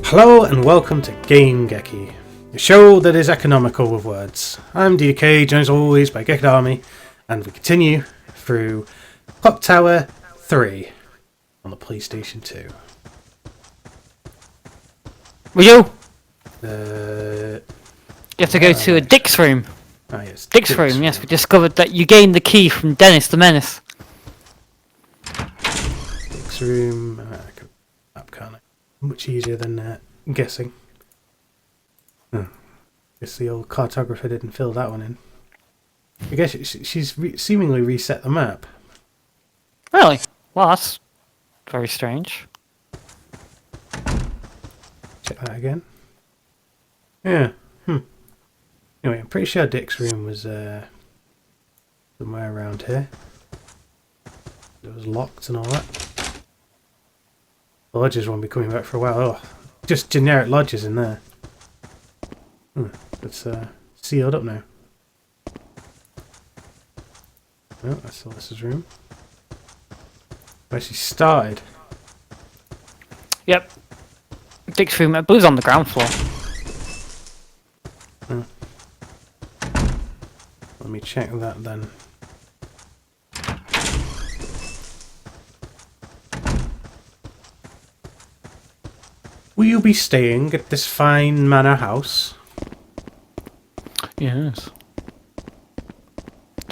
Hello and welcome to Game-Geki, a show that is economical with words. I'm DK, joined as always by Gekid Army, and we continue through Clock Tower 3 on the PlayStation 2. Will you? You have to go to Dick's room. Ah, yes. Dick's room, yes. We discovered that you gained the key from Dennis the Menace. Dick's room. I can map, can't I? Much easier than guessing. Guess the old cartographer didn't fill that one in. I guess she's seemingly reset the map. Really? Well, that's very strange. Check that again. Yeah. Anyway, I'm pretty sure Dick's room was somewhere around here. It was locked and all that. The lodges won't be coming back for a while. Oh, just generic lodges in there. It's sealed up now. Oh, that's Alyssa's room. Where she started. Yep. Dick's room, I believe, on the ground floor. Let me check that then. Will you be staying at this fine manor house? Yes.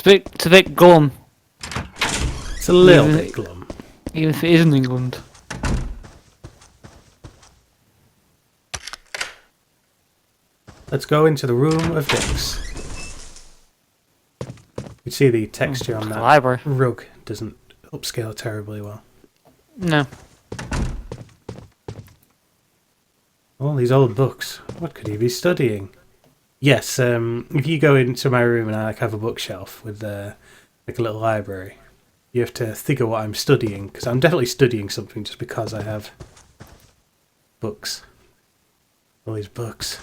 It's a bit glum. It's a little bit glum. Even if it is in England. Let's go into the room of Dick's. You can see the texture on that library. Rug doesn't upscale terribly well. No. All these old books. What could he be studying? Yes, if you go into my room and I have a bookshelf with like a little library, you have to think of what I'm studying, because I'm definitely studying something just because I have books. All these books.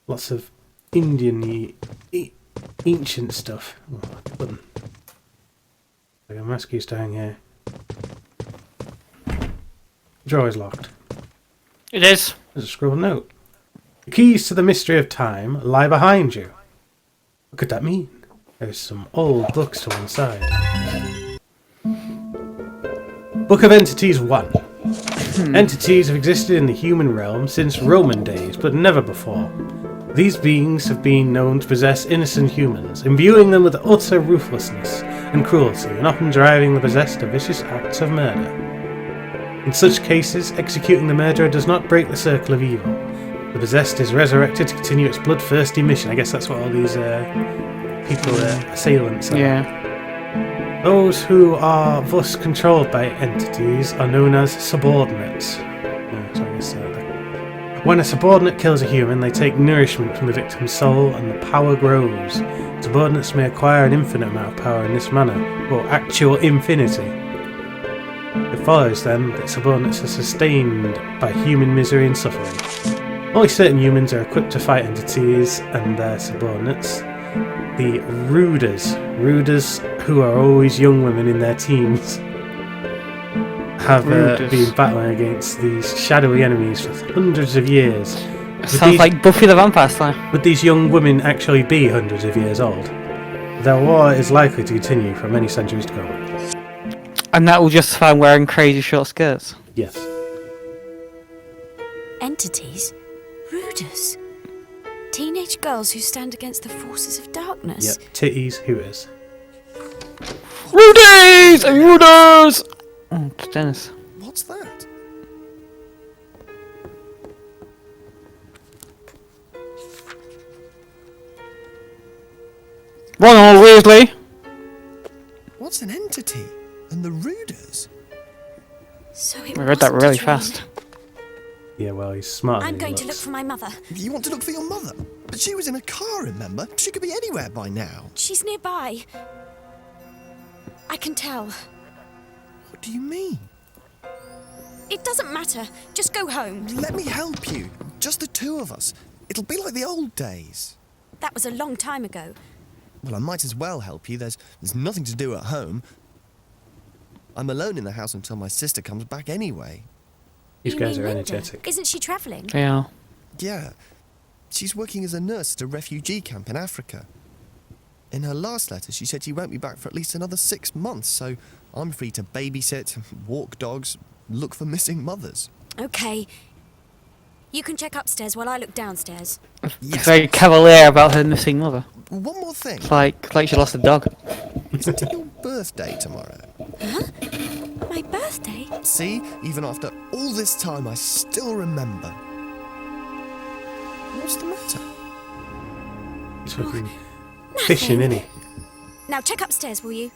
Lots of Indian-y, ancient stuff. Oh, button. Like a mask used to hang here. Drawer is locked. It is. There's a scribbled note. The keys to the mystery of time lie behind you. What could that mean? There's some old books to one side. Book of Entities 1. Entities have existed in the human realm since Roman days, but never before. These beings have been known to possess innocent humans, imbuing them with utter ruthlessness and cruelty, and often driving the possessed to vicious acts of murder. In such cases, executing the murderer does not break the circle of evil. The possessed is resurrected to continue its bloodthirsty mission. I guess that's what all these people, assailants are. Yeah. Those who are thus controlled by entities are known as subordinates. When a subordinate kills a human, they take nourishment from the victim's soul and the power grows. Subordinates may acquire an infinite amount of power in this manner, or actual infinity. It follows then that subordinates are sustained by human misery and suffering. Only certain humans are equipped to fight entities and their subordinates. The Ruders, who are always young women in their teens, have been battling against these shadowy enemies for hundreds of years. Sounds like Buffy the Vampire Slayer. Would these young women actually be hundreds of years old? Their war is likely to continue for many centuries to come. And that will justify wearing crazy short skirts. Yes. Entities? Ruders? Teenage girls who stand against the forces of darkness? Yep, titties, hooters. Rudies and Ruders! Oh, it's Dennis. What's that? Ronald Weasley! What's an entity? And the Ruders? So it I read that wasn't a really dream. fast. Yeah, well, he's smarter I'm than he going to look looks. for my mother. You want to look for your mother? But she was in a car, remember? She could be anywhere by now. She's nearby. I can tell. What do you mean? It doesn't matter. Just go home. Let me help you. Just the two of us. It'll be like the old days. That was a long time ago. Well, I might as well help you. There's nothing to do at home. I'm alone in the house until my sister comes back anyway. These You guys mean are Linda? energetic. Isn't she travelling? Yeah. Yeah. She's working as a nurse at a refugee camp in Africa. In her last letter, she said she won't be back for at least another 6 months, so I'm free to babysit, walk dogs, look for missing mothers. Okay. You can check upstairs while I look downstairs. Yes. Very cavalier about her missing mother. One more thing. It's like she lost a dog. Isn't it your birthday tomorrow? My birthday? See, even after all this time, I still remember. What's the matter? He's fucking fishing, isn't he? Now check upstairs, will you?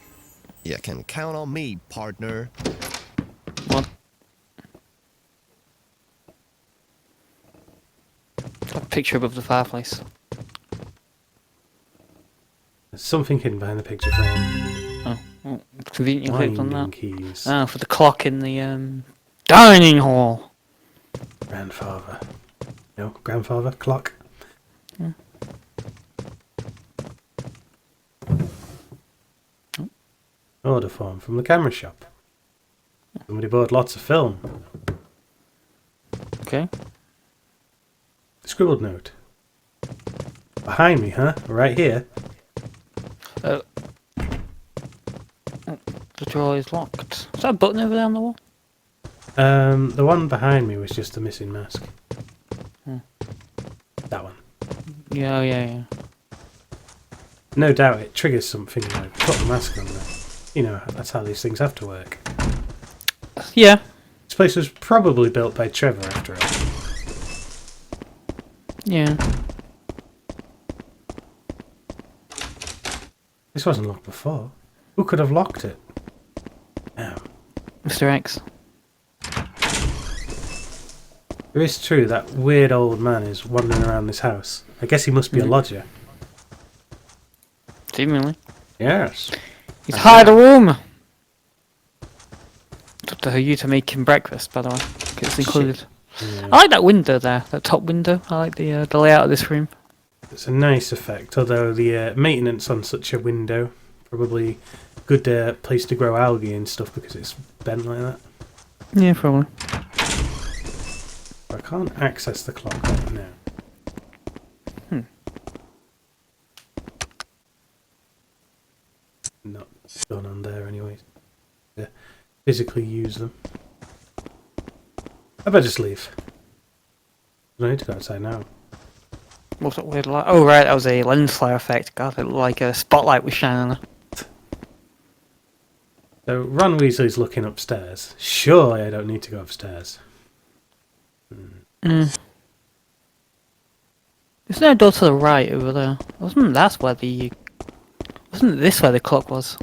You can count on me, partner. What? A picture above the fireplace. There's something hidden behind the picture frame. Oh, conveniently clicked on Winding that. keys. Oh, for the clock in the dining hall. Grandfather. No, grandfather. Clock. Order form from the camera shop. Somebody bought lots of film. Okay. Scribbled note. Behind me, huh? Right here. The drawer is locked. Is that a button over there on the wall? The one behind me was just the missing mask. That one. Yeah. No doubt it triggers something like put the mask on there. You know, that's how these things have to work. Yeah. This place was probably built by Trevor after all. Yeah. This wasn't locked before. Who could have locked it? Oh. Mr. X. It is true that weird old man is wandering around this house. I guess he must be a lodger. Seemingly. Yes. He's hired a room! It's up to you to make him breakfast, by the way. 'Cause it's included. Yeah. I like that window there, that top window. I like the layout of this room. It's a nice effect, although the maintenance on such a window, probably good place to grow algae and stuff because it's bent like that. Yeah, probably. I can't access the clock right now. Not done on there anyway. To physically use them. I better just leave. I don't need to go outside now. What's that weird light? Oh, right, that was a lens flare effect. God, it looked like a spotlight was shining on her. So Ron Weasley's looking upstairs. Surely I don't need to go upstairs. Isn't there a door to the right over there? Wasn't this where the clock was?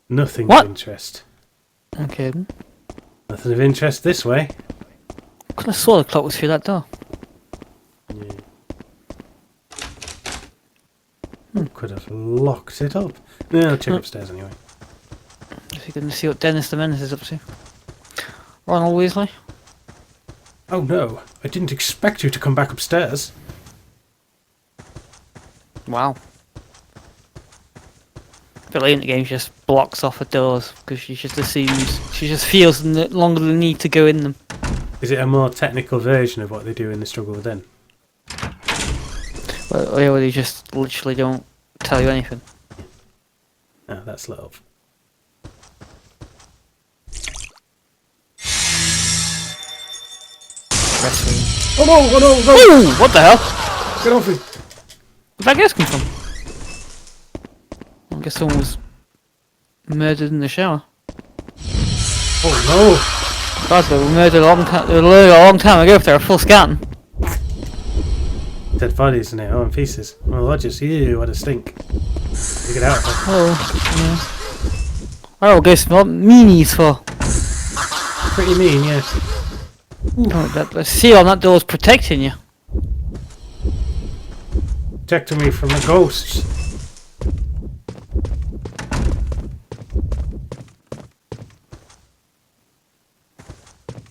Nothing What? of interest. Okay. Nothing of interest this way. Could have swore the clock was through that door. Yeah. Could have locked it up. No, I'll check upstairs anyway. If you're going to see what Dennis the Menace is up to. Ronald Weasley? Oh no, I didn't expect you to come back upstairs. Wow. But late in the game, she just blocks off her doors because she just assumes, she just feels no longer the need to go in them. Is it a more technical version of what they do in The Struggle Within? Well, they just literally don't tell you anything. Ah, that's lit up. Oh no, oh no, no! Ooh, what the hell? Get off me! Where'd that gas come from? I guess someone was murdered in the shower. Oh no! God, they were murdered a long time ago if they're a full scan. Dead bodies in it, all in pieces. Well, I just, ew, what a stink. Take it out. Oh, yeah. Oh, guess what meanies for? Pretty mean, yeah. Oh, the seal on that door is protecting you. Protecting me from the ghosts.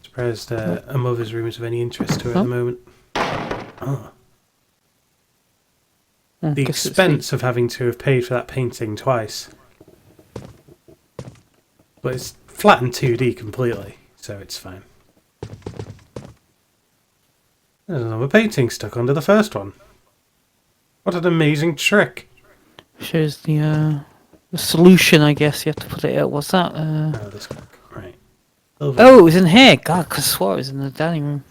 Surprised a mother's room is of any interest to her at the moment. Oh. The expense of having to have paid for that painting twice. But it's flat in 2D completely. so it's fine. There's another painting stuck under the first one. What an amazing trick! Shows the solution, I guess. You have to put it out. What's that? Oh, this clock. Right. Over. Oh, it was in here. God, I could have swore it was in the dining room.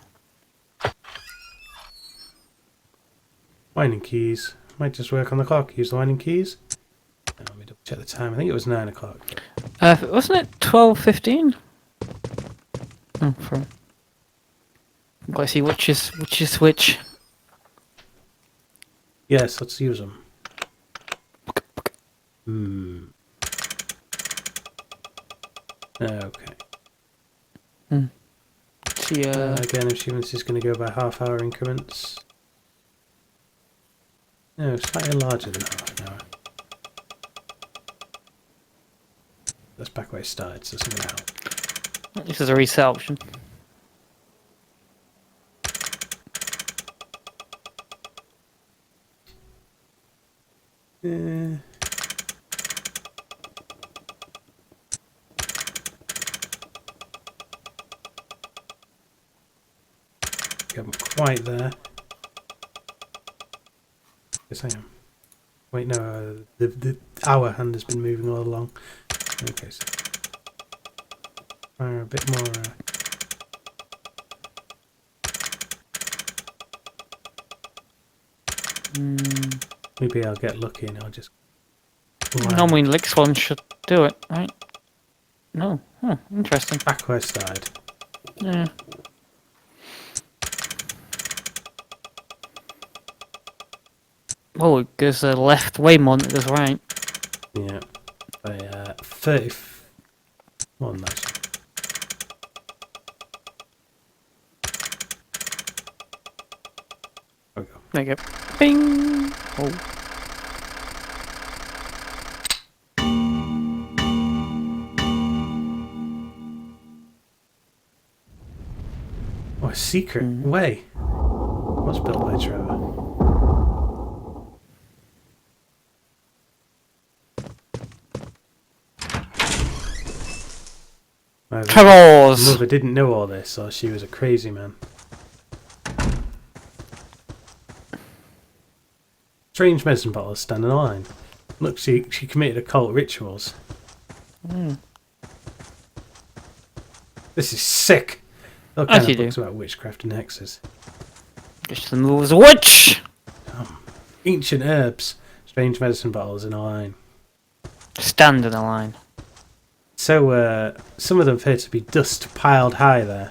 Winding keys. Might just work on the clock. Use the winding keys. Let me double check the time. I think it was 9 o'clock. Wasn't it 12:15? Oh, from. I've got to see which is which. Yes, let's use them. Okay. See, Again, assuming this is going to go by half-hour increments. No, slightly larger than half an hour. That's back where it started, so it's going to help. this is a reset option. Haven't quite there. Yes, I am. Wait, no, the hour hand has been moving all along. Okay, so fire a bit more. Maybe I'll get lucky and I'll just. Normally, next one should do it, right? No. Huh, interesting. Back where I started. Yeah. Oh, it goes left way more than it goes right. Yeah. By 30. Well, nice. There we go. There you go. Bing! Oh. Oh, a secret way. What's built by Trevor? Travels! Mother didn't know all this, or she was a crazy man. Strange medicine bottles stand in a line. Look, she committed occult rituals. This is sick. All kind of books about witchcraft and hexes. Just the move as a witch! Ancient herbs. Strange medicine bottles in a line. Stand in a line. So, some of them appear to be dust piled high there.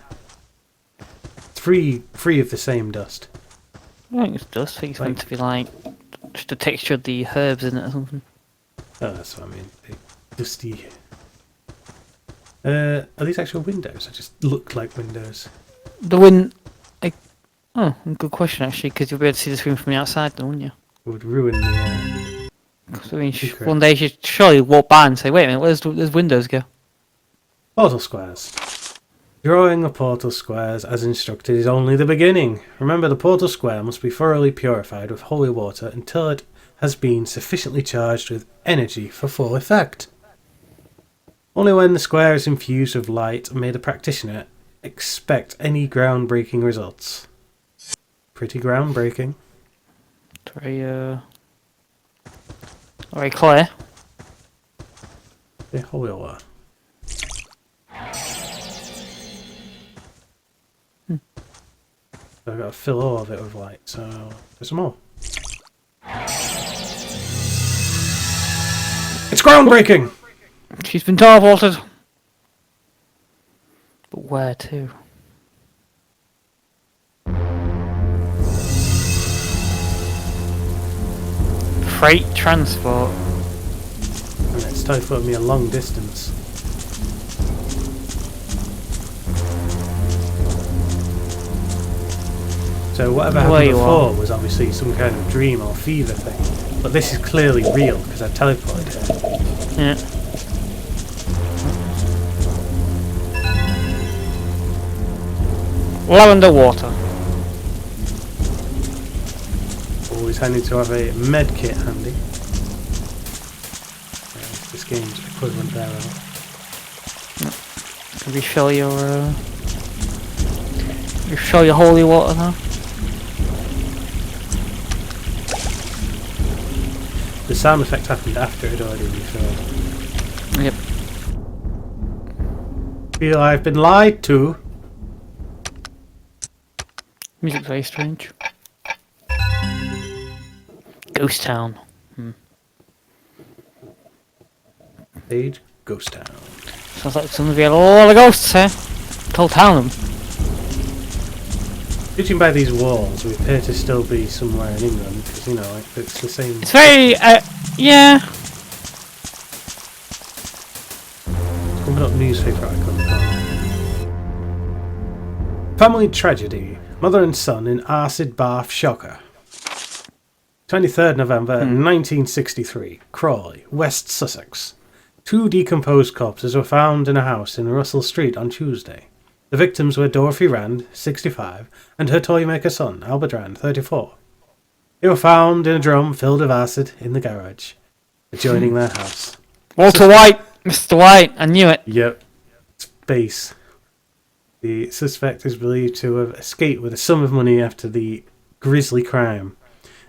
Three of the same dust. I don't think it's dust. I think it's meant to be like just the texture of the herbs in it or something. Oh, that's what I mean. Big, dusty. Are these actual windows? They just look like windows. Oh, good question actually, because you'll be able to see the screen from the outside, then, wouldn't you? It would ruin the. I mean, one day you should surely walk by and say, "Wait a minute, where's windows go?" Portal squares. Drawing the portal squares as instructed is only the beginning. Remember, the portal square must be thoroughly purified with holy water until it has been sufficiently charged with energy for full effect. Only when the square is infused with light may the practitioner expect any groundbreaking results. Pretty groundbreaking. Very clear. The holy water. So I've got to fill all of it with light, so there's some more. It's groundbreaking! She's been teleported. But where to? Freight transport. And it's teleporting me a long distance. So whatever happened before was obviously some kind of dream or fever thing. But this is clearly real because I've teleported here. Yeah. Lavender water. Always handy to have a med kit handy. This game's equivalent there. refill your holy water now. The sound effect happened after it had already refilled. Yep. Feel I've been lied to. Music's very strange. Ghost Town. Page Ghost Town. Sounds like some of you had a lot of ghosts here. Whole town of them. Judging by these walls, we appear to still be somewhere in England, because, you know, it's the same... It's very, yeah. It's coming up newspaper icon. Family tragedy. Mother and son in acid bath shocker. 23rd November 1963. Crawley, West Sussex. 2 decomposed corpses were found in a house in Russell Street on Tuesday. The victims were Dorothy Rand, 65, and her toymaker son, Albert Rand, 34. They were found in a drum filled with acid in the garage, adjoining their house. Walter White! Mr. White, I knew it. Yep. Space. The suspect is believed to have escaped with a sum of money after the grisly crime.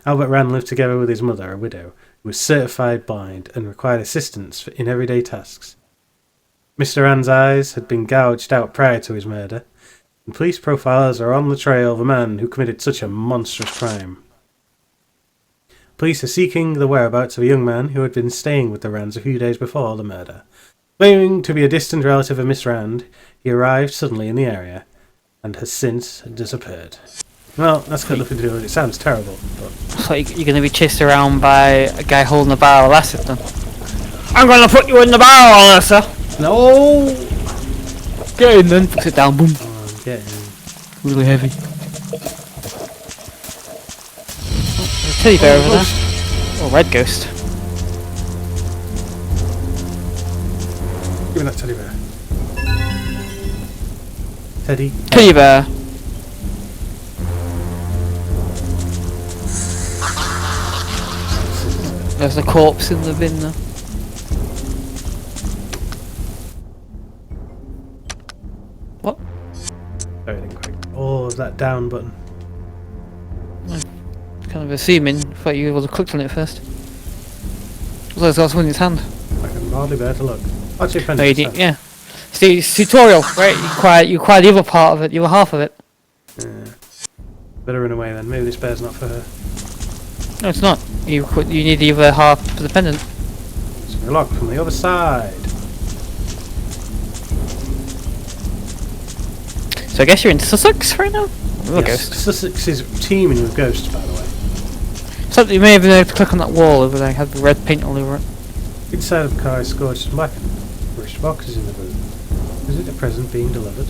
Albert Rand lived together with his mother, a widow, who was certified blind and required assistance in everyday tasks. Mr. Rand's eyes had been gouged out prior to his murder, and police profilers are on the trail of a man who committed such a monstrous crime. Police are seeking the whereabouts of a young man who had been staying with the Rands a few days before the murder. Claiming to be a distant relative of Miss Rand, he arrived suddenly in the area and has since disappeared. Well, that's got nothing to do with it. It sounds terrible, but... So you're going to be chased around by a guy holding a barrel of acid then? I'm going to put you in the barrel, sir! No! Get in then. Sit down, boom. Oh, I'm getting... Really heavy. Oh, there's a teddy bear over there. Oh, red ghost. Give me that teddy bear. Teddy. Teddy bear. There's a corpse in the bin there. What? Sorry, I didn't quite... Oh, that down button. Kind of assuming. I thought you would have clicked on it first. Although it's got something in his hand. I can hardly bear to look. Actually, No, you didn't, yeah. See, it's tutorial, right? You acquire the other part of it, the other half of it. Yeah. Better run away then. Maybe this bear's not for her. No, it's not. You need the other half for the pendant. So we're locked from the other side. So I guess you're in Sussex right now? Oh, Yes, ghost. Sussex is teeming with ghosts, by the way. So you may have been able to click on that wall over there, had the red paint all over it. Inside of the car is scorched and blackened. Brushed boxes in the boot. Is it a present being delivered?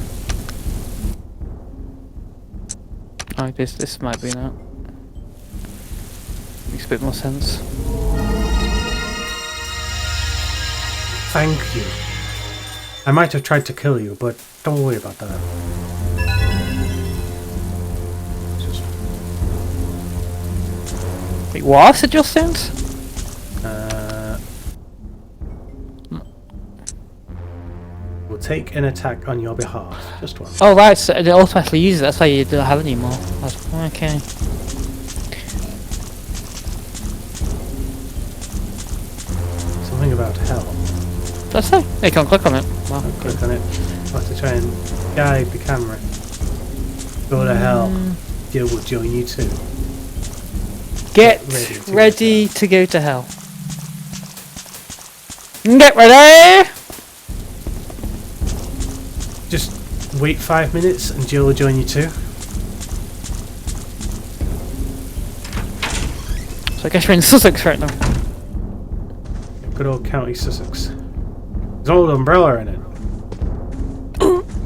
Oh, this might be that. Makes a bit more sense. Thank you. I might have tried to kill you, but don't worry about that. Just, Wait, what? It just sounds? we'll take an attack on your behalf. Just one. Oh right, so it automatically uses it, that's why you don't have any more. Okay. Something about hell. That's it. You can't click on it. Well, I'll click on it. I'll have to try and guide the camera. Go to hell. Jill will join you too. Get ready to go to hell. Get ready! Just wait 5 minutes and Jill will join you too. So I guess we're in Sussex right now. Good old County Sussex. There's an old umbrella in it.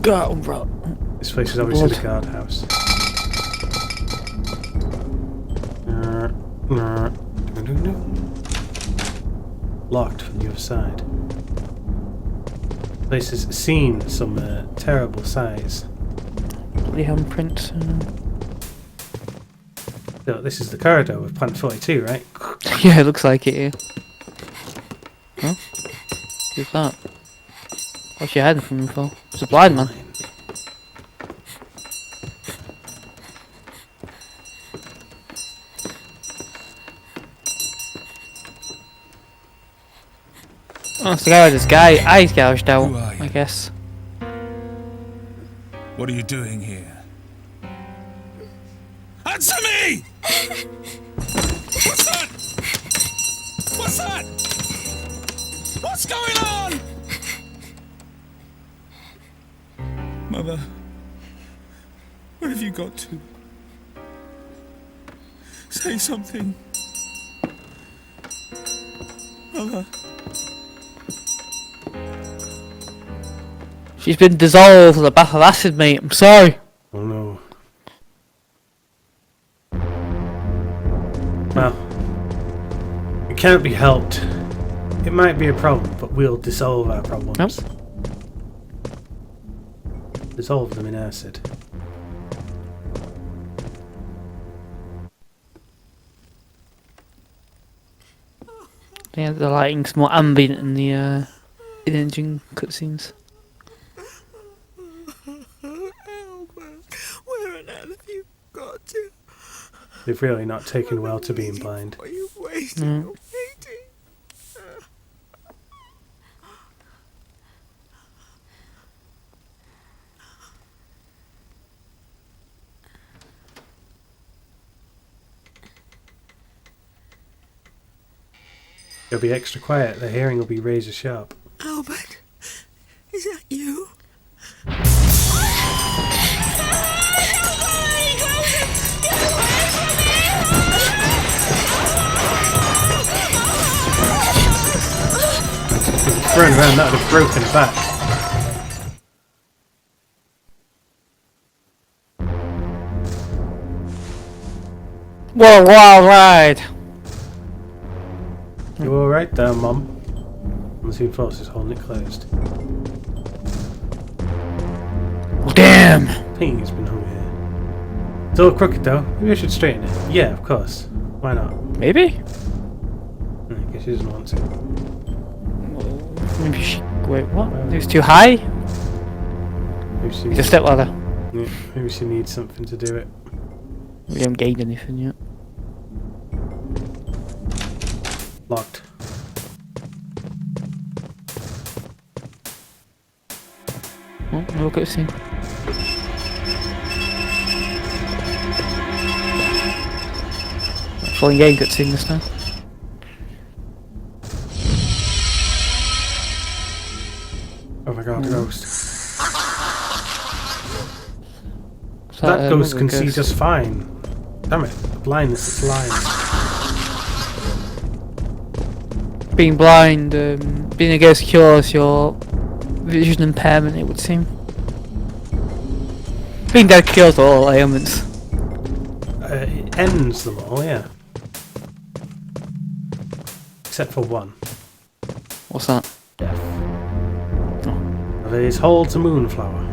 God, umbrella. This place is obviously Blood. the guardhouse. Locked from the other side. The place has seen some terrible sights. Bloody handprints. So this is the corridor of Plant 42, right? Yeah, it looks like it, yeah. Huh? Who's that? What's she hiding from me for? It's a blind man. Oh, it's the guy with his eyes gouged out, Who are you? I guess. What are you doing here? Answer me! What's that? What's that? What's going on? Mother, where have you got to? Say something. Mother. She's been dissolved with a bath of acid, mate. I'm sorry. Oh no. Well, it can't be helped. It might be a problem, but we'll dissolve our problems. Nope. Dissolve them in acid. Yeah, the lighting's more ambient in the in-engine cutscenes. Where on earth have you got to? They've really not taken well to being blind. Are you waiting? Mm. Waiting. You'll be extra quiet, the hearing will be razor sharp. Albert, is that you? Thrown around, that would have broken her back. What a wild ride! You alright there, Mum? Unseen forces holding it closed. Oh, damn! Painting has been hung here. It's all crooked though. Maybe I should straighten it. Yeah, of course. Why not? Maybe? I guess she doesn't want to. Maybe she... Wait, what? It was too high? Maybe she It's a needs, stepladder. yeah, maybe she needs something to do it. We haven't gained anything yet. Locked. Oh, no cutscene. Full game cutscene this time. Oh my god, a ghost. Is That ghost another can see ghost? just fine. Damn it, the blindness, it's lines. Being blind, being a ghost cures your vision impairment, it would seem. Being dead cures all ailments. It ends them all, yeah. Except for one. What's that? Death. This holds a moonflower.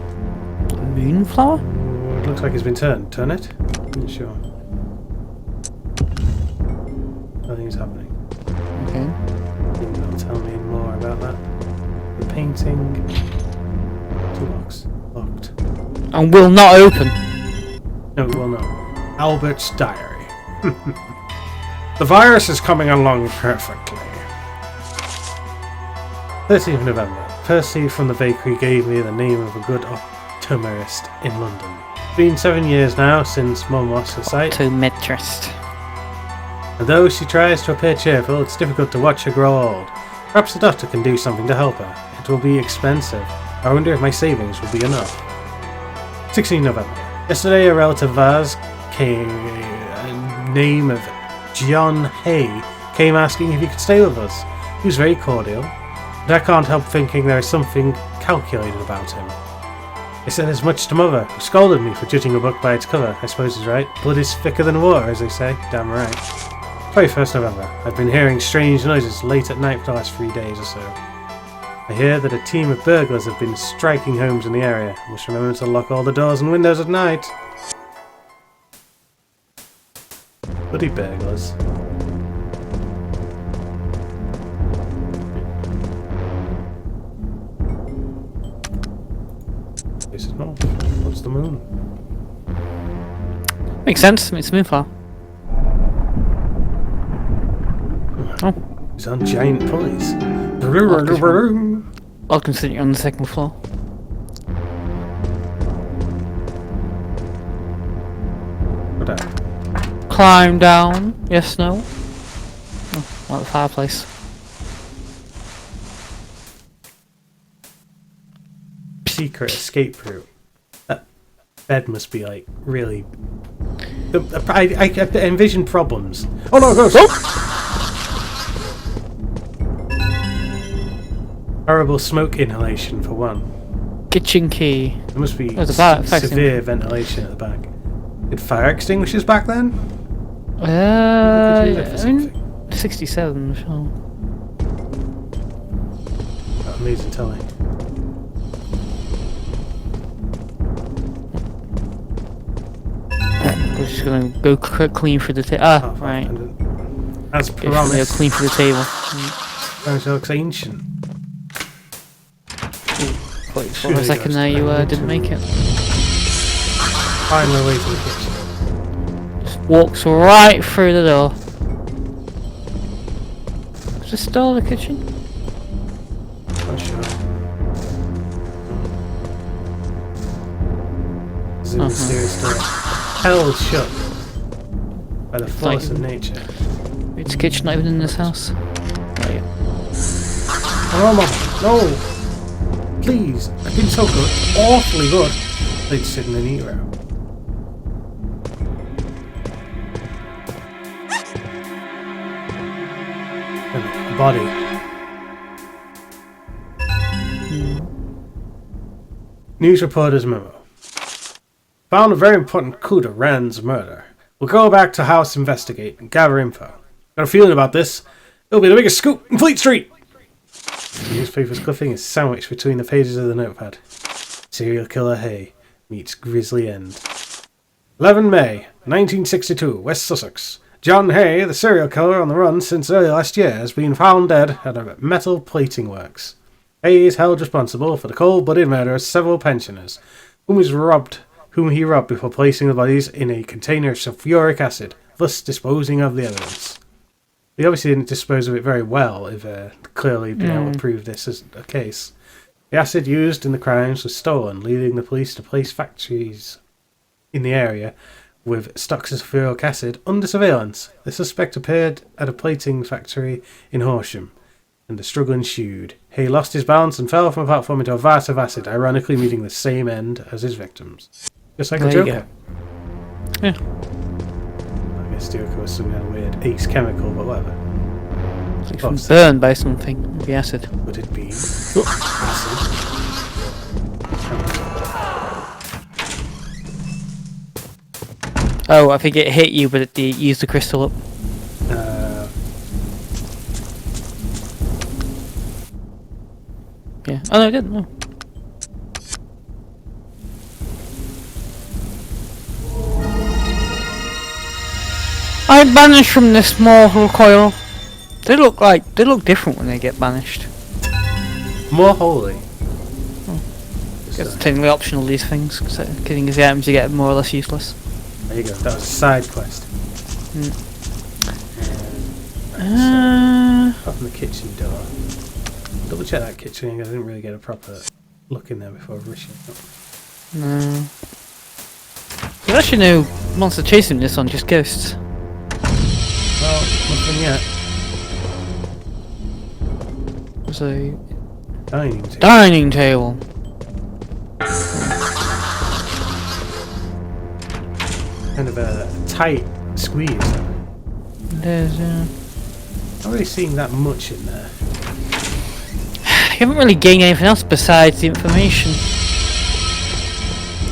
A moonflower? Oh, it looks like it's been turned. Turn it? Not sure. Nothing's happening. Okay. You'll tell me more about that. The painting. Toolbox. Locked. And will not open. No, it will not. Albert's diary. The virus is coming along perfectly. 13th of November. Percy from the bakery gave me the name of a good optometrist in London. It's been 7 years now since Mum lost her sight, Optometrist. and though she tries to appear cheerful, it's difficult to watch her grow old. Perhaps the doctor can do something to help her. It will be expensive. I wonder if my savings will be enough. 16th November. Yesterday a relative of ours came, name of John Hay, came asking if he could stay with us. He was very cordial, but I can't help thinking there is something calculated about him. I said as much to Mother, who scolded me for judging a book by its cover. I suppose he's right. Blood is thicker than water, as they say. Damn right. 21st November. I've been hearing strange noises late at night for the last 3 days or so. I hear that a team of burglars have been striking homes in the area. I must remember to lock all the doors and windows at night. Bloody burglars. This is north. What's the moon? Makes sense. It's Moonflower. Oh, It's on giant pulleys. I'll consider it on the second floor. What that? Climb down. Yes, no. Oh, like the fireplace. Secret escape route. That bed must be like really. I envision problems. Oh no, ghost! Horrible smoke inhalation for one. Kitchen key. There must be There's a fire severe ventilation at the back. Did fire extinguishers back then? Could use it for I something. mean, 67. So. Oh, amazing telly. We're just gonna go clean for the table. Ah, right. As Go promised. clean for the table. That looks ancient. Wait, for a second there, you didn't make it. Find my way to the kitchen. Just walks right through the door. Is this door the kitchen? Not sure. This is a mysterious door. Held shut by the force of nature. It's a kitchen not even in this house. Right. Oh, Mama, no! Please, I've been so good, awfully good. They'd sit in an eat row. A body. News reporter's memo. Found a very important clue to Rand's murder. We'll go back to house, investigate, and gather info. Got a feeling about this. It'll be the biggest scoop in Fleet Street! The newspaper's clipping is sandwiched between the pages of the notepad. Serial killer Hay meets grisly end. 11 May, 1962, West Sussex. John Hay, the serial killer on the run since early last year, has been found dead at a metal plating works. Hay is held responsible for the cold-blooded murder of several pensioners, whom he robbed before placing the bodies in a container of sulfuric acid, thus disposing of the evidence. They obviously didn't dispose of it very well if clearly been able to prove this as a case. The acid used in the crimes was stolen, leading the police to place factories in the area with stocks of sulfuric acid under surveillance. The suspect appeared at a plating factory in Horsham, and the struggle ensued. Hay lost his balance and fell from a platform into a vat of acid, ironically meeting the same end as his victims. Just like a There you Joker. Yeah. I guess Joker was some kind of weird ace chemical, but whatever. It's been burned by something. The acid. Would it be acid? Oh, I think it hit you, but it used the crystal up. Yeah. Oh no, it didn't. No. I'm banished from this mortal coil. They look different when they get banished. More holy. It's technically optional, these things, because the items you get are more or less useless. There you go. That was a side quest. Open the kitchen door. Double check that kitchen. I didn't really get a proper look in there before rushing up. No. There's actually no monster chasing this one, just ghosts. Well, nothing yet. There's a Dining table. dining table. Kind of a tight squeeze. There's Not really seeing that much in there. you haven't really gained anything else besides the information.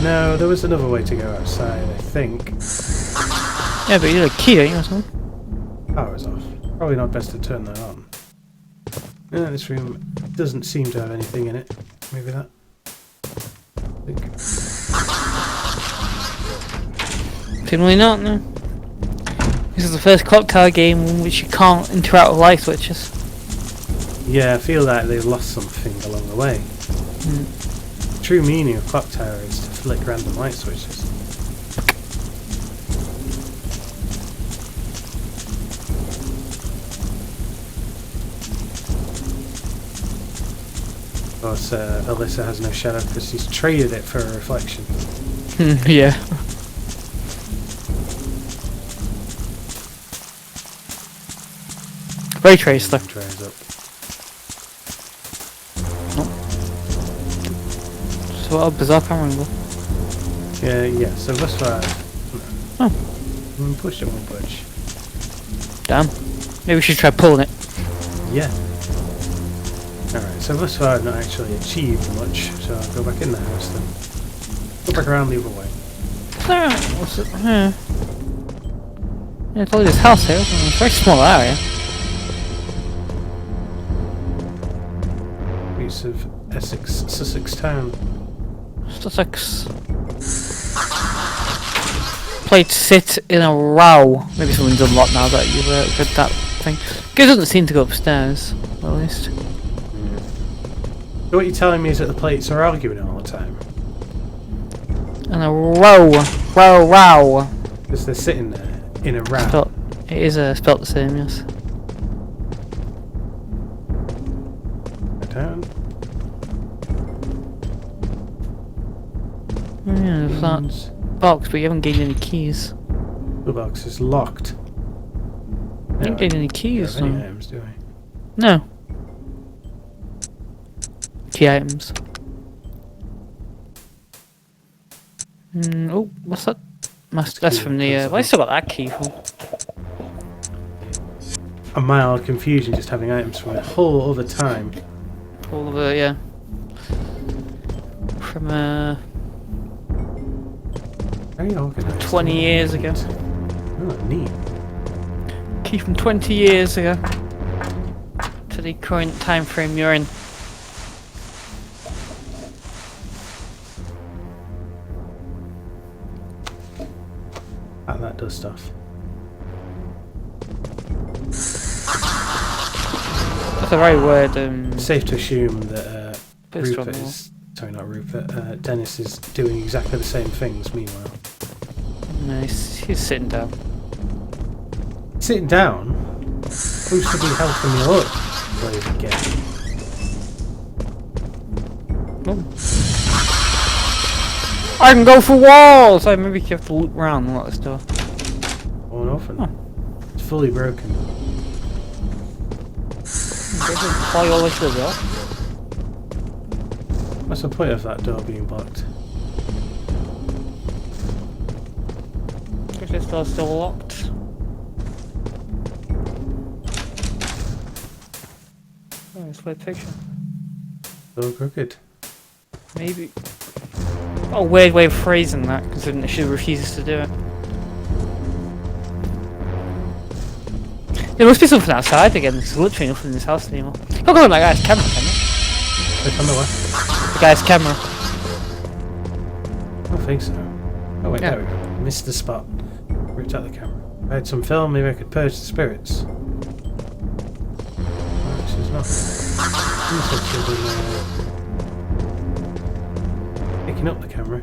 No, there was another way to go outside, I think. Yeah, but you had a key, don't you, or something? Power's off. Probably not best to turn that on. Yeah, this room doesn't seem to have anything in it. Maybe that. I think. Generally not, no. This is the first clock car game in which you can't interact with light switches. Yeah, I feel like they've lost something along the way. true meaning of clock tower is to flick random light switches. Of course, Alyssa has no shadow because she's traded it for a reflection. Yeah. Ray tracer. Dries up. So what a bizarre camera angle. Yeah, so bus 5. Oh. Push it, won't budge. Damn. Maybe we should try pulling it. Yeah. Alright, so bus 5 not actually achieved much, so I'll go back in the house then. Go back around the other way. What's it? Yeah, it's only this house here. It's a very small area. Piece of Sussex town. Sussex. Played sit in a row. Maybe something's unlocked now that you've read that thing. It doesn't seem to go upstairs, at least. So what you're telling me is that the plates are arguing all the time? And a row. Because they're sitting there in a row. Spelt, it is spelt the same, yes. Down. Yeah, there's that box, but you haven't gained any keys. The box is locked. You haven't gained any keys, Any though. items, do I? No. Key items. Oh, what's that? That's from the. Well, I still got that key from. A mild confusion just having items from a whole other time. All of it, yeah. From Very organised. 20 years ago. Oh, neat. Key from 20 years ago. To the current time frame you're in. That does stuff. That's a very weird. Safe to assume that Booster on Rupert the wall. is. Sorry, not Rupert. Dennis is doing exactly the same things. Meanwhile, No, he's sitting down. sitting down. Who's to be helping you up? Plays again. Oh. I can go for walls! I maybe you have to loop around and let this door. On off and Oh. it's fully broken. Fly all the way to the door. What's the point of that door being blocked? Guess this door's still locked. Oh, it's a weird picture. So crooked. Maybe. A weird way of phrasing that, considering that she refuses to do it. There must be something outside again. There's literally nothing in this house anymore. Can't go on that guy's camera, can you? Click on the what? The guy's camera. I don't think so. Oh wait, Yeah. there we go. Missed the spot. Ripped out the camera. If I had some film, maybe I could purge the spirits. Oh, she's not. Looks like she's been picking up the camera.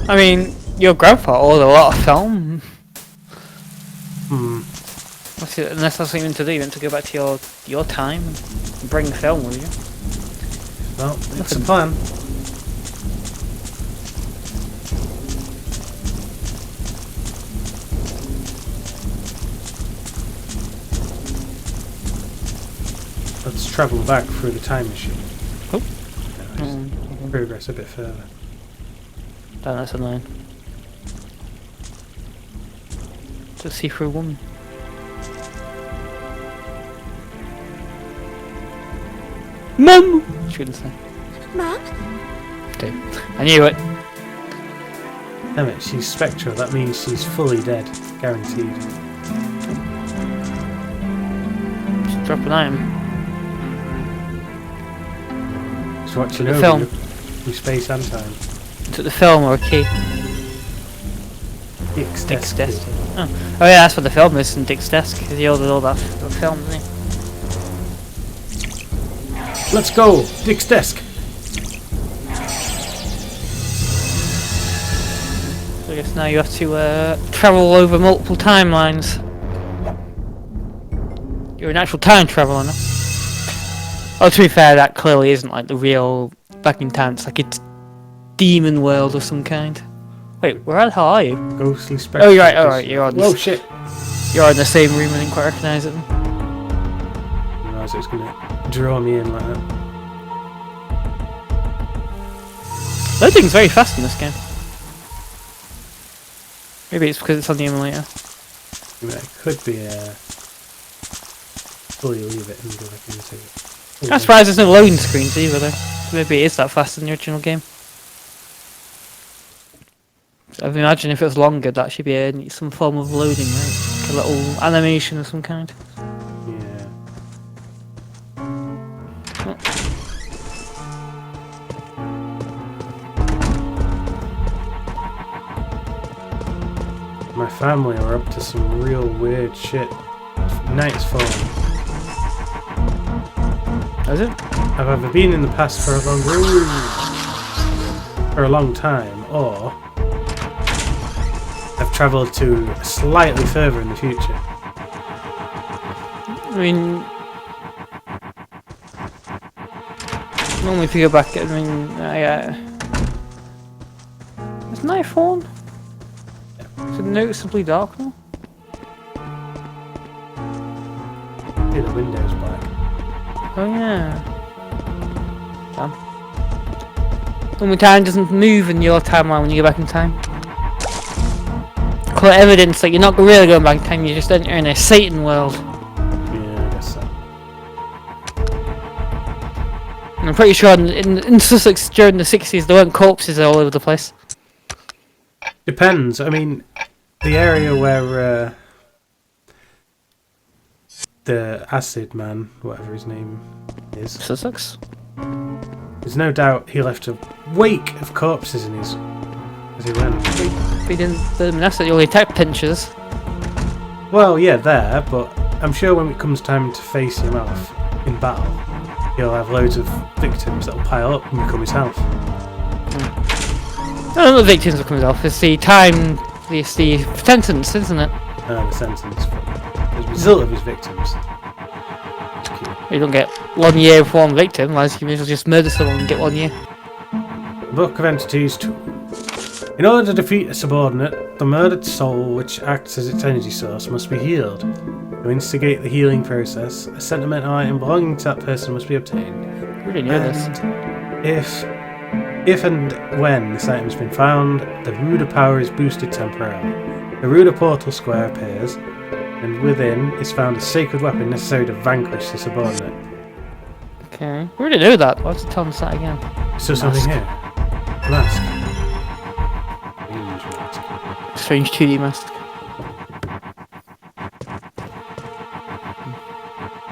I mean, your grandpa ordered a lot of film. Unless that's something to do, you want to go back to your time and bring film with you. Well, it's a plan. Let's travel back through the time machine. Oh. Progress a bit further. Damn, that's annoying. It's a see-through woman. Mum! She couldn't say. Mum? Dude, I knew it. Damn it, she's spectral. That means she's fully dead. Guaranteed. Just drop an item. She's watching The over film. you through space and time. Took the film or a key. Dick's Dick's desk. desk. Oh. Oh yeah, that's what the film is in Dick's desk. He ordered all that film, didn't he? Let's go! Dick's desk! So I guess now you have to travel over multiple timelines. You're an actual time traveler now. Oh, to be fair, that clearly isn't like the real back in time. It's like a demon world of some kind. Wait, where the hell are you? Ghostly spectre. Oh, you're right. Alright, you're on. Whoa, shit! You're in the same room. I didn't quite recognise it. I realised it was going to draw me in like that. Loading's very fast in this game. Maybe it's because it's on the emulator. I mean, it could be fully leave it and go back into it. I'm surprised there's no loading screens either though. So maybe it is that fast in the original game. So I imagine if it was longer that should be some form of loading, right? Like a little animation of some kind. Yeah. My family are up to some real weird shit. Night's falling. Is it? I've either been in the past for a long time, or I've travelled to slightly further in the future. I mean, normally if you go back, I mean, is night fallen? Is it noticeably dark now? Yeah, the window's black. Oh yeah. Damn. Normally time doesn't move in your timeline when you go back in time. Clear evidence that you're not really going back in time, you're just entering a Satan world. Yeah, I guess so. And I'm pretty sure in Sussex during the 60s there weren't corpses all over the place. Depends. I mean, the area where the acid man, whatever his name is, Sussex? there's no doubt he left a wake of corpses in his as he went. They didn't burn them in acid, they only attacked pinchers. Well, yeah, there, but I'm sure when it comes time to face him off in battle, he'll have loads of victims that'll pile up and become his health. No, the victims will come off. It's the time, it's the sentence, isn't it? The sentence as a result of his victims. You don't get 1 year for one victim, otherwise you may as well just murder someone and get 1 year. Book of Entities 2. In order to defeat a subordinate, the murdered soul, which acts as its energy source, must be healed. To instigate the healing process, a sentimental item belonging to that person must be obtained. We didn't know this. If and when this item has been found, the Ruder power is boosted temporarily. The Ruder portal square appears, and within is found a sacred weapon necessary to vanquish the subordinate. Okay. We didn't know that. What's it telling us that again? So something here. Mask. Strange mask. Strange 2D mask.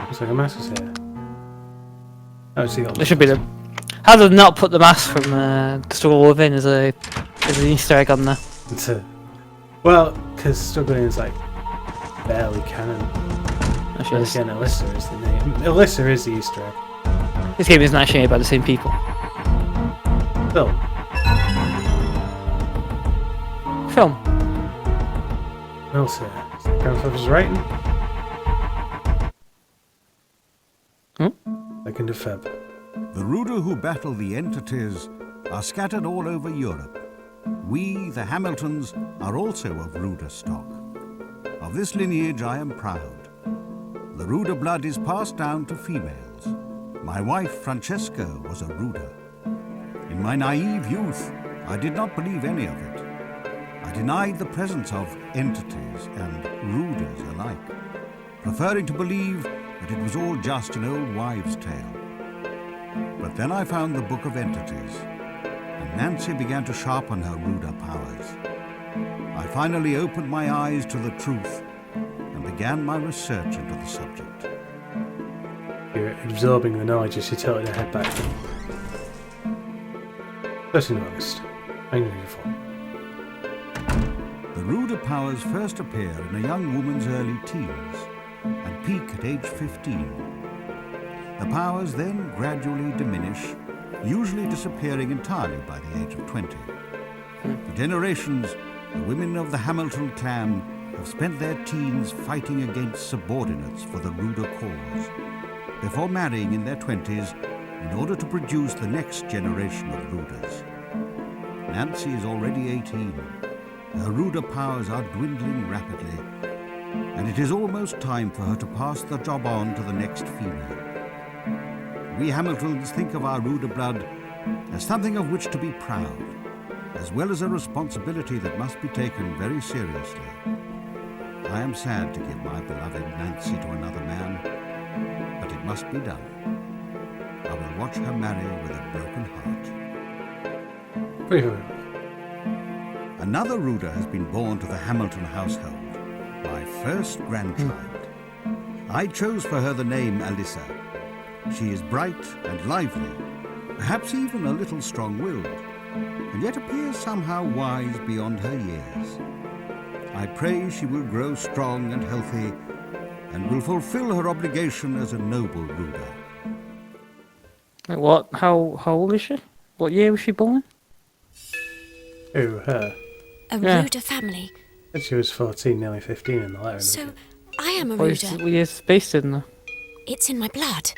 Looks like a mask is here. Oh, see, There should be the. How did not put the mask from the Struggle Within as an Easter egg on there? Well, because Struggle Within is like barely canon. Actually, Then again, Alyssa is the name. Alyssa is the Easter egg. this game isn't actually made by the same people. Film. Film. What else here? Is that grandfather's writing? Hmm? 2nd of Feb. The Ruder who battle the entities are scattered all over Europe. We, the Hamiltons, are also of Ruder stock. Of this lineage I am proud. The Ruder blood is passed down to females. My wife, Francesca, was a Ruder. In my naive youth, I did not believe any of it. I denied the presence of entities and Ruders alike, preferring to believe that it was all just an old wives' tale. But then I found the Book of Entities, and Nancy began to sharpen her Ruder powers. I finally opened my eyes to the truth and began my research into the subject. You're absorbing the knowledge as you tell it to head back. 13th of August, 1984. The Ruder powers first appear in a young woman's early teens and peak at age 15. The powers then gradually diminish, usually disappearing entirely by the age of 20. For generations, the women of the Hamilton clan have spent their teens fighting against subordinates for the ruder cause, before marrying in their 20s in order to produce the next generation of ruders. Nancy is already 18. Her ruder powers are dwindling rapidly, and it is almost time for her to pass the job on to the next female. We Hamiltons think of our ruder blood as something of which to be proud, as well as a responsibility that must be taken very seriously. I am sad to give my beloved Nancy to another man, but it must be done. I will watch her marry with a broken heart. Pretty good. Another Ruder has been born to the Hamilton household, my first grandchild. I chose for her the name Alyssa. She is bright and lively, perhaps even a little strong-willed, and yet appears somehow wise beyond her years. I pray she will grow strong and healthy, and will fulfill her obligation as a noble Ruder. Wait, what? How old is she? What year was she born? Who, her? A Yeah. Ruder family. Said she was 14, nearly 15 in the letter. So, I am a What is Ruder. what year is it based in though? It's in my blood.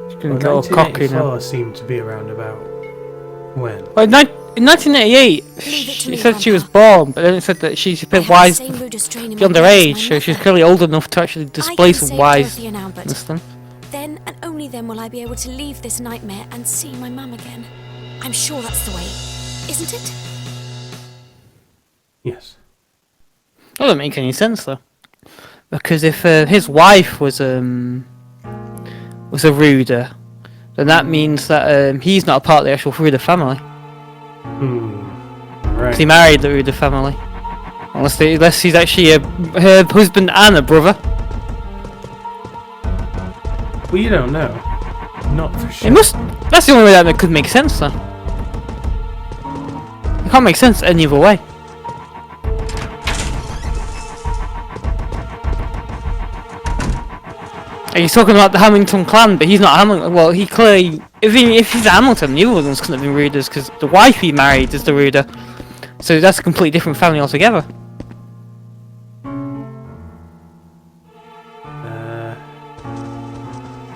She's gonna go all cocky now. 1984 seemed to be around about when? Well, in 1988, Leave it to it me, said she was Grandpa. born, but then it said that she's a I bit have the wise same Ruder strain in my beyond her blood as age, my so she's mother. clearly old enough to actually I display can some save wiseness. Dorothy and Albert. Then. Then and only then will I be able to leave this nightmare and see my mum again. I'm sure that's the way, isn't it? Yes. That doesn't make any sense though, because if his wife was a Ruder, then that means that he's not a part of the actual Ruder family. Right. 'Cause he married the Ruder family, unless he's actually her husband and a brother. Well, you don't know. Not for sure. It must. That's the only way that it could make sense though. It can't make sense any other way. And he's talking about the Hamilton clan, but he's not Hamilton. Well, he clearly, if he's a Hamilton, the other ones couldn't have been Ruders because the wife he married is the Ruder. So that's a completely different family altogether.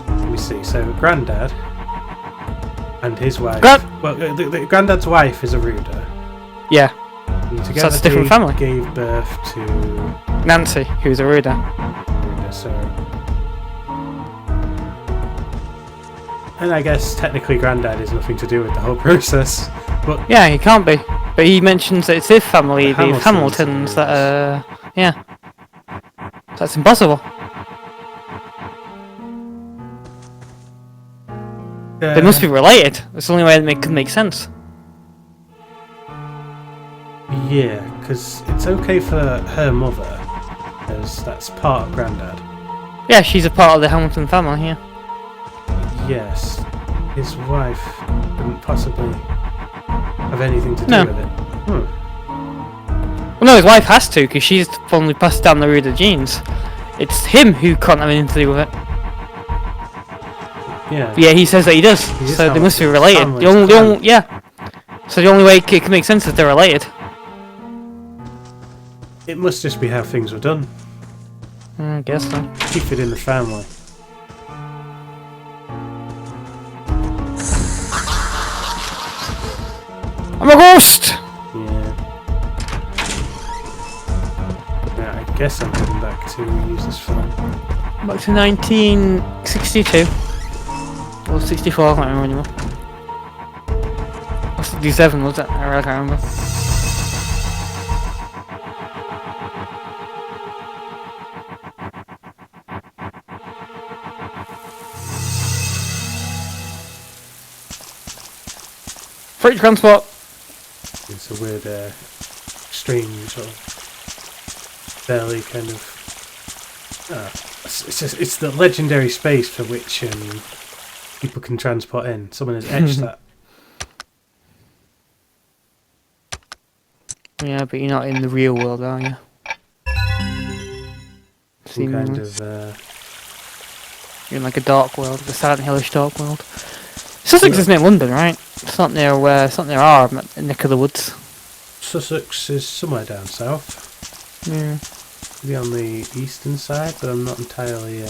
Let me see. So, Grandad and his wife. Well, the Grandad's wife is a Ruder. Yeah, And together that's a different they family. Gave birth to Nancy, who's a Ruder. Ruder. So, and I guess technically Grandad has nothing to do with the whole process. But Yeah, he can't be. But he mentions that it's his family, The the Hamiltons Hamiltons, that yeah. That's impossible. They must be related. That's the only way it could make sense. Yeah, because it's okay for her mother, because that's part of Grandad. Yeah, she's a part of the Hamilton family, yeah. Yes, his wife couldn't possibly have anything to do No. with it. Well, no, his wife has to, because she's probably passed down the Ruder genes. It's him who can't have anything to do with it. Yeah. But yeah, he says that he does, He is so they must be Hamilton's related. family, The only, clan. yeah. So the only way it can make sense is they're related. It must just be how things were done. I guess so. Keep it in the family. I'm a ghost! Yeah. Yeah, I guess I'm heading back to use this film. Back to 1962. Or 64, I can't remember anymore. Or 67 was it? I really can't remember. Freight transport! It's a weird, extreme sort of belly kind of. It's the legendary space for which people can transport in. Someone has etched that. Yeah, but you're not in the real world, are you? Some kind Seemingly. of In like a dark world, the Silent Hillish dark world. Sussex is near London, right? It's not near our neck of the woods. Sussex is somewhere down south. Yeah. Maybe on the eastern side, but I'm not entirely.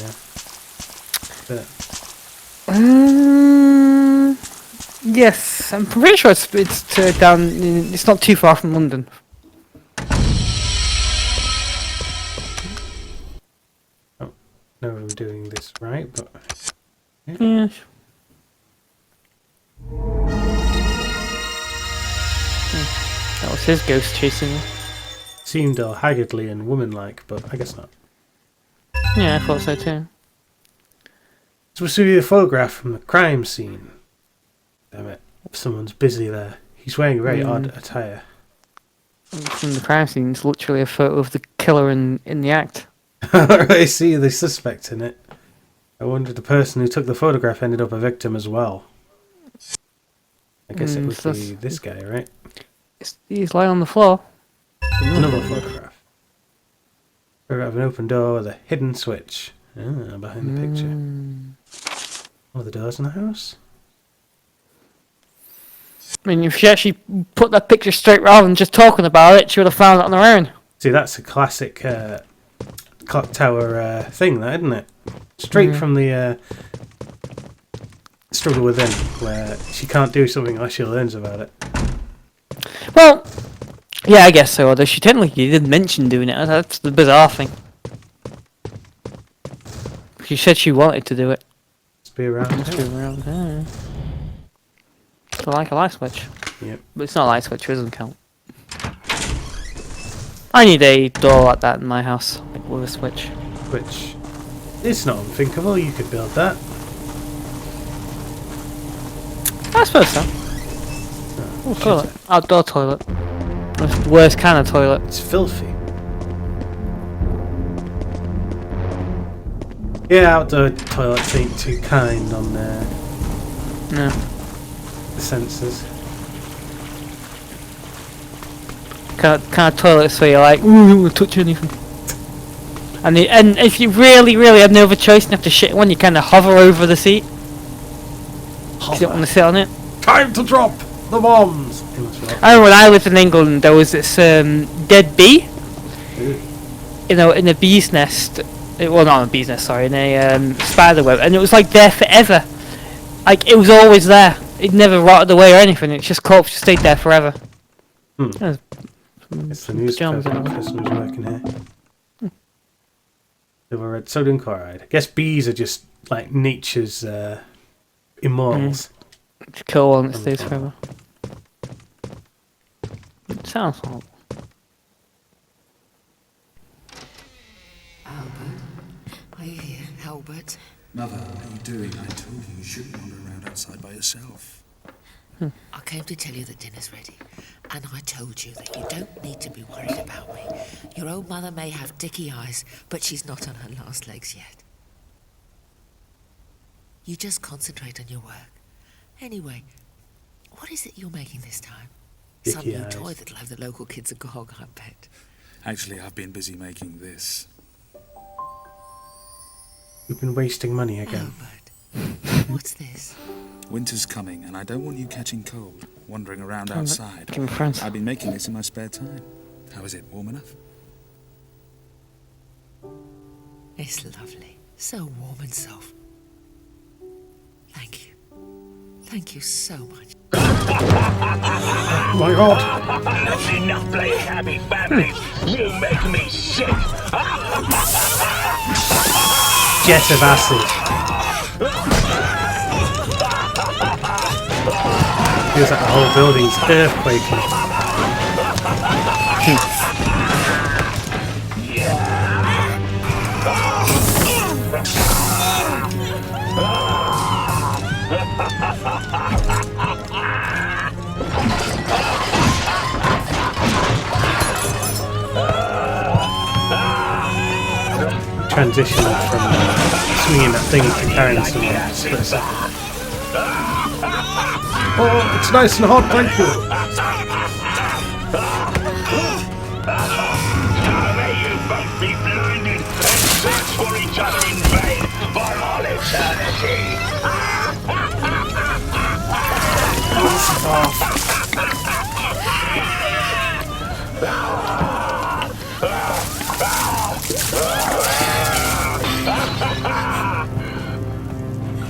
But Yes, I'm pretty sure it's down. It's not too far from London. no, I'm doing this right, but Yeah. That was his ghost chasing me. seemed all haggardly and womanlike, but I guess not. Yeah, I thought so too. So we see a photograph from the crime scene. Damn it, someone's busy there. He's wearing a very odd attire. From the crime scene, it's literally a photo of the killer in the act. I see the suspect in it. I wonder the person who took the photograph ended up a victim as well. I guess it would so be this guy, right? He's lying on the floor. Another photograph. Photograph of an open door with a hidden switch. Behind the picture. Oh, the doors in the house? I mean, if she actually put that picture straight rather than just talking about it, she would have found it on her own. See, that's a classic clock tower thing, that, isn't it? Straight from the Struggle Within, where she can't do something unless she learns about it. Well, yeah, I guess so. Although she technically did mention doing it. That's the bizarre thing. She said she wanted to do it. Must be around Must be here. around here. It's like a light switch. Yep. But it's not a light switch, it doesn't count. I need a door like that in my house, like with a switch. Which, it's not unthinkable, you could build that. I suppose so. Oh, toilet. Outdoor toilet. The worst kind of toilet. It's filthy. Yeah, outdoor toilets ain't too kind on No. the senses. Kind of toilets where you're like, ooh, I don't want to touch anything. And if you really have no other choice and have to shit one, you kind of hover over the seat. 'Cause you don't want to sit on it. Time to drop the bombs! I remember when I lived in England, there was this dead bee. In a bee's nest. Well, not a bee's nest, sorry, in a spider web, and it was like there forever. Like it was always there. It never rotted away or anything. It's just corpse just stayed there forever. Yeah, It's the pajamas newspaper and all. person who's working here. Silver red sodium chloride. I guess bees are just like nature's immortals. It's kill one that stays forever. It sounds horrible. Are you here, Albert? Mother, what are you doing? I told you you shouldn't wander around outside by yourself. I came to tell you that dinner's ready. And I told you that you don't need to be worried about me. Your old mother may have dicky eyes, but she's not on her last legs yet. You just concentrate on your work. Anyway, what is it you're making this time? Some Dicky new eyes. toy that'll have the local kids agog, I bet. Actually, I've been busy making this. We've been wasting money again. Albert, what's this? Winter's coming, and I don't want you catching cold, wandering around outside. Give me friends. I've been making this in my spare time. How is it? Warm enough? It's lovely. So warm and soft. Thank you. Thank you so much. Oh my god! That's enough playing happy families. You make me sick. Jet of acid. Feels like the whole building's earthquaking. Transition from swinging that thing to carrying someone just for a second. Oh, it's nice and hot, thank you. May you both be blinded and search for each other in vain for all eternity.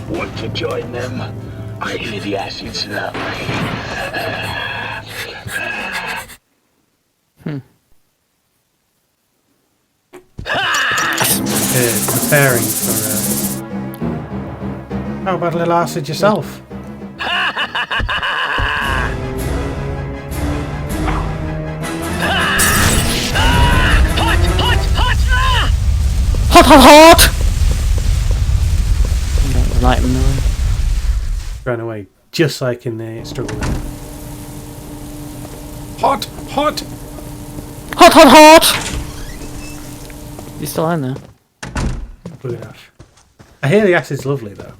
Want to join them? I hear the acid's lovely. Preparing for. How about a little acid yourself? Hot! Light him now. Ran away, just like in the struggle. Hot! You still in there? Good enough. I hear the acid's lovely though.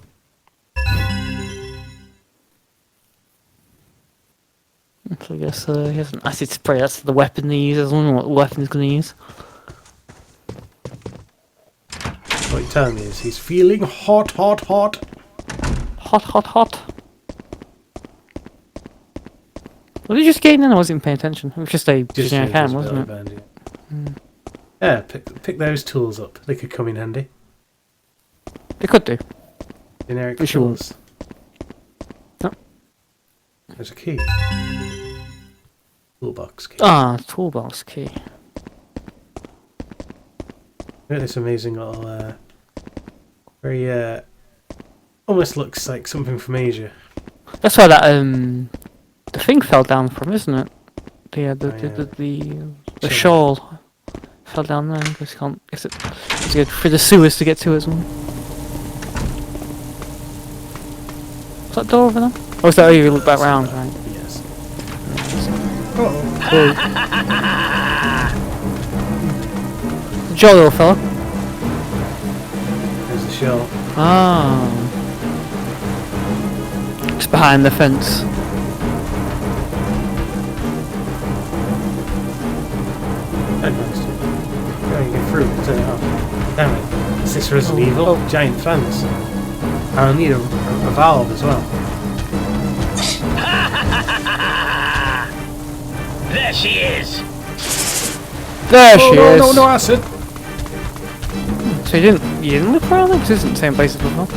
So I guess he has an acid spray. That's the weapon he uses. I wonder what weapon he's going to use. What you're telling me is he's feeling hot. Hot. What did you just gain then? I wasn't even paying attention. It was just a generic hand, wasn't it? Yeah, pick those tools up. They could come in handy. They could do. Generic For sure. tools. No. There's a key. Toolbox key. Toolbox key. Look at this amazing little, very, almost looks like something from Asia. That's why that the thing fell down from, isn't it? The shawl fell down there because you can't. It's good through the sewers to get to it as well. Is that door over there? Or is that how you look back round? Right. Yes. Cool. Jolly little fella. There's the shell. It's behind the fence. You get through, turn it off. Damn it. Is this Resident Evil? Giant fans. I'll need a valve as well. There she is. There she is. No acid. So you didn't look around there? Because this isn't the same place as before.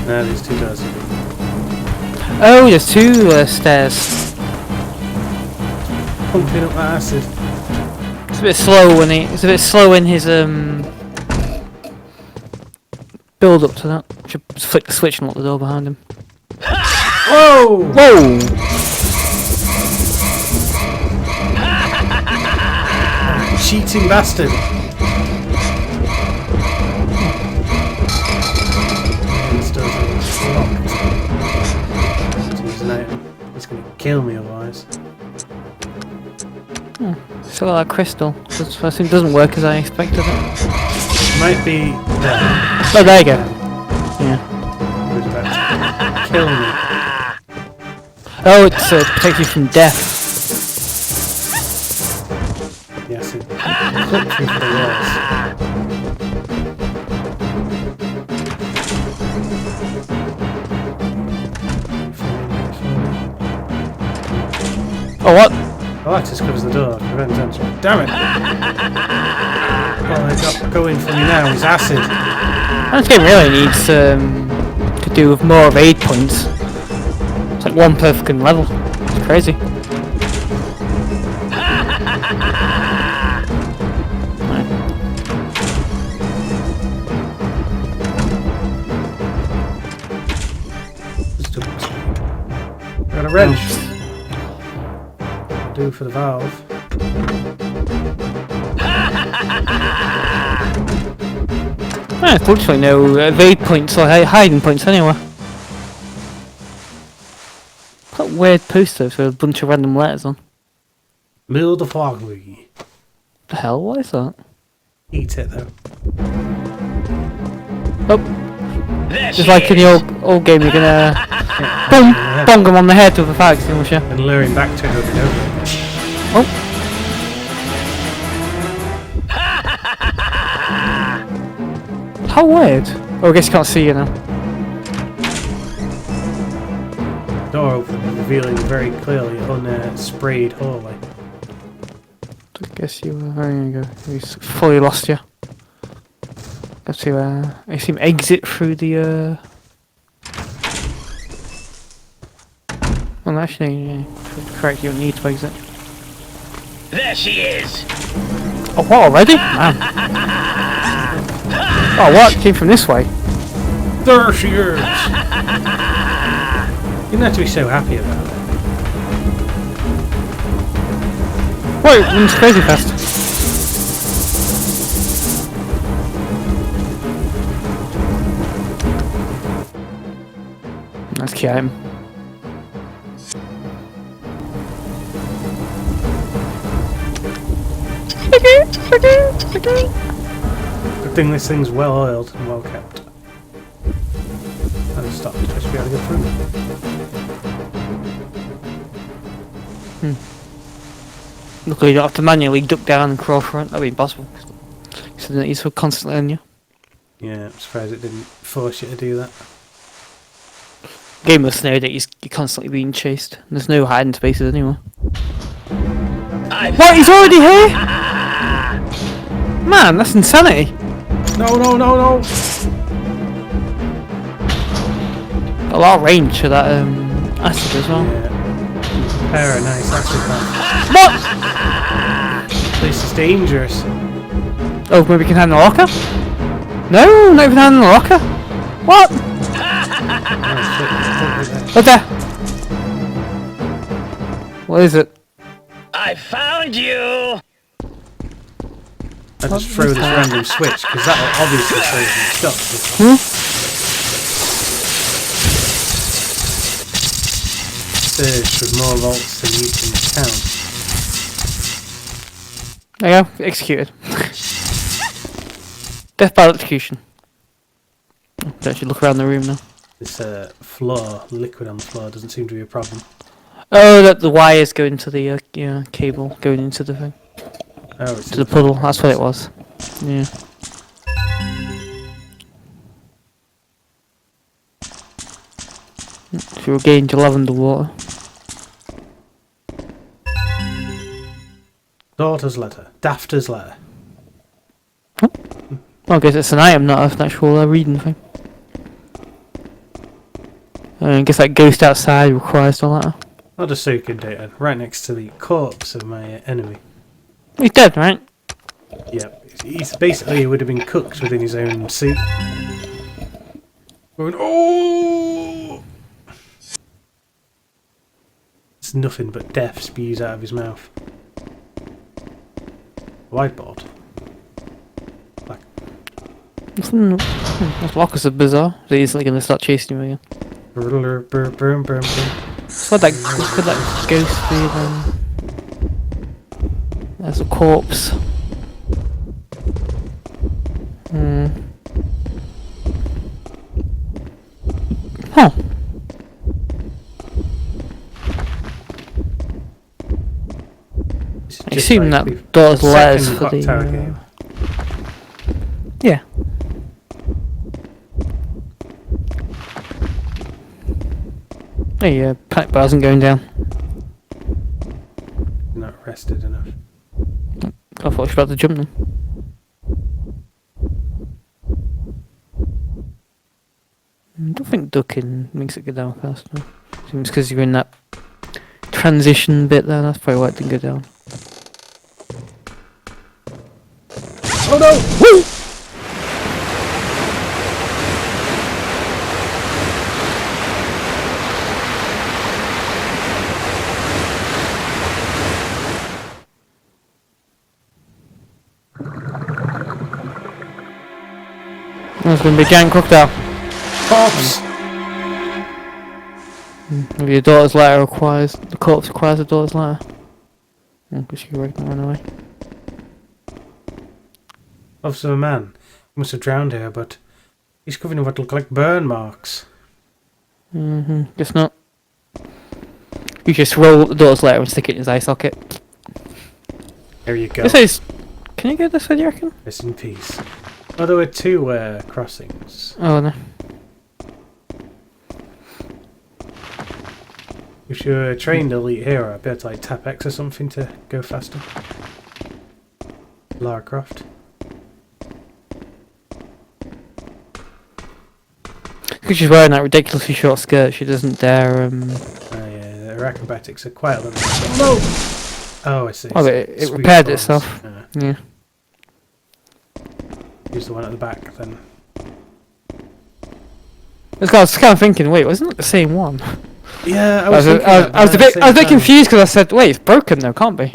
No, there's two doors. Oh, there's two stairs. Pumping up that acid. It's a bit slow when it's a bit slow in his build up to that. Should flick the switch and lock the door behind him. Whoa! Whoa! Cheating bastard! This door's locked. He's gonna kill me otherwise. Still got that crystal. This first thing doesn't work as I expected it. Might be there. Oh, there you go. Yeah. He was about to kill me. Oh, it's protect you from death. Yes, it clipped through for the walls. Oh, what? Oh, that just covers the door. Prevents entry. Damn it! Well, they got going for me now. It's acid. This game really needs to do with more of 8 points. It's like one per fucking level. It's crazy. Got a wrench. Do for the valve. Unfortunately, no evade points or hiding points anywhere. That weird poster with a bunch of random letters on. Mill the foggy. The hell? What is that? Eat it though. Oh, just like in the old game, you're gonna bong him on the head with a fire extinguisher. And lure him back to it over and over. Oh. How weird. Oh, I guess you can't see you now. Door open, revealing very clearly sprayed hallway. I guess you there you go. He's fully lost you. Let's see where I see him exit through the well actually correct, you don't need to exit. There she is. Oh what already? Man. Oh what? Came from this way. There she is! You don't have to be so happy about it. Wait, it's crazy fast. That's key item. Good thing this thing's well oiled and well kept. And stopped. I should be able to go through. Luckily you don't have to manually duck down and crawl for it. That'd be impossible. So then he's so constantly on you. Yeah, I'm surprised it didn't force you to do that. Game must know that you're constantly being chased. There's no hiding spaces anymore. What? He's already here? Man, that's insanity. No, no, no, no! A lot of range for that acid as well. Yeah. Prepare a nice acid bath. What? This is dangerous. Oh, maybe we can hide in the locker? No, not even hide in the locker. What? What there? What is it? I found you. I just throw this random switch because that will obviously save me stuff. Surge with more volts than you can count. There you go, executed. Death by electrocution. Let's actually look around the room now. This floor, liquid on the floor, doesn't seem to be a problem. Oh, that the wires go into the cable going into the thing. Oh, it's To the puddle, that's what it was. Yeah. If you regain your lavender water. Daughter's letter. Dafter's letter. Well, I guess it's an item, not an actual reading thing. I guess that ghost outside requires the letter. I'll just soak in data. Right next to the corpse of my enemy. He's dead, right? Yep. He's basically, he would have been cooked within his own suit. Going, oh! It's nothing but death spews out of his mouth. Whiteboard. Like, Those lockers are bizarre. They're easily going to start chasing you again. It's got that ghost feeling. There's a corpse. Huh. I assume that does letters for the game. Yeah. Hey, panic bar isn't going down. Not rested enough. I thought I was about to jump then. I don't think ducking makes it go down fast. No. It's because you're in that transition bit there. That's probably why it didn't go down. Oh no! Woo! There's going to be a giant crocodile. Corpse! Maybe your daughter's letter requires... The corpse requires a daughter's letter. Because she run away. Officer, a man. He must have drowned here, but he's covered in what look like burn marks. Guess not. You just roll the daughter's letter and stick it in his eye socket. There you go. This is... Can you get this way, do you reckon? Rest in peace. Oh, there were two crossings. Oh no. If you were a trained elite hero, I'd be able to like tap X or something to go faster. Lara Croft. Because she's wearing that ridiculously short skirt, she doesn't dare. Oh yeah, her acrobatics are quite a little. No. Oh, I see. Oh, So it sweet repaired spawns. itself. Yeah. Use the one at the back then. I was kind of thinking, wait, wasn't it the same one? Yeah, I was a bit confused because I said, wait, it's broken though, can't be.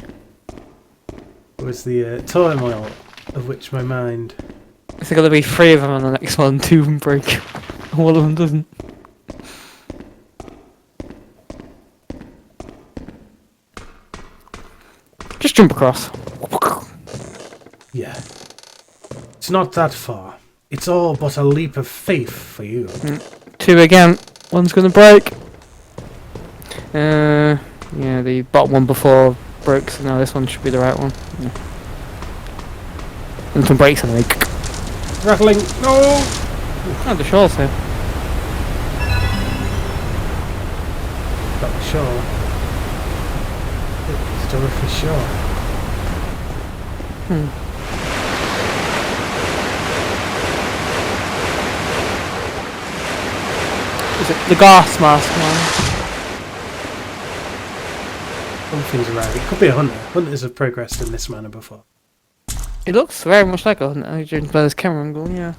It was the turmoil of which my mind. Is there gonna be 3 of them on the next one, 2 of them break, one of them doesn't. Just jump across. Yeah. It's not that far. It's all but a leap of faith for you. 2 again. One's gonna break. Yeah, the bottom one before broke, so now this one should be the right one. Yeah. And some breaks anyway. Rattling. No. Oh, the shaw's here. Got the shore. Still with the shore. Is it the gas mask one? Something's around. It could be a hunter. Hunters have progressed in this manner before. It looks very much like a hunter, judging by this camera angle, yeah.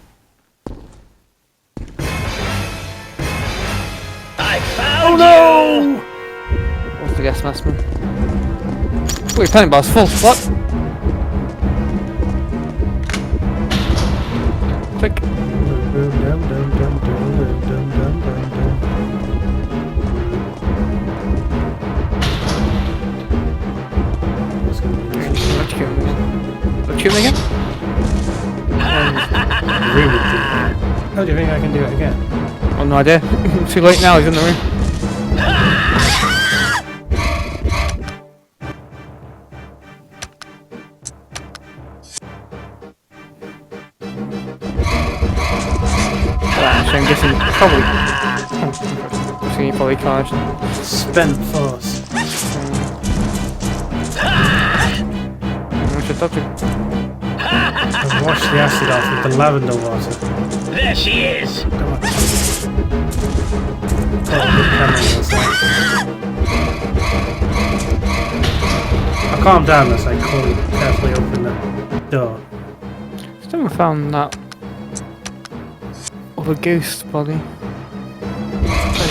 I found you! What's the gas mask man? Oh, your planning bar's full. What? Click. Shoot him again? How do you think I can do it again? Oh, no idea. Too late now, he's in the room. Well, so I'm guessing he probably can't. Spent force. I should touch it. I've washed the acid off with the lavender water. There she is! Come on. Oh, good camera was I'll calm down as I carefully open the door. Still haven't found that other ghost body. I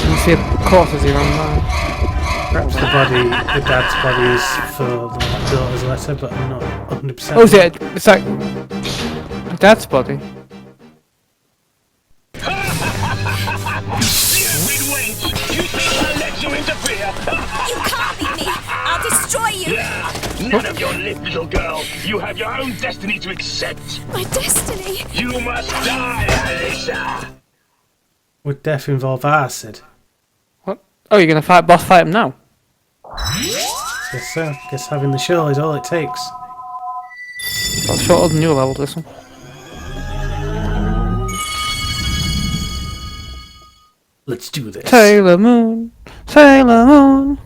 can see a corpse as he ran by. Perhaps the dad's body is for the daughter's letter, but I'm not 100%. Oh, is it? It's like a dad's body. Stupid wench! You think I'll let you interfere? You can't beat me! I'll destroy you! None of your lip, little girl. You have your own destiny to accept. My destiny! You must die, Alyssa! Would death involve acid? What? Oh, you're gonna boss fight him now? Guess so. Guess having the show is all it takes. That's shorter than your level, this one. Let's do this. Sailor Moon, Sailor Moon.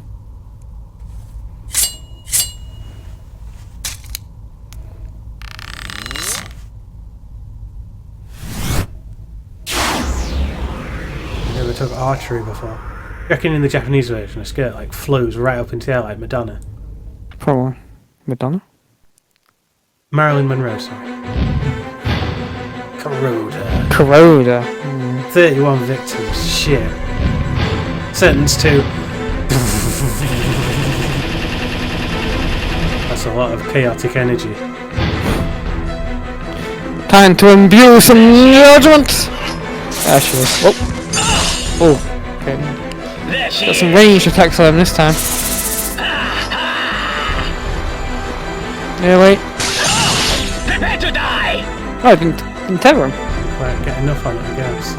Never took archery before. You reckon in the Japanese version, a skirt like flows right up into the air like Madonna? Probably. Madonna? Marilyn Monroe, sorry. Corroder. Corroder. 31 victims. Shit. Sentenced to. That's a lot of chaotic energy. Time to imbue some judgment! There she is. Oh. Oh. Okay. There she Got is! some ranged attacks on him this time. Yeah, wait. Prepare to die! Oh, I didn't tether him. Quite get enough on it, I guess.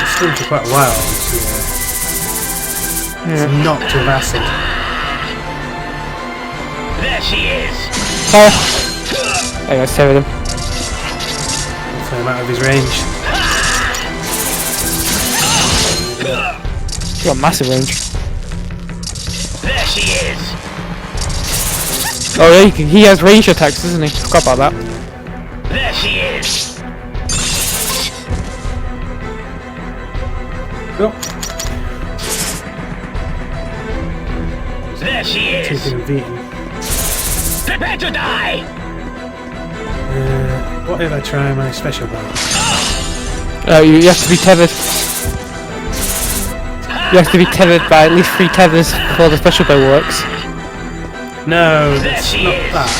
It's still for quite a while. It's knocked with acid. There she is. Oh! There you go, save him. Hopefully I'm out of his range. He's got massive range. There she is. Oh yeah, he has range attacks, doesn't he? Forgot about that. There she is. Oh, There she is. taking a beating. Prepare to die. What if I try my special bow? You have to be tethered. You have to be tethered by at least 3 tethers before the special bow works. No, There that's she not is. that.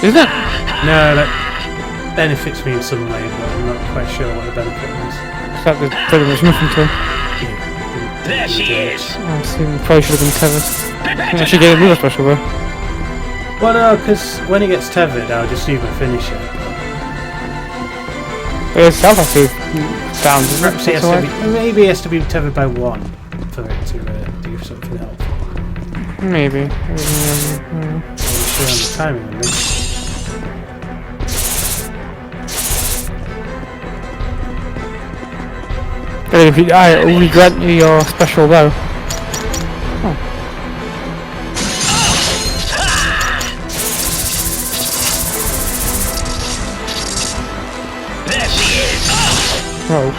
Isn't it? No, that benefits me in some way, but I'm not quite sure what the benefit is. In fact, there's pretty much nothing to him. There she is. I assume probably should have been tethered. I Prepare think I to should give him die. a special bow. Well, no, because when he gets tethered, I'll just use my finisher. But his health has to be down, doesn't Perhaps he it? has to be, maybe he has to be tethered by 1 for it to do something else. Maybe. I'm sure on the timing on this. But if you die, it will grant you your special bow. There she is. Oh.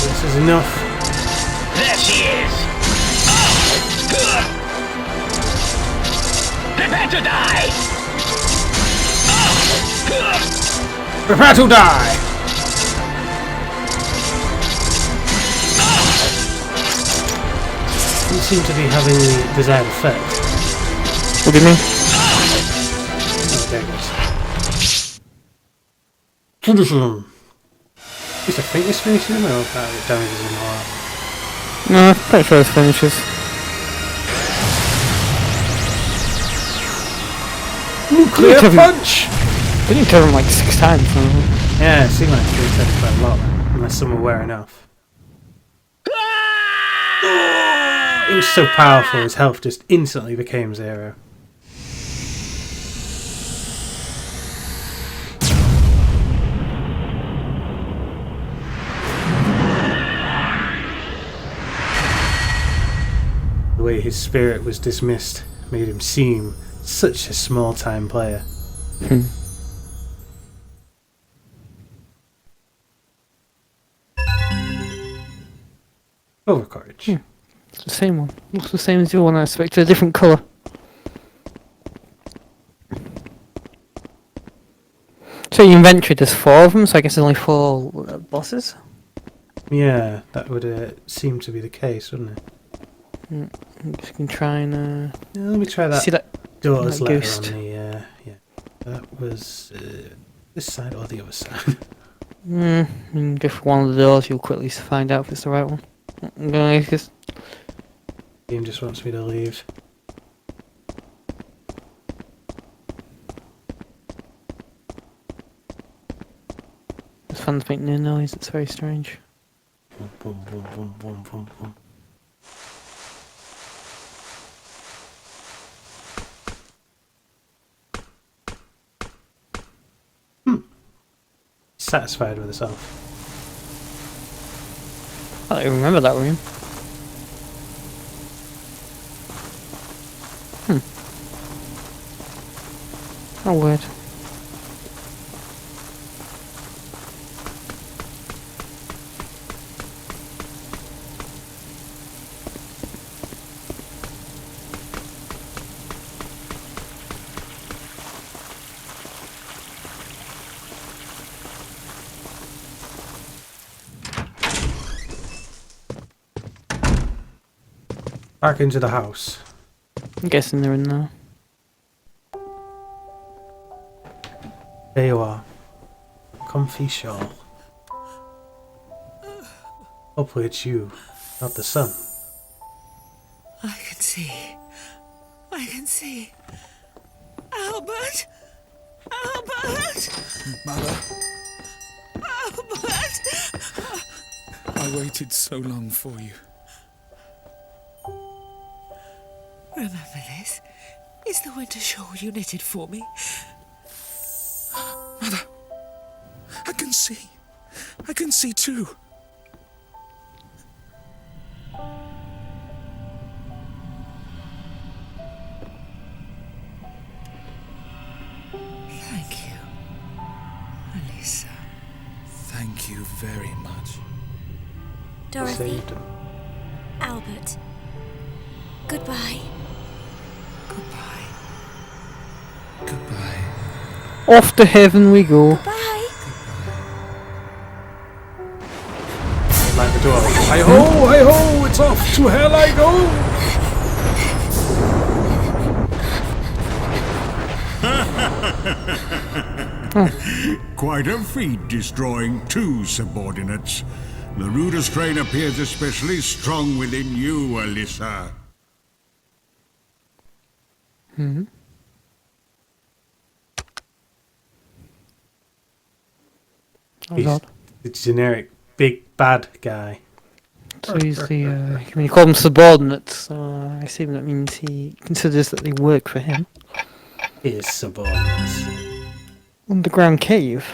This is enough. There she is. Prepare to die. Prepare to die! You seem to be having the desired effect. What do you mean? Oh, there it goes. Finish him! At least I think this finishes him, or that it damages him a lot. No, I'm pretty sure this finishes. Nuclear Kevin. punch! Didn't you tell him like 6 times? Yeah, it seemed like it was quite a lot, unless some were wearing off. It was so powerful, his health just instantly became 0. The way his spirit was dismissed made him seem such a small-time player. Over courage. It's the same one. Looks the same as the one I expected, a different colour. So your inventory, there's 4 of them, so I guess there's only 4 bosses? Yeah, that would seem to be the case, wouldn't it? I guess you can try and Yeah, let me try that. see that. Daughter's that letter ghost. on the yeah. That was this side or the other side. You can go for one of the doors, you'll quickly find out if it's the right one. I'm going to just Game just wants me to leave. this fan's making a noise, it's very strange. Boom, boom, boom, boom, boom, boom, boom. Satisfied with herself. I don't even remember that room. Oh, weird. Back into the house. I'm guessing they're in there. There you are. Comfy shawl. Hopefully it's you, not the sun. I can see. I can see. Albert! Albert! Mother, Albert! I waited so long for you. Remember this? It's the winter shawl you knitted for me. Mother, I can see. I can see too. Thank you, Elisa. Thank you very much. Dorothy, Saved him. Albert, goodbye. Goodbye. Goodbye. Off to heaven we go. Bye. Like the door. Hi ho, hi ho, it's off to hell I go. Quite a feat destroying 2 subordinates. The Ruder strain appears especially strong within you, Alyssa. Oh god. The generic big bad guy. So he's the, when you call them subordinates, I assume that means he considers that they work for him. His subordinates. Underground cave.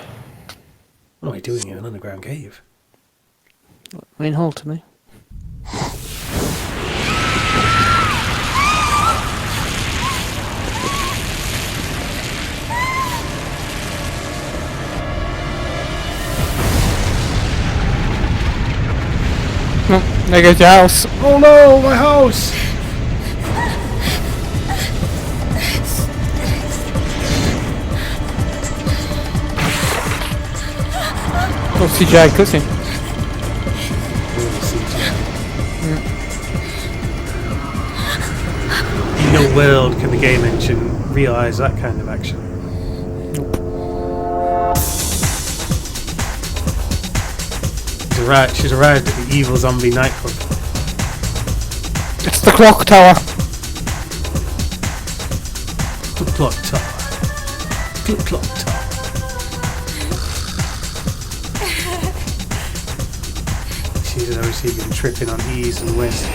What are we doing in an underground cave? Main hall to me. Oh, there goes your house. Oh no, my house! Oh, CGI cutscene. In no world can the game engine realise that kind of action. She's arrived at the evil zombie nightclub. It's the clock tower. The clock tower. The clock tower. She's obviously been tripping on E's and W's.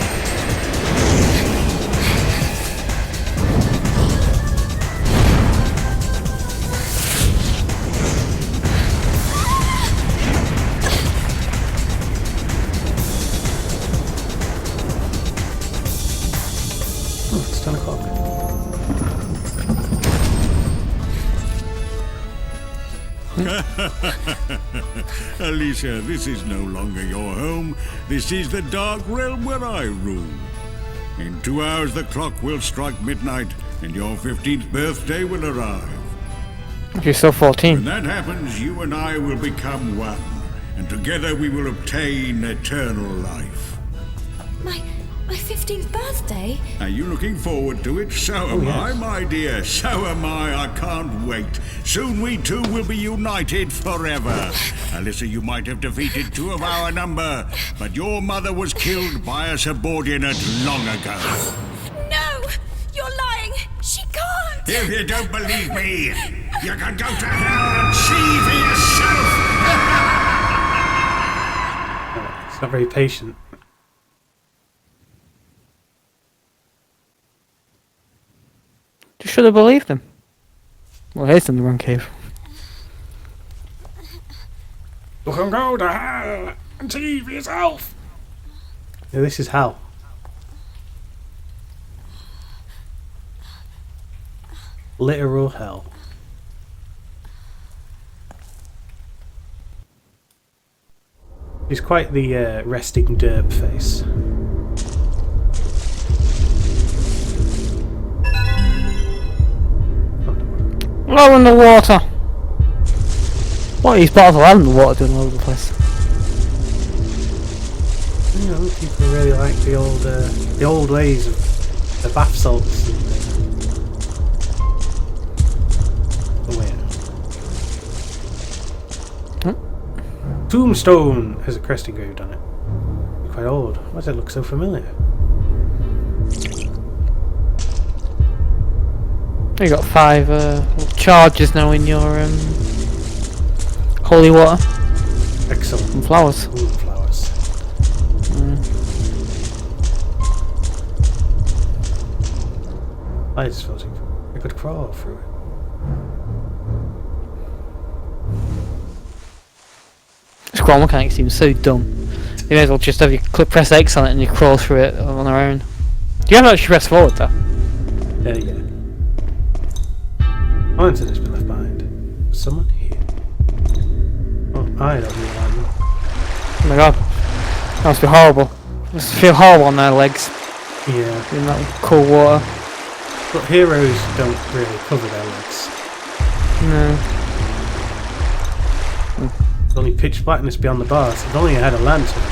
Oh, it's 10 o'clock. Alicia, this is no longer your home. This is the dark realm where I rule. In 2 hours, the clock will strike midnight, and your 15th birthday will arrive. You're still 14. When that happens, you and I will become one, and together we will obtain eternal life. My 15th birthday? Are you looking forward to it? So am I, my dear. So am I. I can't wait. Soon we two will be united forever. Alyssa, you might have defeated 2 of our number, but your mother was killed by a subordinate long ago. No! You're lying! She can't! If you don't believe me, you can go to hell and see for yourself. It's not very patient. You should have believed him. Well, he's in the wrong cave. You can go to hell and see for yourself. Yeah, this is hell. Literal hell. He's quite the resting derp face. Low in the water! What, he's part of the land in the water doing all over the place. You know, people really like the old ways of the bath salts and Tombstone has a crest engraved on it. Quite old. Why does it look so familiar? You got 5 charges now in your holy water Excellent. and flowers. Ooh, flowers. Lights floating. I could crawl through it. Scroll mechanics seems so dumb. You may as well just have you press X on it and you crawl through it on their own. You have to actually press forward though. Yeah. Lantern has been left behind. Someone here. Oh, I don't know. Oh my god. That must be horrible. Must feel horrible on their legs Yeah. in that cold water. But heroes don't really cover their legs. No. There's only pitch blackness beyond the bars. If only I had a lantern.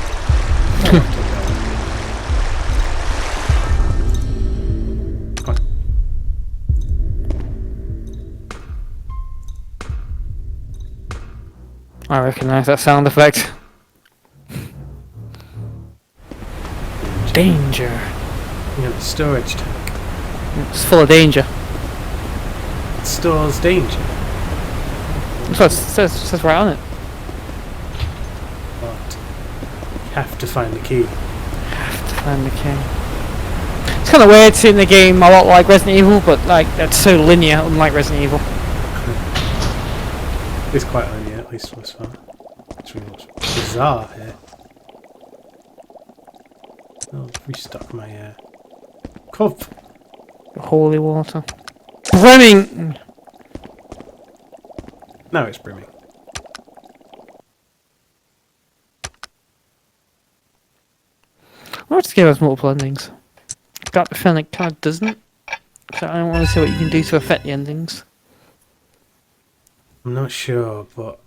I recognise that sound effect. Danger. Yeah, the storage tank. It's full of danger. It stores danger. That's what it says right on it. But you have to find the key. Find the key. It's kind of weird seeing the game a lot like Resident Evil, but like it's so linear, unlike Resident Evil. It's quite linear, at least thus far. It's really bizarre here. I'll restock my cup. Holy water. Brimming! Now it's brimming. What if this game has multiple endings? Got the feeling it kind of doesn't. So I don't want to see what you can do to affect the endings. I'm not sure, but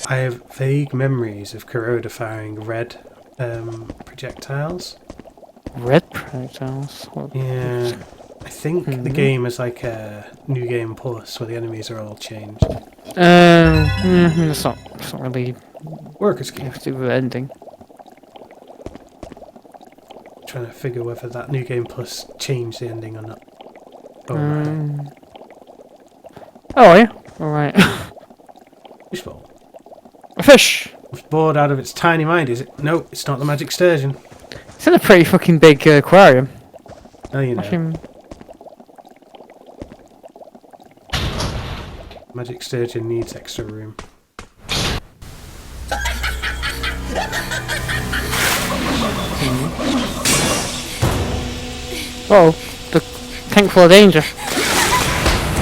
I have vague memories of Kuroda firing red projectiles. Red projectiles? What? Yeah, I think the game is like a New Game Plus where the enemies are all changed. It's not really Workers game. have to do with the ending. Trying to figure whether that New Game Plus changed the ending or not. Oh, right. Oh yeah, alright. Fishbowl. A fish! It's bored out of its tiny mind, is it? No, it's not the magic sturgeon. It's in a pretty fucking big aquarium. Oh, you know. Actually, Magic sturgeon needs extra room. oh, the tank full of danger.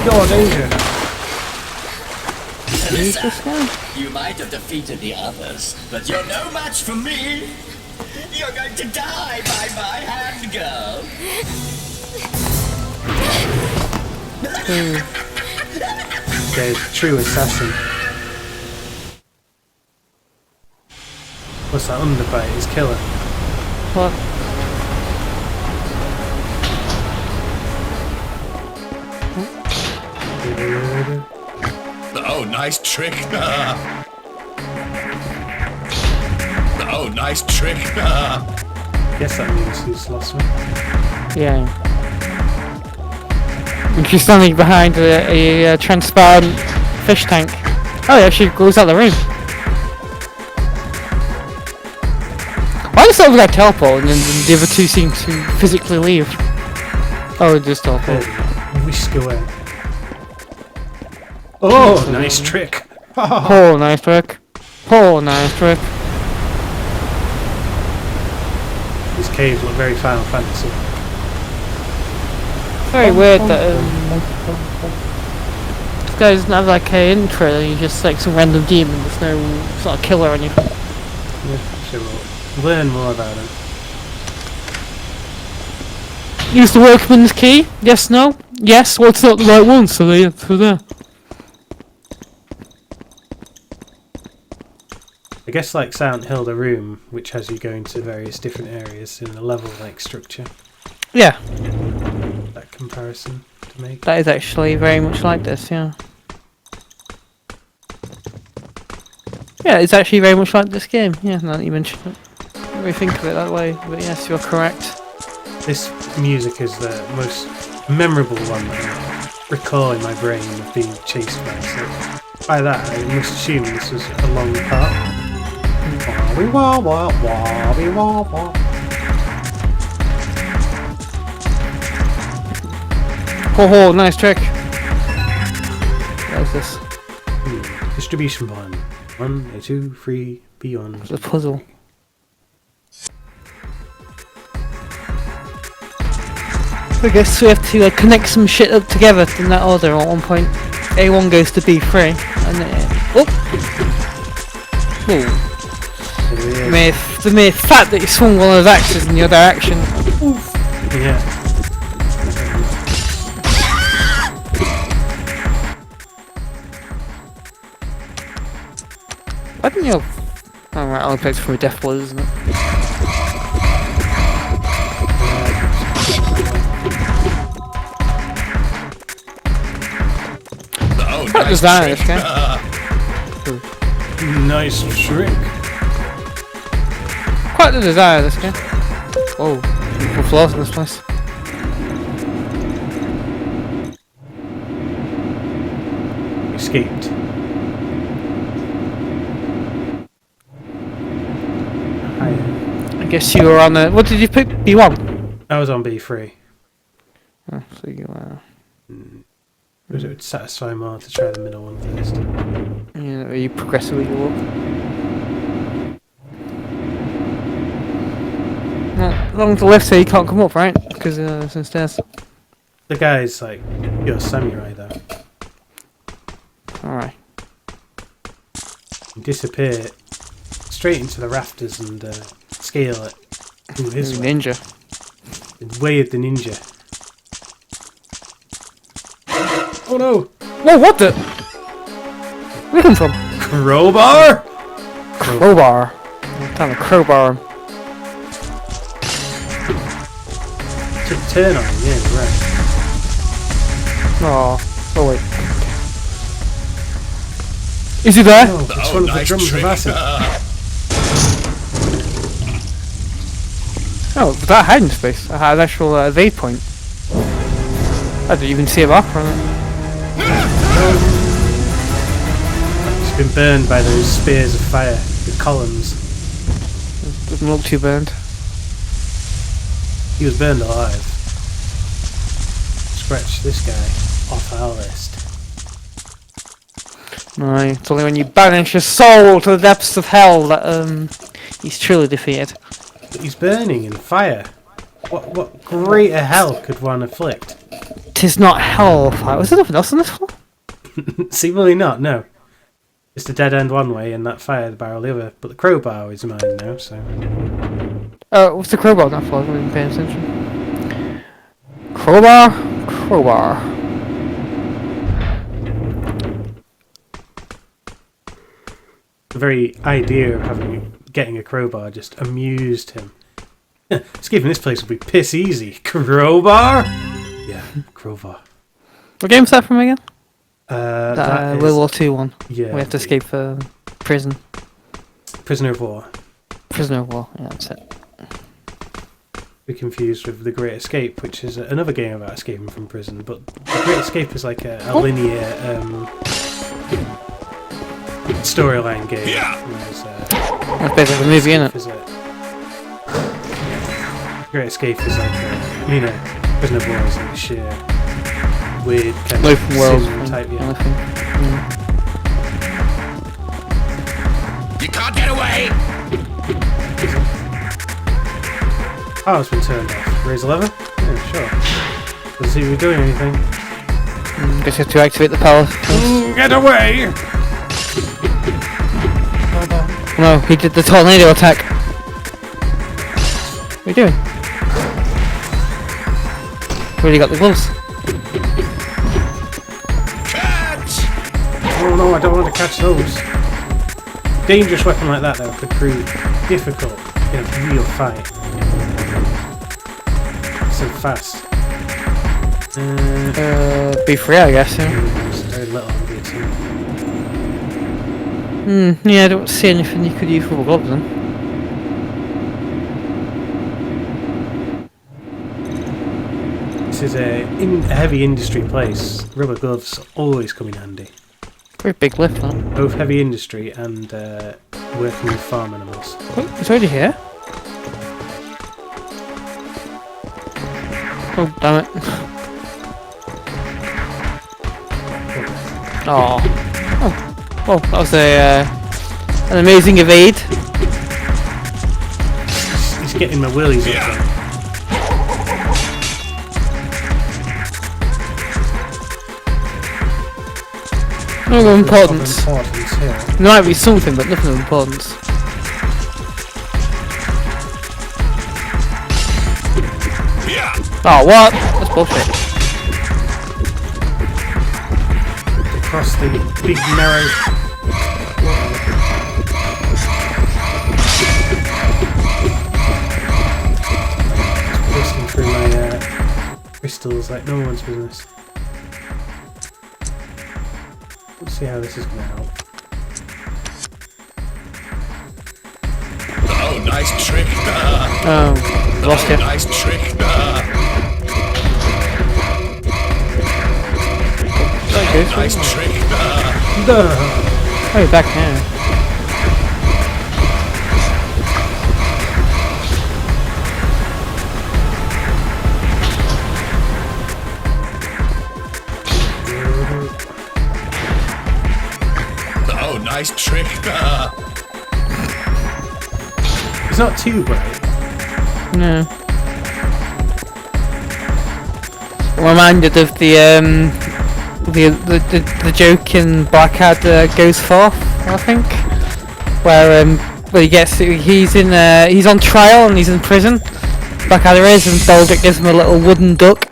Oh, danger! Jesus, man. You might have defeated the others, but you're no match for me. You're going to die by my hand, girl. There's true assassin. What's that underbite? His killer. What? Oh, nice trick. Oh, nice trick. Guess that means he's lost me. Yeah. And she's standing behind a transparent fish tank. Oh yeah, she goes out the room. Why does that like teleport and then the other two seem to physically leave? Oh, just teleport. Whisk away. Oh, nice trick! Oh, nice trick. Oh, nice trick. These caves look very Final Fantasy. Very weird that this guy doesn't have like an intro and he's just like some random demon. There's no sort of killer or anything. Yeah, so we'll learn more about him. Use the workman's key? Yes, no? Yes, well it's not the right one, so there. I guess like Silent Hill, the room, which has you going to various different areas in a level-like structure. Yeah, That comparison to make. that is actually very much like this, yeah. Yeah, it's actually very much like this game, yeah, now that you mention it. I don't really think of it that way, but yes, you're correct. This music is the most memorable one. recall in my brain of being chased by. So by that, I must assume this was a long part. Wobby wah wah wobby wah wah. Oh, nice trick. What is this? Distribution point. 1, 2, 3, beyond. It's a puzzle. I guess we have to connect some shit up together in that order at one point. A1 goes to B3, and then... Oh! The mere fact that you swung one of those axes in your direction. Oof. Yeah. Why didn't you... Oh right, I'll play for a death blow, isn't it? Quite design this game. Nice trick. Quite the design of this game. Oh, beautiful flaws in this place. Escaped. I guess you were on the... What did you pick? B1? I was on B3. Oh, so you Because it would satisfy more to try the middle one first. Yeah, you progressively go up. No, along the left here you can't come up, right? Because there's some stairs. The guy's like, you're a samurai though. Alright. You disappear straight into the rafters and scale it. Ooh, his way. Ninja. The way of the ninja. Oh no! Whoa, what the? Where you come from? Crowbar? Crowbar. I'm trying to crowbar him. Took a turn on him, yeah, you're right. Oh wait. Is he there? Oh, it's one of the drums of acid. Oh, was that hiding space? I had an actual evade point. I didn't even see a rock on it. It's been burned by those spears of fire, the columns. Doesn't look too burned. He was burned alive. Scratch this guy off our list. No, it's only when you banish your soul to the depths of hell that he's truly defeated. But he's burning in fire. What greater hell could one afflict? 'Tis not hellfire. Was there nothing else on this floor? Seemingly not, no. It's the dead end one way and that fire barrel the other. But the crowbar is mine now, so... What's the crowbar on that floor? I wasn't paying attention. Crowbar? Crowbar. The very idea of getting a crowbar just amused him. Escaping this place will be piss easy. Crowbar? Yeah, crowbar. What game's that from again? That is, World War II one. Yeah. We have to escape prison. Prisoner of War. Prisoner of War, yeah, that's it. Be confused with The Great Escape, which is another game about escaping from prison, but The Great Escape is like a linear storyline game. Yeah. Whereas, That's basically the movie, isn't it? Great Escape is like Prisoner of War is like a sheer weird kind of Open world sim type, yeah. You can't get away! Power's been turned off. Raise the lever? Yeah, sure. Doesn't seem to be doing anything. Guess you have to activate the power. Get away! No, he did the tornado attack. What are you doing? Really got the gloves. Catch! Oh no, I don't want to catch those. Dangerous weapon like that though could prove difficult in a real fight. So fast. B3 I guess, yeah. It's very little on B2. Yeah, I don't see anything you could use for the gloves then. This is a heavy industry place. Rubber gloves always come in handy. Very big lift, that. Both heavy industry and working with farm animals. Oh, it's already here. Oh, damn it. Oh. Oh, that was an amazing evade. He's getting my willies up there. No importance. Here. There might be something, but nothing of importance. Oh, what? That's bullshit. Across the big narrow. Bursting through my crystals like no one's business. Let's see how this is going to help. Oh, nice trick. Oh, lost it. Nice trick. Okay, Nice trick. Oh, you're back now. Oh, nice trick. It's not too bright. No. Reminded of the joke in Blackadder Goes Forth, I think, where he's on trial and he's in prison. Blackadder is, and Baldric gives him a little wooden duck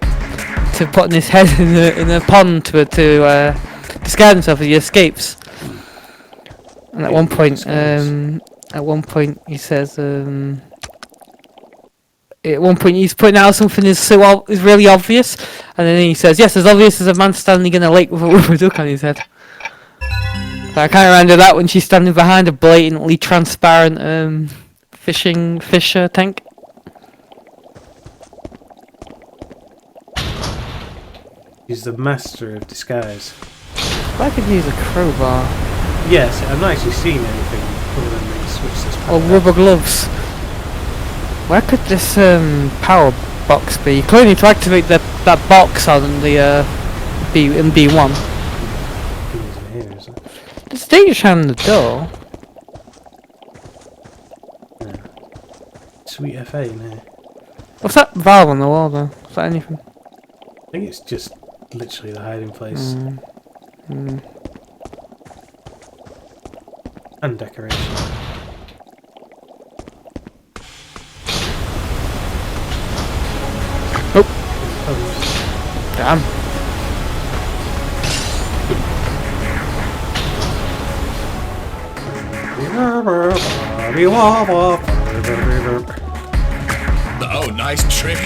to put in his head in a pond to scare himself as he escapes. And at one point he says, at one point he's putting out something is really obvious, and then he says, yes, as obvious as a man standing in a lake with a duck on his head. So I kind of remember that when she's standing behind a blatantly transparent fish tank. He's the master of disguise. I could use a crowbar. Yes, I've not actually seen anything other than they switch this Or rubber gloves. Where could this power box be? You clearly need to activate that box on the B1. Here, is it? There's danger shine on the door. Yeah. Sweet FA in here. What's that valve on the wall though? Is that anything? I think it's just literally the hiding place. And decoration. Oh. Damn. Oh, nice trick.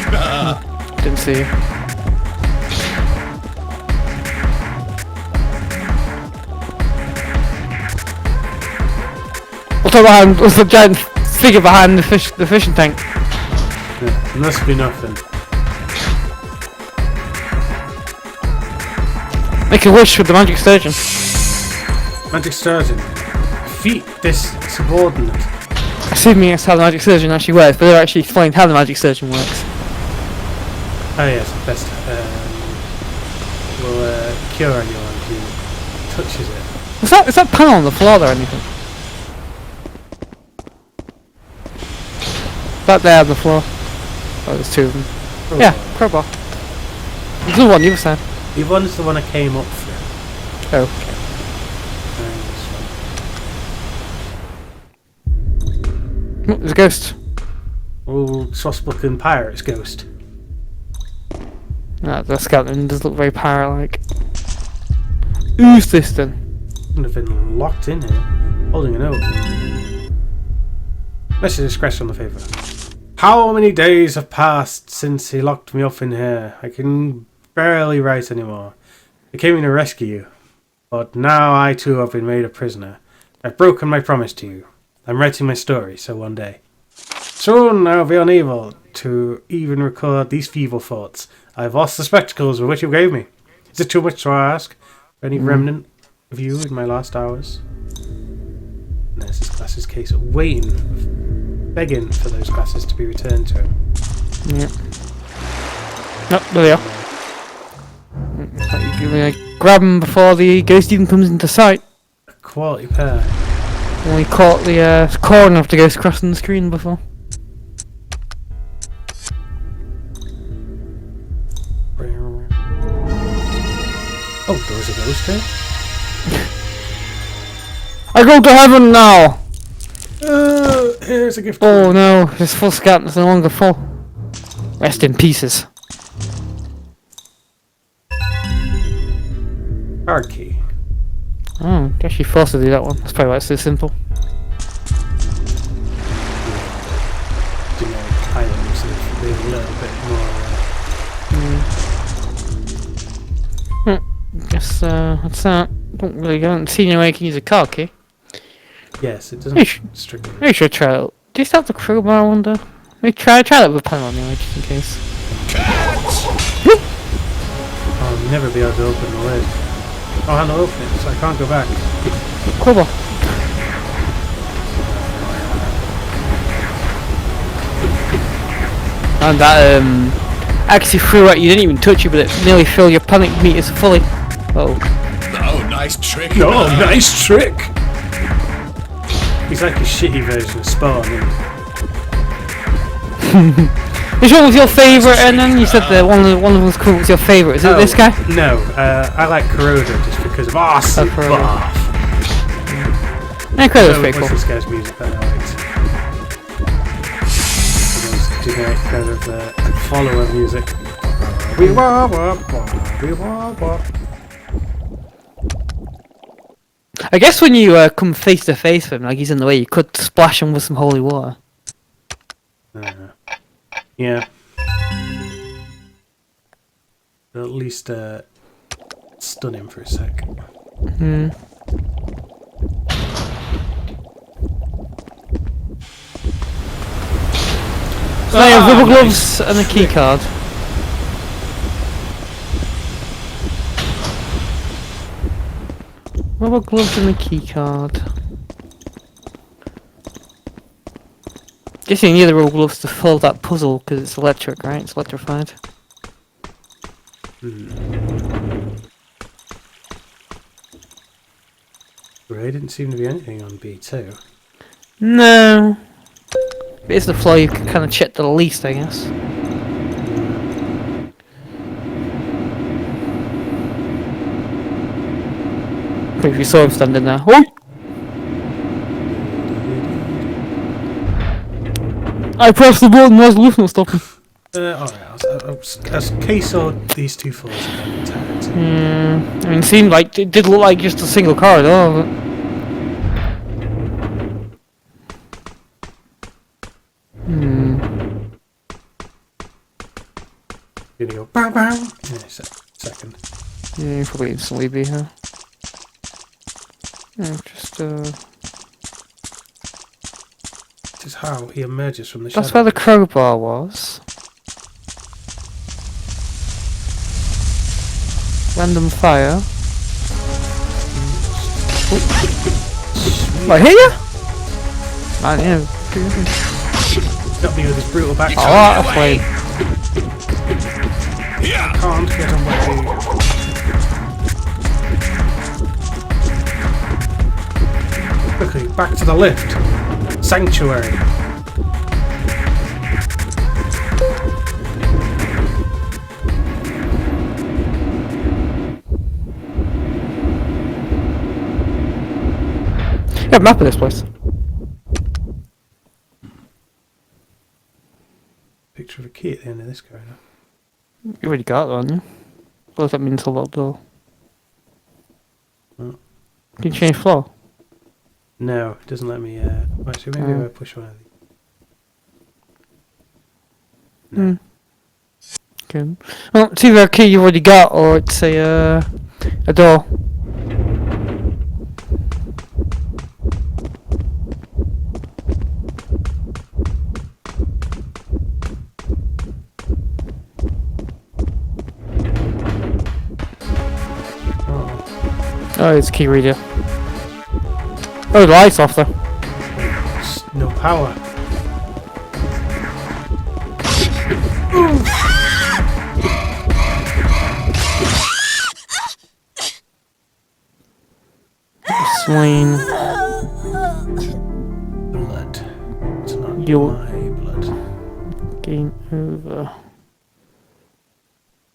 Didn't see you. What's the giant figure behind the fishing tank? Yeah, must be nothing. Make a wish with the magic sturgeon. Magic sturgeon. Defeat this subordinate. Assuming that's how the magic surgeon actually works, but they're actually explaining how the magic surgeon works. Oh yes, best will cure anyone who touches it. Is that panel on the floor or anything? That there on the floor. Oh, there's two of them. Crowbar. Yeah, crowbar. There's another one on the other side. The one's the one I came up through. Oh. Oh, there's a ghost. Old swashbuckling pirate's ghost. The skeleton does look very pirate-like. Who's this then? Wouldn't have been locked in here, holding a note. Message expressed on the paper. How many days have passed since he locked me up in here? I can barely write anymore. I came in to rescue you, but now I too have been made a prisoner. I've broken my promise to you. I'm writing my story, so one day. Soon I will be unable to even record these feeble thoughts. I have lost the spectacles with which you gave me. Is it too much to ask for any remnant of you in my last hours? And there's his glasses case, begging for those glasses to be returned to him. Yeah. Oh, there they are. You're gonna grab them before the ghost even comes into sight. A quality pair. Only caught the corner of the ghost crossing the screen before. Oh, there was a ghost here? I go to heaven now! Here's a gift. Oh no, his full scan is no longer full. Rest in pieces. Card key. Oh, guess you're forced to do that one. That's probably why it's so simple. Generic items that be a little bit more. Guess that's that. I don't see any way you can use a card key. Yes, it You doesn't should, strictly. maybe you should try it. Do you still have the crowbar, I wonder? Maybe try that with a panel anyway, just in case. I'll never be able to open the lid. Oh, I can't open it, so I can't go back. Crowbar. And that actually threw at you, didn't even touch you, but it nearly filled your panic meters fully. Oh. Oh, nice trick. Oh, nice trick! He's like a shitty version of Spawn, isn't he? Which one was your favourite? And then you said that one of them was cool. Was your favourite? Is it this guy? No, I like Kuroda just because of awesome. Kuroda. Yeah, Kuroda's pretty cool. What's this guy's music that I liked? Generic kind of follower music. I guess when you come face to face with him, like he's in the way, you could splash him with some holy water. Yeah. But at least stun him for a sec. So now you have rubber gloves and a key card. Rubber gloves and a key card. Guess you need the rubber gloves to solve that puzzle because it's electric, right? It's electrified. There didn't seem to be anything on B2. No. But it's the floor you can kind of check the least, I guess. But if you saw him standing there, oh! I pressed the button, there's the lift not stopping. Alright, as case or these two floors have been attacked. I mean, it seemed like it did look like just a single corridor, but... Gonna go bang bang in a second. Yeah, you probably instantly be here. Yeah, just This is how he emerges from the that's shadow. where the crowbar was. Random fire. Right here? Man, yeah. Got me with his brutal back. Oh, what a flame. Can't get away. Quickly, back to the lift. Sanctuary. You have a map of this place. Picture of a key at the end of this corridor. You already got that, haven't you? What does that mean to lock door? Oh. Can you change floor? No, it doesn't let me. Actually, maybe if I push one of these. No. Okay. Well, it's either a key you already got or it's a door. Oh, it's a key reader. Oh, the light's off though. No power. Slain. Blood. It's not Your my blood. game over.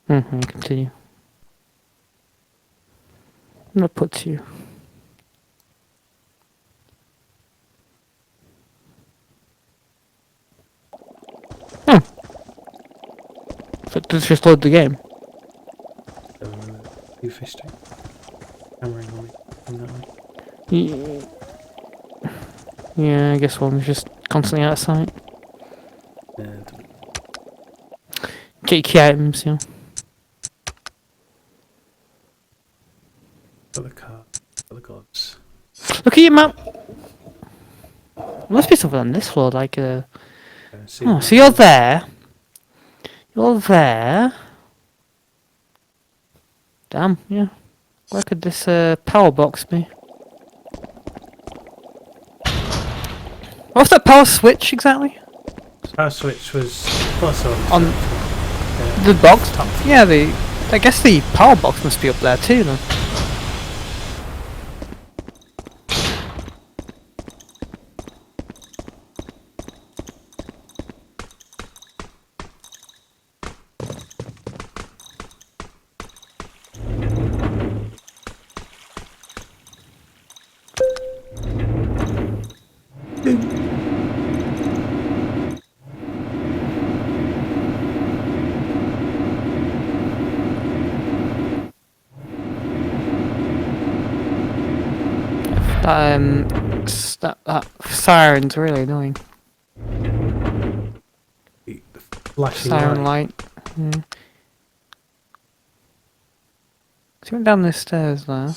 Continue. I'm gonna put you. So let's just load the game. You fished it. Hammering on me. On that way. Yeah, I guess one was just constantly out of sight. Get your key items, yeah. Got the car. Got the gods. Look at your map! There must be something on this floor, like oh, so you're there. You're there. Damn, yeah. Where could this power box be? What's that power switch exactly? Power switch was also On the box top. Yeah, I guess the power box must be up there too then. That siren's really annoying. the flashing Siren light. light. Yeah. So went down the stairs there.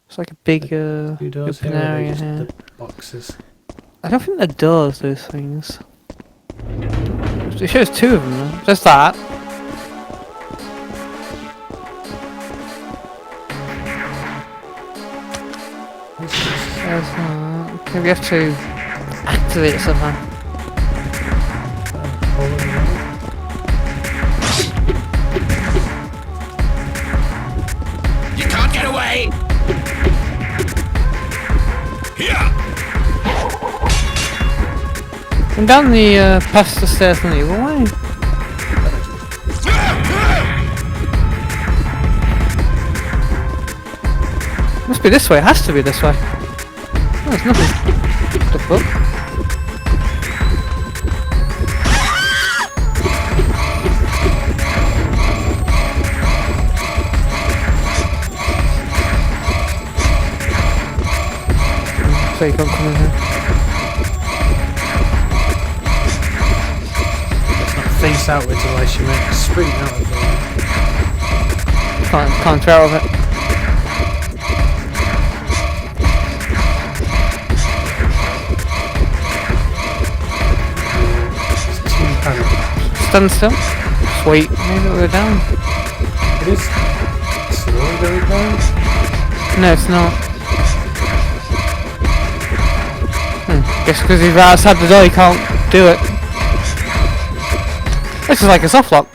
It's like a big Two doors open here, or are they area just here. the boxes. I don't think they're doors, those things. It shows two of them though. Just that. There's that. Maybe we have to activate it somehow. You can't get away! Here! I'm down the past the stairs from the other way. Must be this way, it has to be this way. Oh, there's nothing. What the fuck? So you can't come in here. Face outwards, otherwise you might sprint out of there. Can't throw out of it. Stand still. Just wait. Maybe it'll go down. It is slowly going down. No, it's not. Guess because he's right outside the door, he can't do it. This is like a soft lock.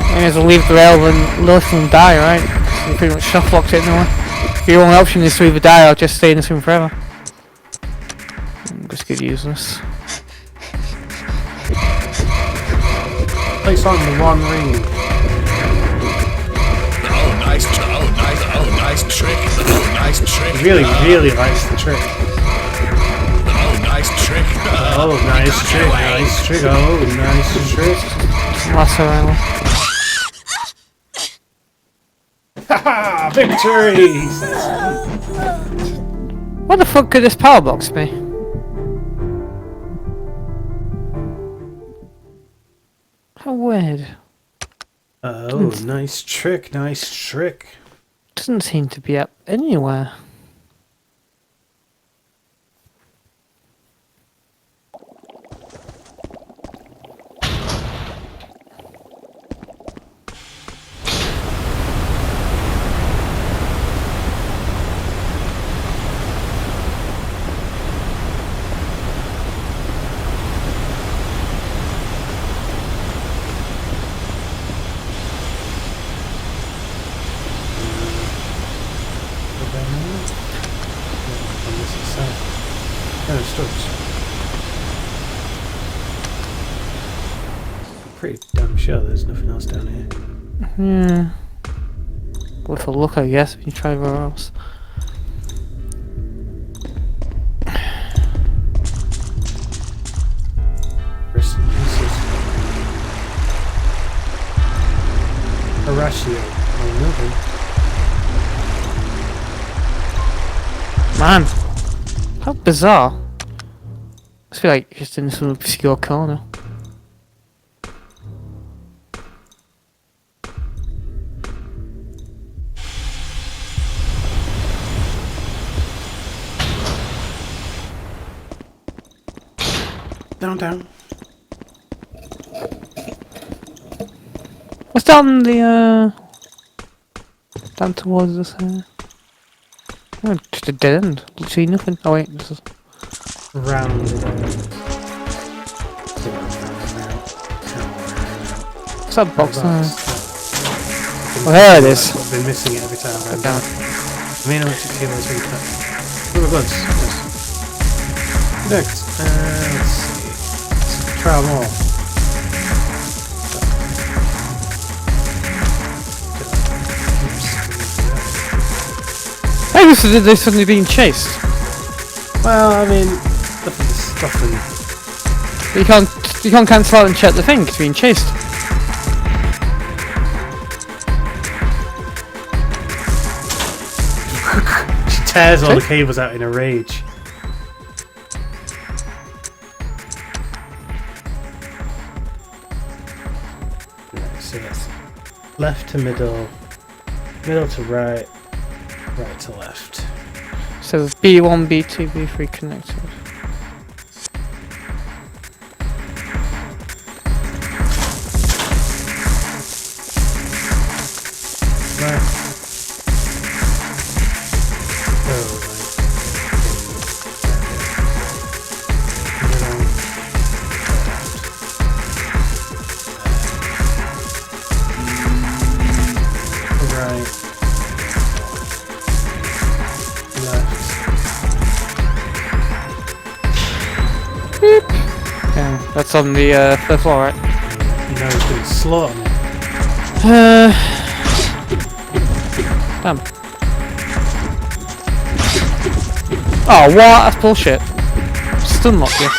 You may as well leave the rail and let them die, right? You pretty much soft locked it anyway. Your only option is to either die or just stay in this room forever. Just get useless. Place on the one ring. Nice trick. Oh, nice trick. He really likes the trick. Oh, nice trick. Oh, nice trick, nice trick. Oh, nice trick. Lasso rail. Haha! Victory! He says. What the fuck could this power box be? How weird. Oh, nice trick, nice trick. Doesn't seem to be up anywhere. pretty damn sure there's nothing else down here. Yeah. Worth a look, I guess, if you try everywhere else. Rest in pieces. Horatio. Oh, nothing. Man, how bizarre. I feel like just in some obscure corner. Down. What's down the down towards us here? Oh, just a dead end. Literally nothing. Oh wait, this is Round it out. what's that box there? Oh, there it is. I've been missing it every time. Put down. Amino kilos recut. Rubber goods. Next. Let's see. Let's try more. Hey, they're suddenly being chased. Well, I mean, nothing. You can't cancel out and check the thing because you're being chased. She tears all the cables out in a rage. Right, so that's left to middle, middle to right, right to left. So B1, B2, B3 connected. Left. Oh, right. Yeah, that's on the third floor, right? You know he's going to slaughter me. Damn. Oh, what? That's bullshit. Stun lock you.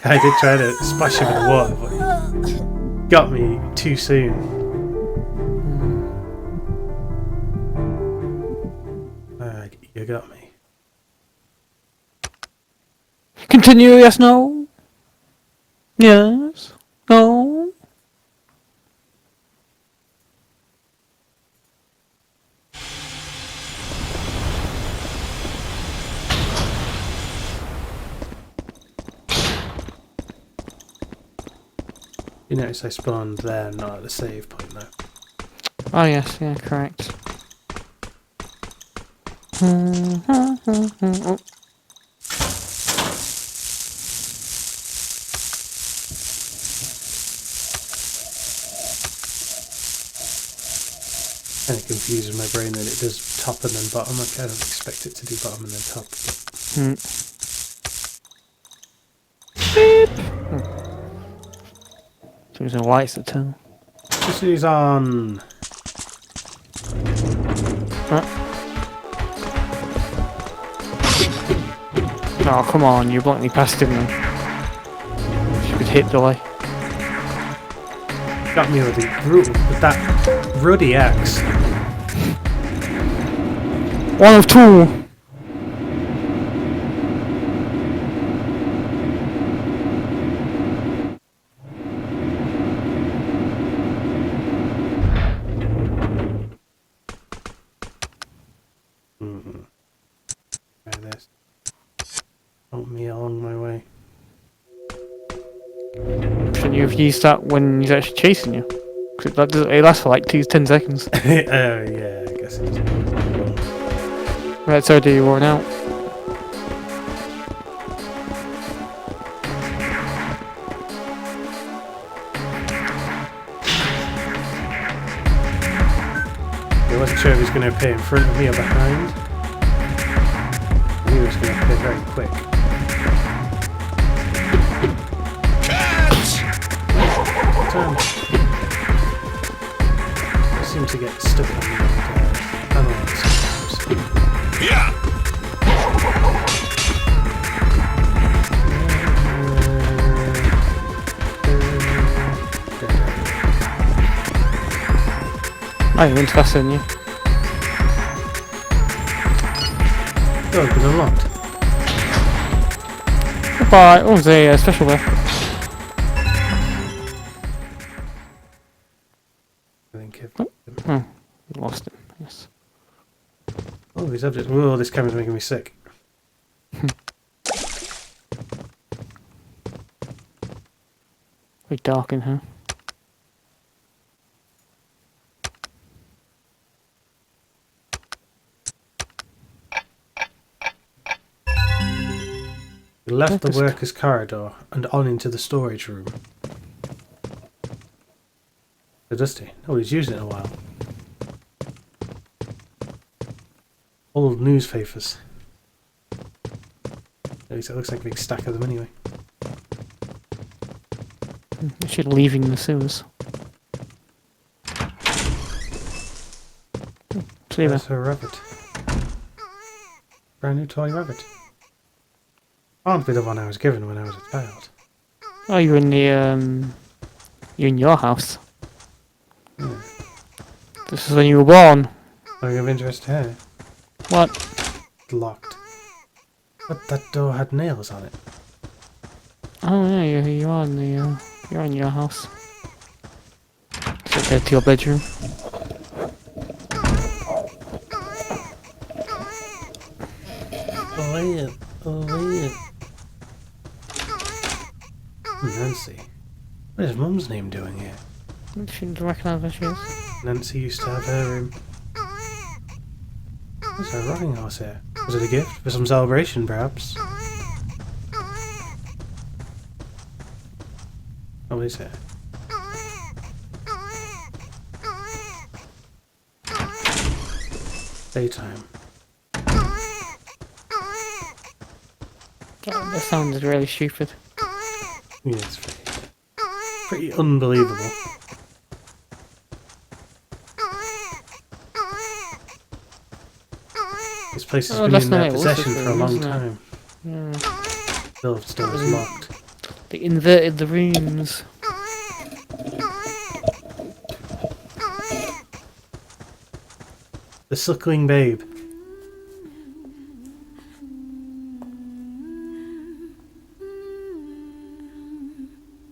I did try to splash him in the water, but he got me too soon. You got me. Continue, yes, no? Yes? No? You notice I spawned there, not at the save point though. Oh yes, yeah, correct. Oh. Kind of confuses my brain that it does top and then bottom. I kind of expect it to do bottom and then top. So there's no lights to turn. This is on. Oh, come on, you bluntly passed him then. You could hit delay. Got me with that ruddy axe. 1 of 2! Try this. Help me along my way. Shouldn't you have used that when he's actually chasing you? Because it lasts for like 10 seconds. Yeah, I guess it is. Right, so do you worn out? wasn't sure if he was going to appear in front of me or behind. I knew he was going to appear very quick. Turn. I seem to get stuck on the panel sometimes. Yeah. I went faster than you. Oh, it's been unlocked. Goodbye. Oh, there's a special there. I think Oh, lost it. Yes. oh, these objects. Whoa, this camera's making me sick. Very dark in here. We left the workers' corridor and on into the storage room. So dusty. Nobody's used it in a while. Old newspapers. At least it looks like a big stack of them anyway. Actually leaving the sewers. See you There's her rabbit. Brand new toy rabbit. Can't be the one I was given when I was a child. Oh, you're in the you're in your house. Yeah. This is when you were born. Something of interest here. What? It's locked. But that door had nails on it. Oh yeah, you are in the you're in your house. So go to your bedroom. Oh yeah. Oh yeah. Nancy. What is Mum's name doing here? She doesn't recognise where she is. Nancy used to have her room. There's a rocking horse here. Was it a gift for some celebration, perhaps? Oh, is it? Daytime. Oh, that sounded really stupid. Yeah, it's pretty unbelievable. This place has been in their possession for a long time. Yeah. Built door is locked. They inverted the rooms. The suckling babe.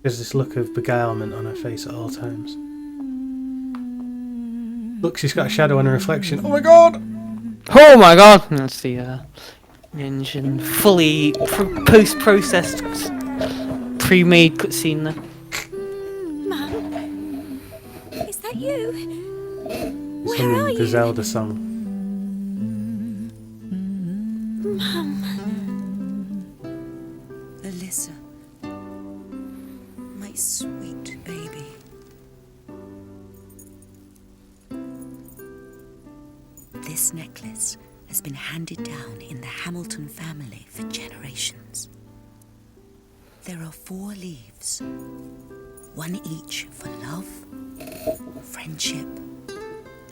There's this look of beguilement on her face at all times. Look, she's got a shadow on her reflection. Oh my god! Oh my god! And that's the engine fully post-processed, pre-made cutscene there. Mum, is that you? He's Where are humming the you? Zelda song. Mum. Alyssa, my sweet baby. This necklace has been handed down in the Hamilton family for generations. There are 4 leaves, one each for love, friendship,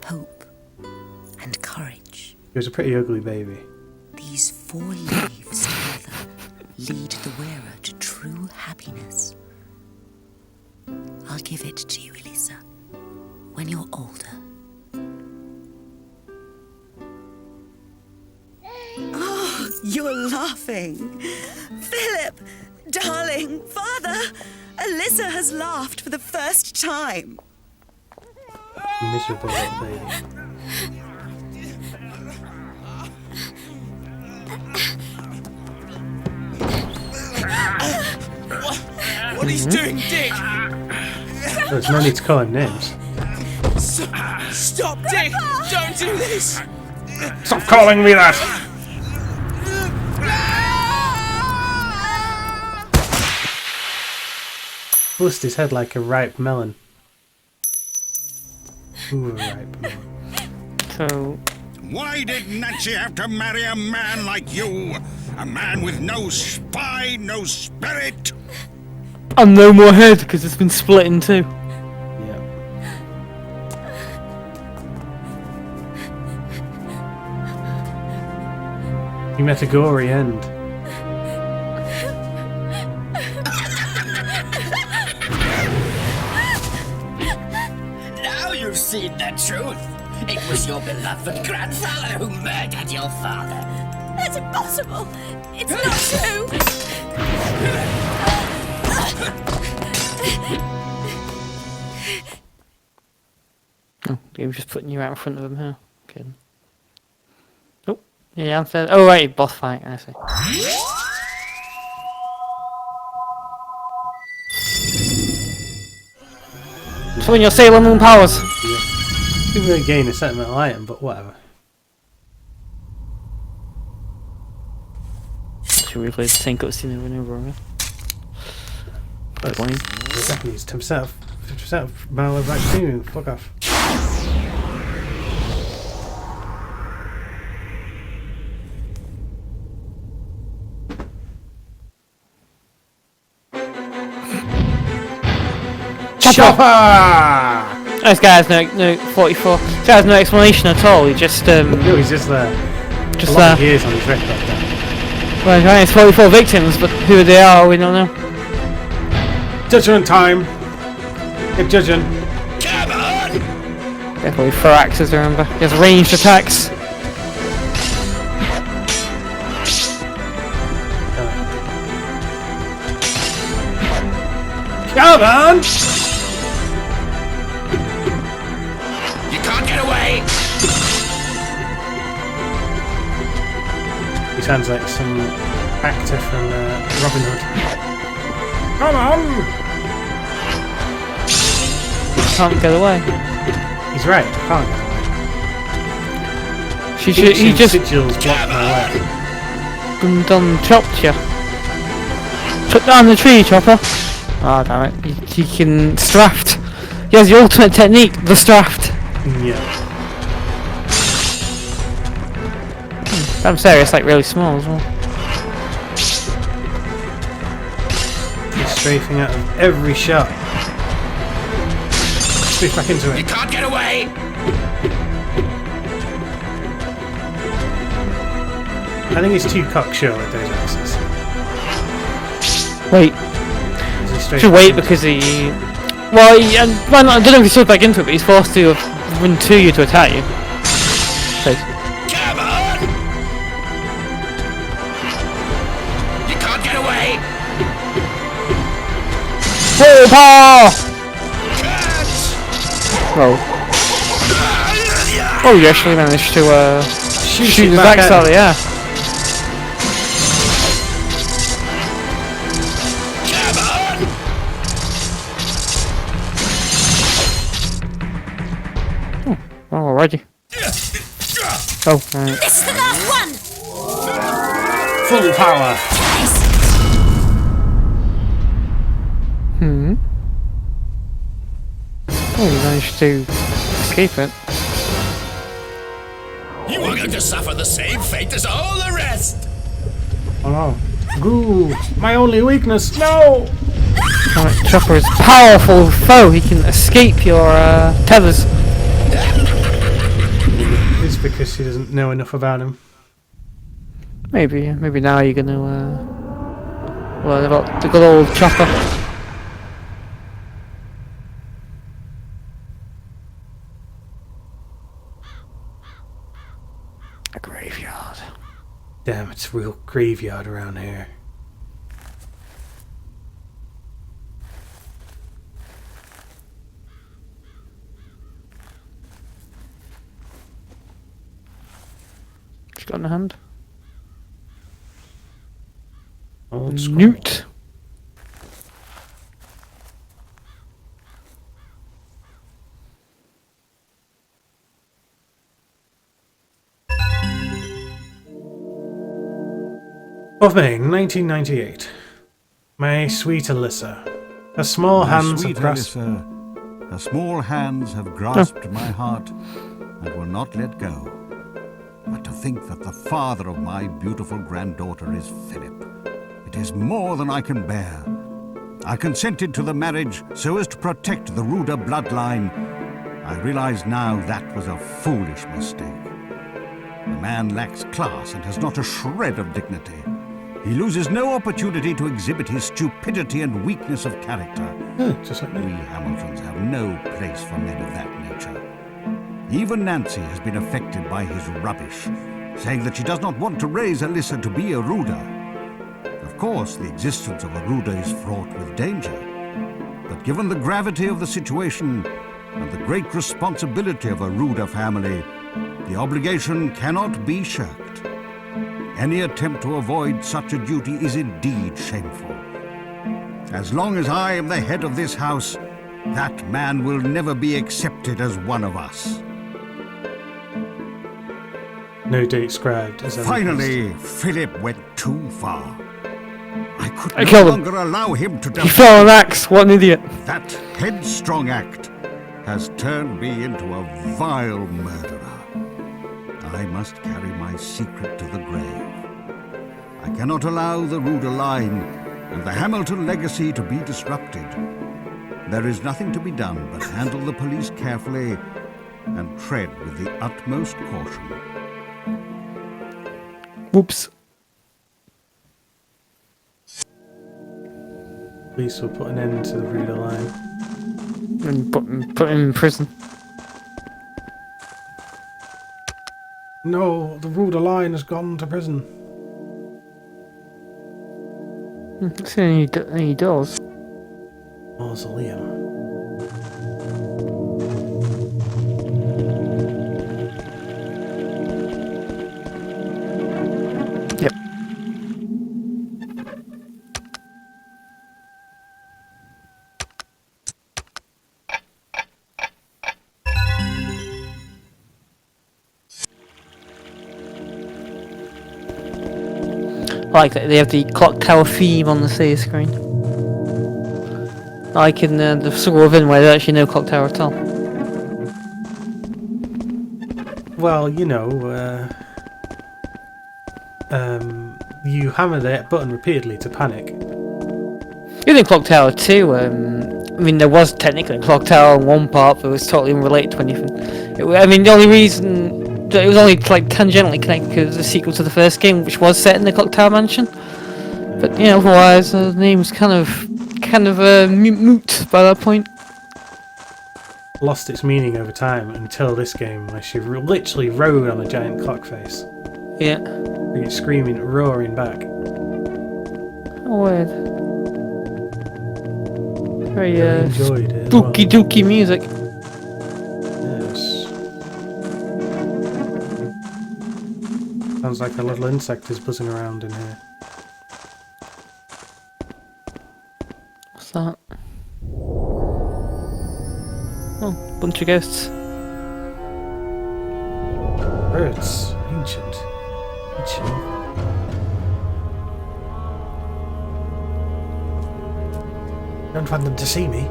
hope, and courage. He was a pretty ugly baby. These 4 leaves together lead the wearer to true happiness. I'll give it to you, Elisa, when you're older. Oh, you're laughing. Philip, darling, father, Alyssa has laughed for the first time. Miserable little baby. What he's doing, Dick? There's no need to call him names. Stop, Dick! Don't do this! Stop calling me that! Bust his head like a ripe melon. Ooh, a ripe melon. So, Why did Nancy have to marry a man like you? A man with no spine, no spirit? and no more head because it's been split in two. Yeah. You met a gory end. Now you've seen the truth. It was your beloved grandfather who murdered your father. That's impossible. It's not true. Oh, he was just putting you out in front of him here. Okay. Oh, yeah, I'm fair. Oh, right, boss fight, I see. So when you're Sailor Moon powers. Didn't really gain a sentimental item, but whatever. Should we play the same cutscene over and over again? But definitely used 10% of my back to you. Fuck off. Chopper! This guy has no 44. This guy has no explanation at all. He just No, he's just there. just a lot of years on his record. Well, right, it's 44 victims, but who they are, we don't know. Judgment time. Get judging. Come on! Definitely throw axes, remember. He has ranged attacks. Come on! You can't get away! He sounds like some actor from Robin Hood. Come on! Can't get away. He's right, can't get away. He just sigils blocked my way. done chopped you. Took down the tree, Chopper. Oh, damn it. He can straft. He has the ultimate technique, the straft. Yeah. I'm serious, like really small as well. He's strafing out of every shot. Strafe back into You it. can't get away! I think he's too cocksure with those axes. Wait. Should wait because he... Well, I don't know if he slipped back into it, but he's forced to run to you to attack you. So, Come on! You can't get away! full power! Oh. Oh, you actually managed to shoot his axe out of the air. Oh, alrighty. Oh, right. This is the last one. Full power. Oh, you managed to escape it. You are going to suffer the same fate as all the rest! Oh no. Goo! My only weakness! No! Right, Chopper is a powerful foe. He can escape your tethers. It's because she doesn't know enough about him. Maybe now you're gonna learn about the good old Chopper. A graveyard. Damn, it's a real graveyard around here. What's got in the hand? Old school. Newt. Of May, 1998. My sweet Alyssa. Her small My hands sweet have grasped... Alyssa, her small hands have grasped my heart and will not let go. But to think that the father of my beautiful granddaughter is Philip, it is more than I can bear. I consented to the marriage so as to protect the Ruda bloodline. I realize now that was a foolish mistake. The man lacks class and has not a shred of dignity. He loses no opportunity to exhibit his stupidity and weakness of character. Just like me. We Hamiltons have no place for men of that nature. Even Nancy has been affected by his rubbish, saying that she does not want to raise Alyssa to be a Ruda. Of course, the existence of a Ruda is fraught with danger. But given the gravity of the situation and the great responsibility of a Ruda family, the obligation cannot be shirked. Any attempt to avoid such a duty is indeed shameful. As long as I am the head of this house, that man will never be accepted as one of us. No date scribed as evidenced. Finally, Philip went too far. I could I no killed him. longer allow him to He fell on an axe. What an idiot. That headstrong act has turned me into a vile murderer. I must carry my secret to the grave. I cannot allow the Ruda line and the Hamilton legacy to be disrupted. There is nothing to be done but handle the police carefully and tread with the utmost caution. Whoops. Police will put an end to the Ruda line. And put him in prison. No, the Ruda line has gone to prison. Let's see any doors. Mausoleum. Yep. I like that they have the clock tower theme on the save screen. Like in the Sword of In where there's actually no clock tower at all. Well, you know, you hammer that button repeatedly to panic. Even in Clock Tower 2, I mean, there was technically a Clock Tower in one part, but it was totally unrelated to anything. I mean, the only reason that it was only like tangentially connected because it was a sequel to the first game, which was set in the Clock Tower mansion. But you know, otherwise, the name was kind of moot by that point. Lost its meaning over time until this game, where she literally rode on a giant clock face. Yeah. And it's screaming, roaring back. Oh, weird. Very enjoyed it as well. spooky dooky music. Yes. Sounds like a little insect is buzzing around in here. What's that? Oh, bunch of ghosts. Birds. Ancient. Don't want them to see me.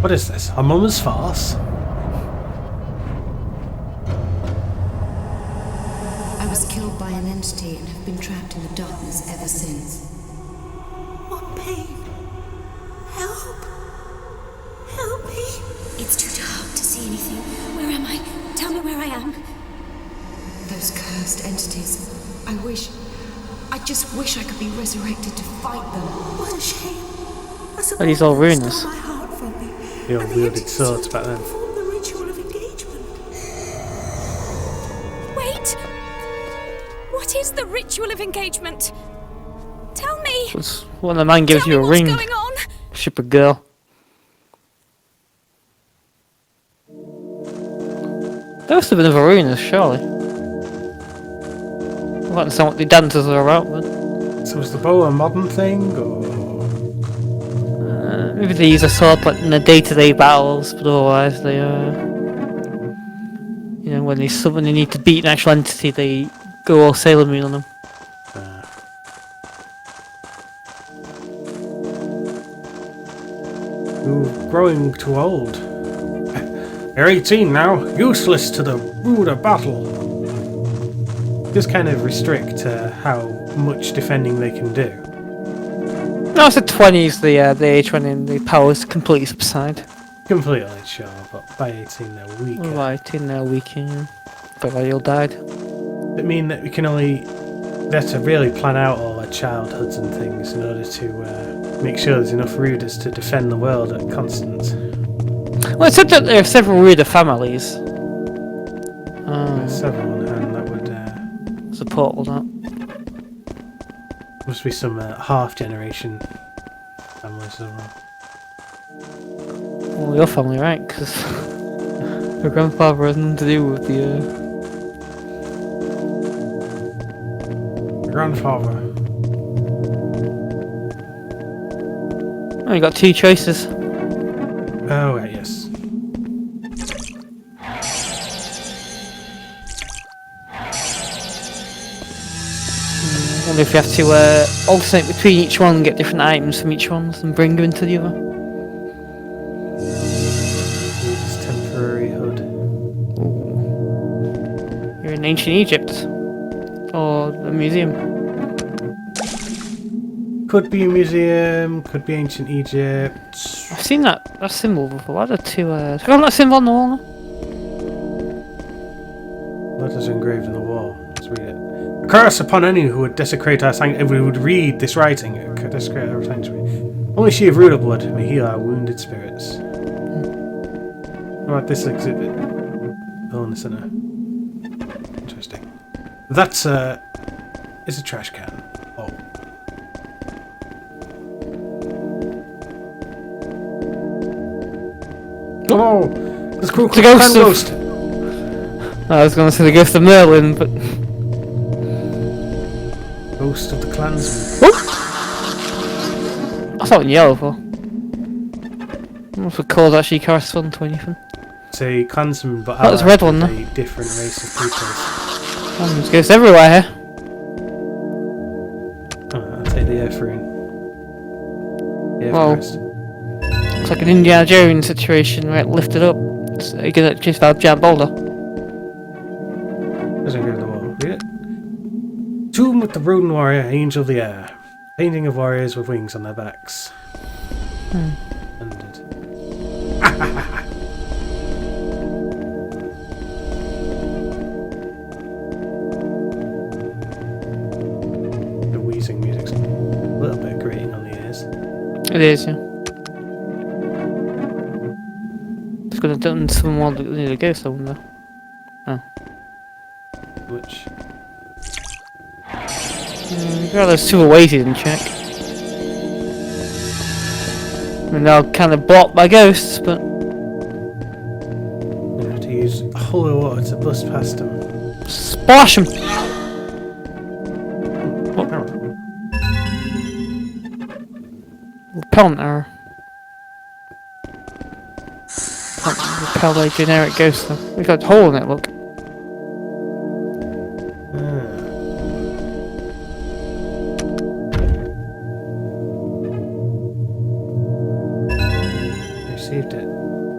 What is this? A mummer's farce? I was killed by an entity and have been trapped in the darkness ever since. What pain? Help! Help me! It's too dark to see anything. Where am I? Tell me where I am. Those cursed entities. I just wish I could be resurrected to fight them. What a shame. Are these all runes? They all wielded swords back then. The ritual of engagement. Wait! What is the ritual of engagement? Tell me! It's when the man gives you a ring. What's going on? Ship a girl. There must have been a Varunas, surely. I don't understand what the dancers are about, but... So was the bow a modern thing, or...? Maybe they use a sword like in the day-to-day battles, but otherwise they you know, when they need to beat an actual entity, they go all Sailor Moon on them. Ooh, growing too old. They're 18 now, useless to the ruder battle. Just kind of restrict how much defending they can do. No, it's the 20s, the age when the powers completely subside. Completely sure, but by 18 they're weaker. Right, in there weakening. But like you'll died. It mean that we can only... We have to really plan out all our childhoods and things in order to make sure there's enough Ruders to defend the world at constant. Well, it said that there are several Ruder families. There's several on hand, that would... support all that. Must be some half-generation families as well. Well, your family, right? Because her grandfather has nothing to do with the... Grandfather. Oh, you got two choices. Oh, right, yes. I wonder if you have to alternate between each one and get different items from each one and bring them into the other. This temporary hood. You're in ancient Egypt. Or a museum. Could be a museum, could be ancient Egypt. I've seen that symbol before. Why are there two... have you got that symbol on the wall? Letters engraved on the wall. Let's read it. A curse upon any who would desecrate our sanctuary. If we would read this writing, desecrate our sanctuary. Only she of ruder blood may heal our wounded spirits. What about this exhibit? Oh, in the center. Interesting. That's it's a trash can. Oh. Oh! It's a ghost. I was gonna say the ghost of Merlin, but... Ghost of the clansman. I thought in yellow for. I don't know if the colours actually correspond to anything. It's a clansman, but that was a red one, though. A different race of peoples. Oh, there's ghosts everywhere here. I'll take the earth rune. Yeah, well, it's like an Indiana Jones situation where it lifted up. So you're gonna just about a giant boulder. Doesn't go to the wall. Read it. Tomb with the Rune Warrior, Angel of the Air. Painting of warriors with wings on their backs. Ended. The wheezing music's a little bit grating on the ears. It is, yeah. It's gonna done some more near the ghost, I wonder. Oh. Which? Yeah, there's two ways you didn't check. I mean, they're kind of blocked by ghosts, but... You have to use holy water to bust past them. Splash them! Repellent arrow. Can't repel a generic ghost though. We've got a hole in it, look. Received it.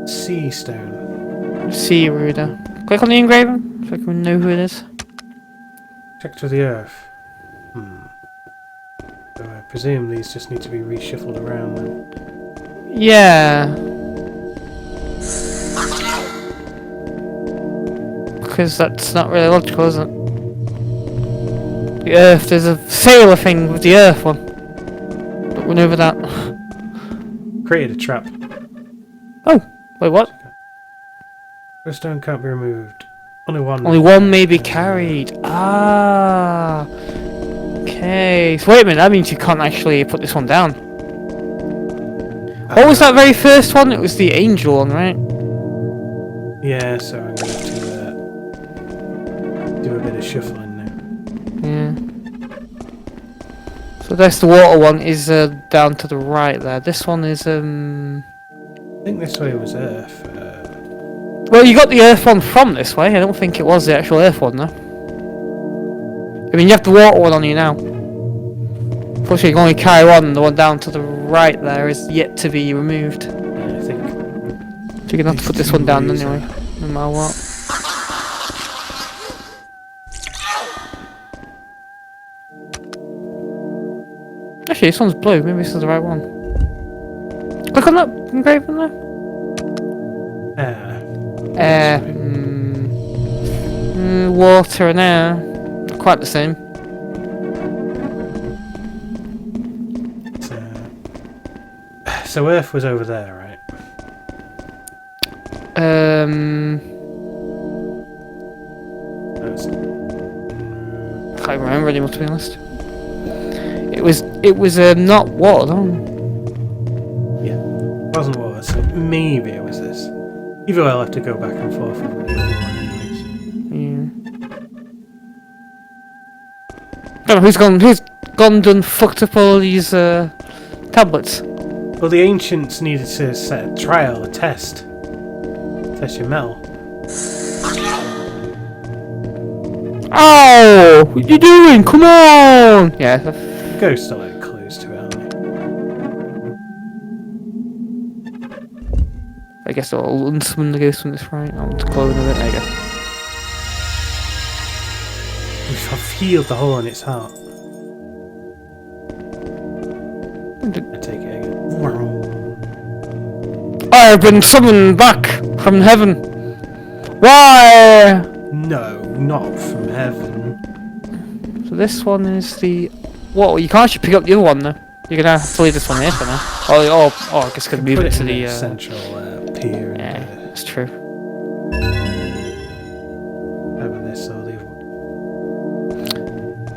Sea stone. Sea Ruder. Click on the engraving so I can know who it is. Check to the earth. So I presume these just need to be reshuffled around then. Yeah. Because that's not really logical, is it? The earth, there's a sailor thing with the earth one. But we're over that. Created a trap. Oh, wait, what? The stone can't be removed. Only one. Only one may be carried. Ah. Okay. So wait a minute, that means you can't actually put this one down. What was that very first one? It was the angel one, right? Yeah, so I'm going to have to do a bit of shuffling now. Yeah. So that's the water one is down to the right there. This one is I think this way was earth. Well, you got the earth one from this way. I don't think it was the actual earth one though. I mean, you have the water one on you now. Unfortunately, you can only carry one. The one down to the right there is yet to be removed. Yeah, I think. You're gonna have to put this one down anyway, no matter what. Actually, this one's blue. Maybe this is the right one. Click on that engraving there. Water and air. Quite the same. So Earth was over there, right? That's, Can't remember anymore, to be honest. It was not water, though. yeah, it wasn't water, so maybe it was this. Either way, I'll have to go back and forth with the other one anyways. Yeah. Don't know who's gone done fucked up all these tablets. Well, the ancients needed to set a trial, a test. Test your metal. Oh! What you doing? Come on! Yeah. Ghosts are like clues to it, aren't they? I guess I'll unsummon the ghost when it's right. I'll close it. There you go. I've healed the hole in its heart. I take it again. I have been summoned back from heaven. Why? No, not from heaven. So this one is the... What? You can't actually pick up the other one though. You're gonna have to leave this one here for now. Oh, I guess gonna move Put it it to in the central pier. Yeah, that's true. Over this or the other one.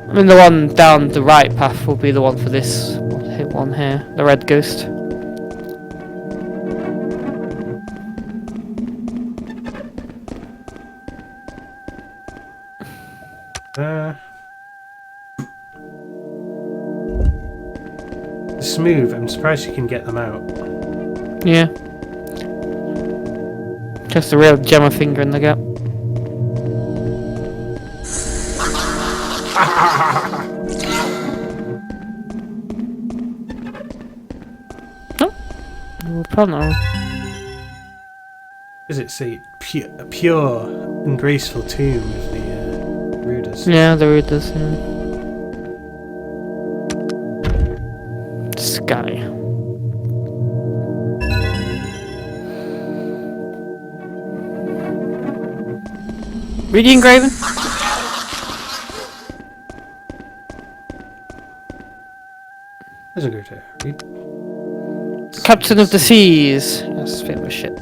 I mean, the one down the right path will be the one for this one here, the red ghost. Smooth. I'm surprised you can get them out. Yeah. Just a real jam a finger in the gap. Oh, probably not. Is it a pure and graceful tomb of the Ruders? Yeah, the Ruders. Yeah. Sky. Read the engraving. There's a go to read. Captain of the Seas. That's a famous ship.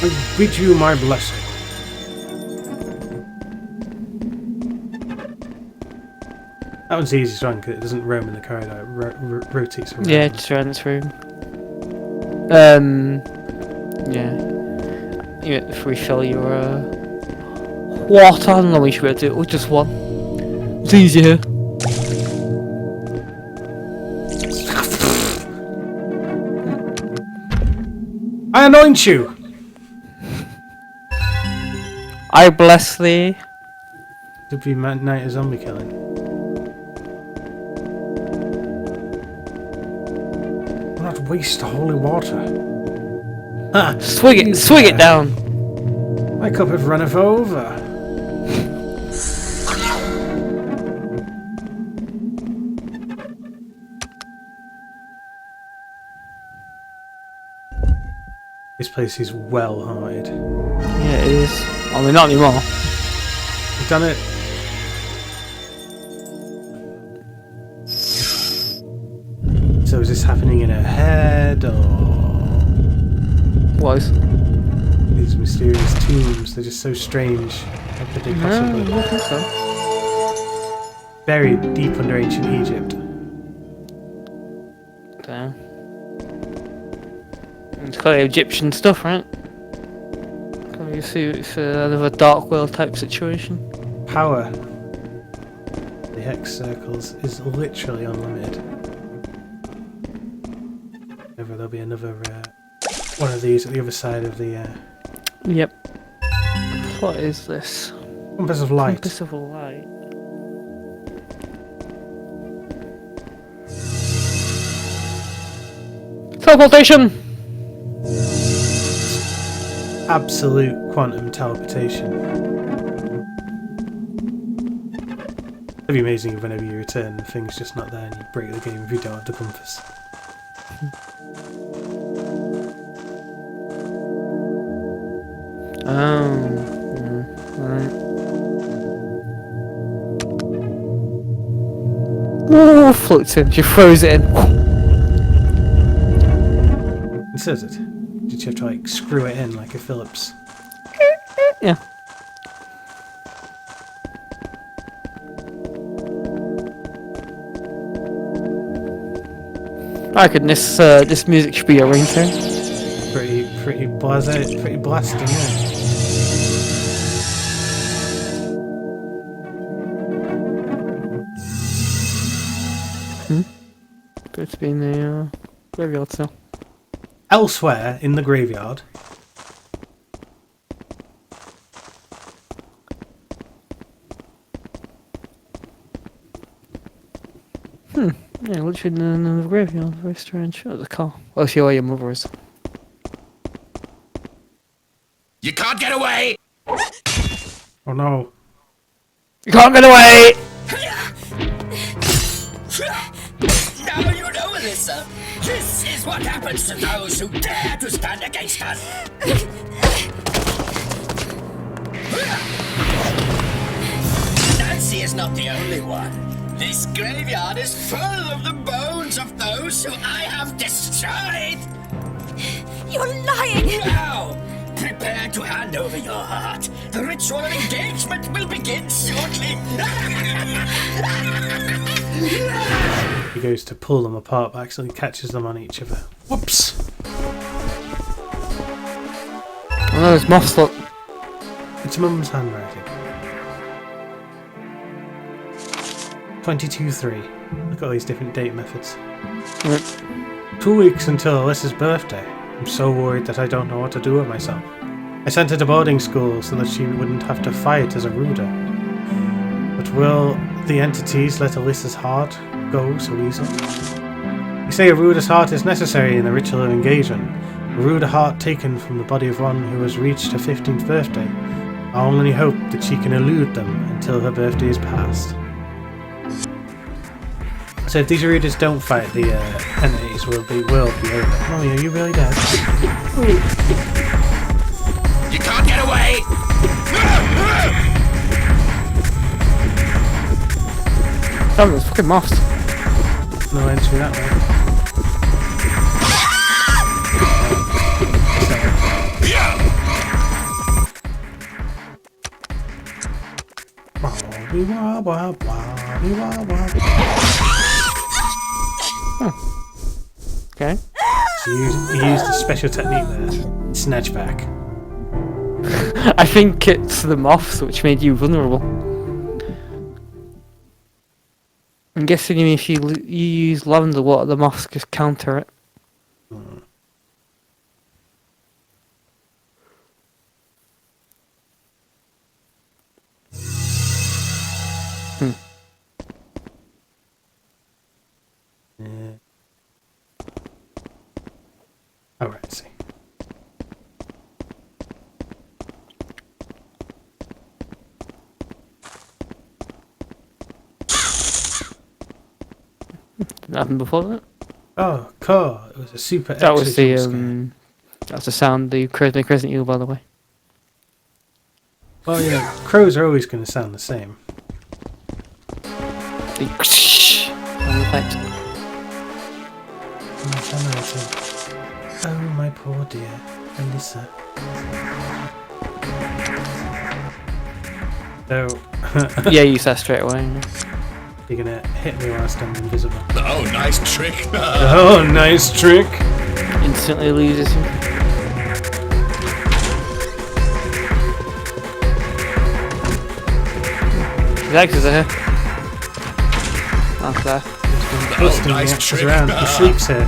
I bid you my blessing. That one's the easiest one because it doesn't roam in the corridor, it rotates around. Yeah, just around this room. Yeah. You refill your water. I don't know, we should be able to do it with just one. It's easier. I anoint you! I bless thee. To be night of zombie killing. Do not waste holy water. Ah, Swig it down. my cup have runneth over. This place is well hide. Yeah, it is. I mean, not anymore. We've done it. So is this happening in her head, or Was. these mysterious tombs? They're just so strange. How could they possibly? No, I don't think so. Buried deep under ancient Egypt. Damn. It's got Egyptian stuff, right? You see, it's another Dark World type situation. Power. The hex circles is literally unlimited. Maybe there'll be another one of these at the other side of the. Yep. What is this? Compass of light. Compass of light. Teleportation! Absolute quantum teleportation. It'd be amazing if whenever you return, the thing's just not there and you break the game if you don't have the compass. Alright. Ooh, floats in. She throws it in. It says it. Did you have to like screw it in like a Phillips? Yeah. I reckon this music should be a ringtone. Pretty blasé, pretty blasting, yeah. It's been the graveyard sale. Elsewhere in the graveyard. Yeah, literally in the graveyard. Very strange. Oh, the car. Well, see where your mother is. You can't get away! Oh no. You can't get away! Now you know, Alyssa. This is what happens to those who dare to stand against us. Nancy is not the only one. This graveyard is full of the bones of those who I have destroyed. You're lying! Now, prepare to hand over your heart. The ritual of engagement will begin shortly. He goes to pull them apart but accidentally catches them on each other. Whoops! Oh no, it's moths, look. It's Mum's handwriting. 22-3. Look at all these different date methods. Right. 2 weeks until Alyssa's birthday. I'm so worried that I don't know what to do with myself. I sent her to boarding school so that she wouldn't have to fight as a ruder. But will the entities let Alyssa's heart go so easily? You say a ruder's heart is necessary in the ritual of engagement. A ruder heart taken from the body of one who has reached her 15th birthday. I only hope that she can elude them until her birthday is past. So if these readers don't fight the entities, will be over. Mommy, are you really dead? You can't get away! Oh, there's fucking moths. No entry that way. Okay. So you used a special technique there. Snatch back. I think it's the moths which made you vulnerable. I'm guessing if you use lavender water, the moths just counter it. Yeah. Alright, I see. Didn't happen before that. Oh, cool. It was a super That was extra the jump scare. that's the sound the Resident Evil, by the way. Well, yeah, crows are always going to sound the same. The sound effect. Oh, my poor dear Alyssa. So, Yeah, use that straight away. you're going to hit me whilst I'm invisible. Oh, nice trick. Oh, nice trick. instantly loses him. His exes are here. That's there. Twisting the axes around. He sleeps here.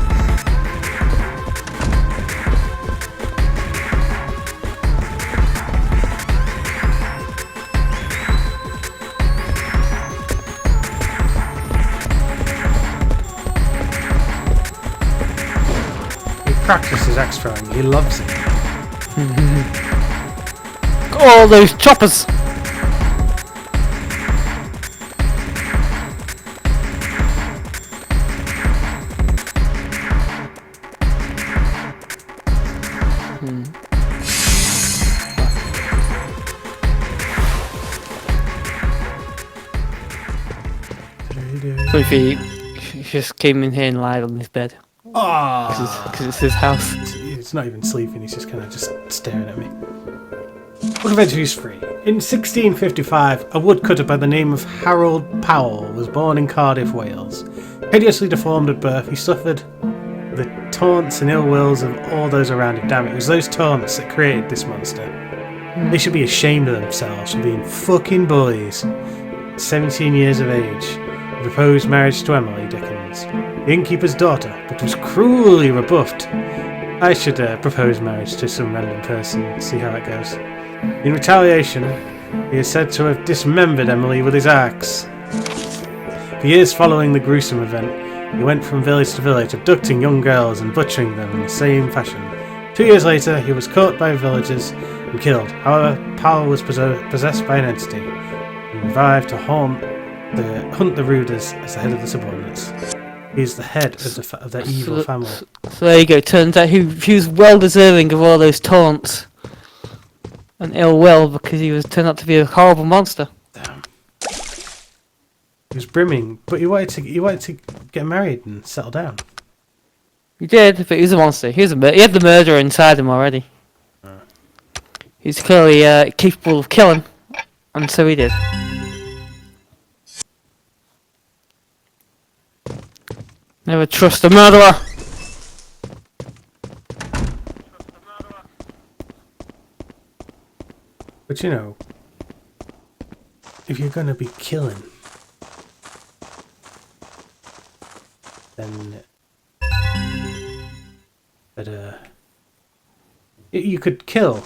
He practices axe throwing. He loves it. All those choppers! So if he just came in here and lied on his bed. Because it's his house. He's not even sleeping, he's just kind of just staring at me. Book of Entries 3. In 1655, a woodcutter by the name of Harold Powell was born in Cardiff, Wales. Hideously deformed at birth, he suffered the taunts and ill wills of all those around him. Damn, it was those taunts that created this monster. They should be ashamed of themselves for being fucking boys. 17 years of age. He proposed marriage to Emily Dickens, the innkeeper's daughter, but was cruelly rebuffed. I should propose marriage to some random person and see how it goes. In retaliation, he is said to have dismembered Emily with his axe. For years following the gruesome event, he went from village to village, abducting young girls and butchering them in the same fashion. 2 years later, he was caught by villagers and killed. However, Powell was possessed by an entity and revived to hunt the Ruders as the head of the subordinates. He's the head of the evil family. So there you go. Turns out he was well deserving of all those taunts and ill will because he was turned out to be a horrible monster. Damn. He was brimming, but he wanted to get married and settle down. He did, but he was a monster. He had the murderer inside him already. He's clearly capable of killing, and so he did. Never trust a murderer. But you know, if you're gonna be killing, then you could kill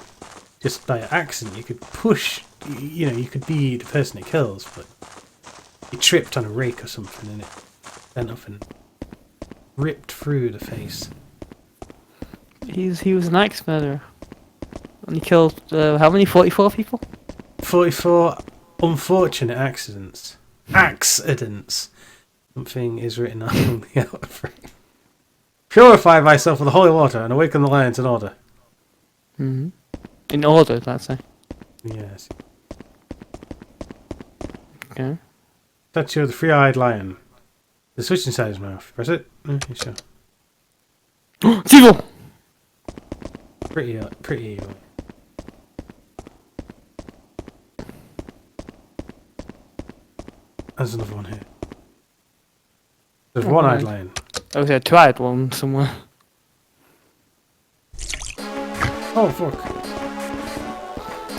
just by accident. You could push. You know, you could be the person it kills, but you tripped on a rake or something and it bent up and ripped through the face. He was an axe murderer. And he killed, how many? 44 people? 44 unfortunate accidents. Accidents. Something is written on the outer frame. Purify thyself with the holy water and awaken the lions in order. Mm-hmm. In order, let's say. Yes. Okay. Statue of the three-eyed lion. The switch inside his mouth. Press it. You sure? It's evil! Pretty evil. There's another one here. There's one-eyed lion. Oh, there's a two-eyed one somewhere. Oh, fuck.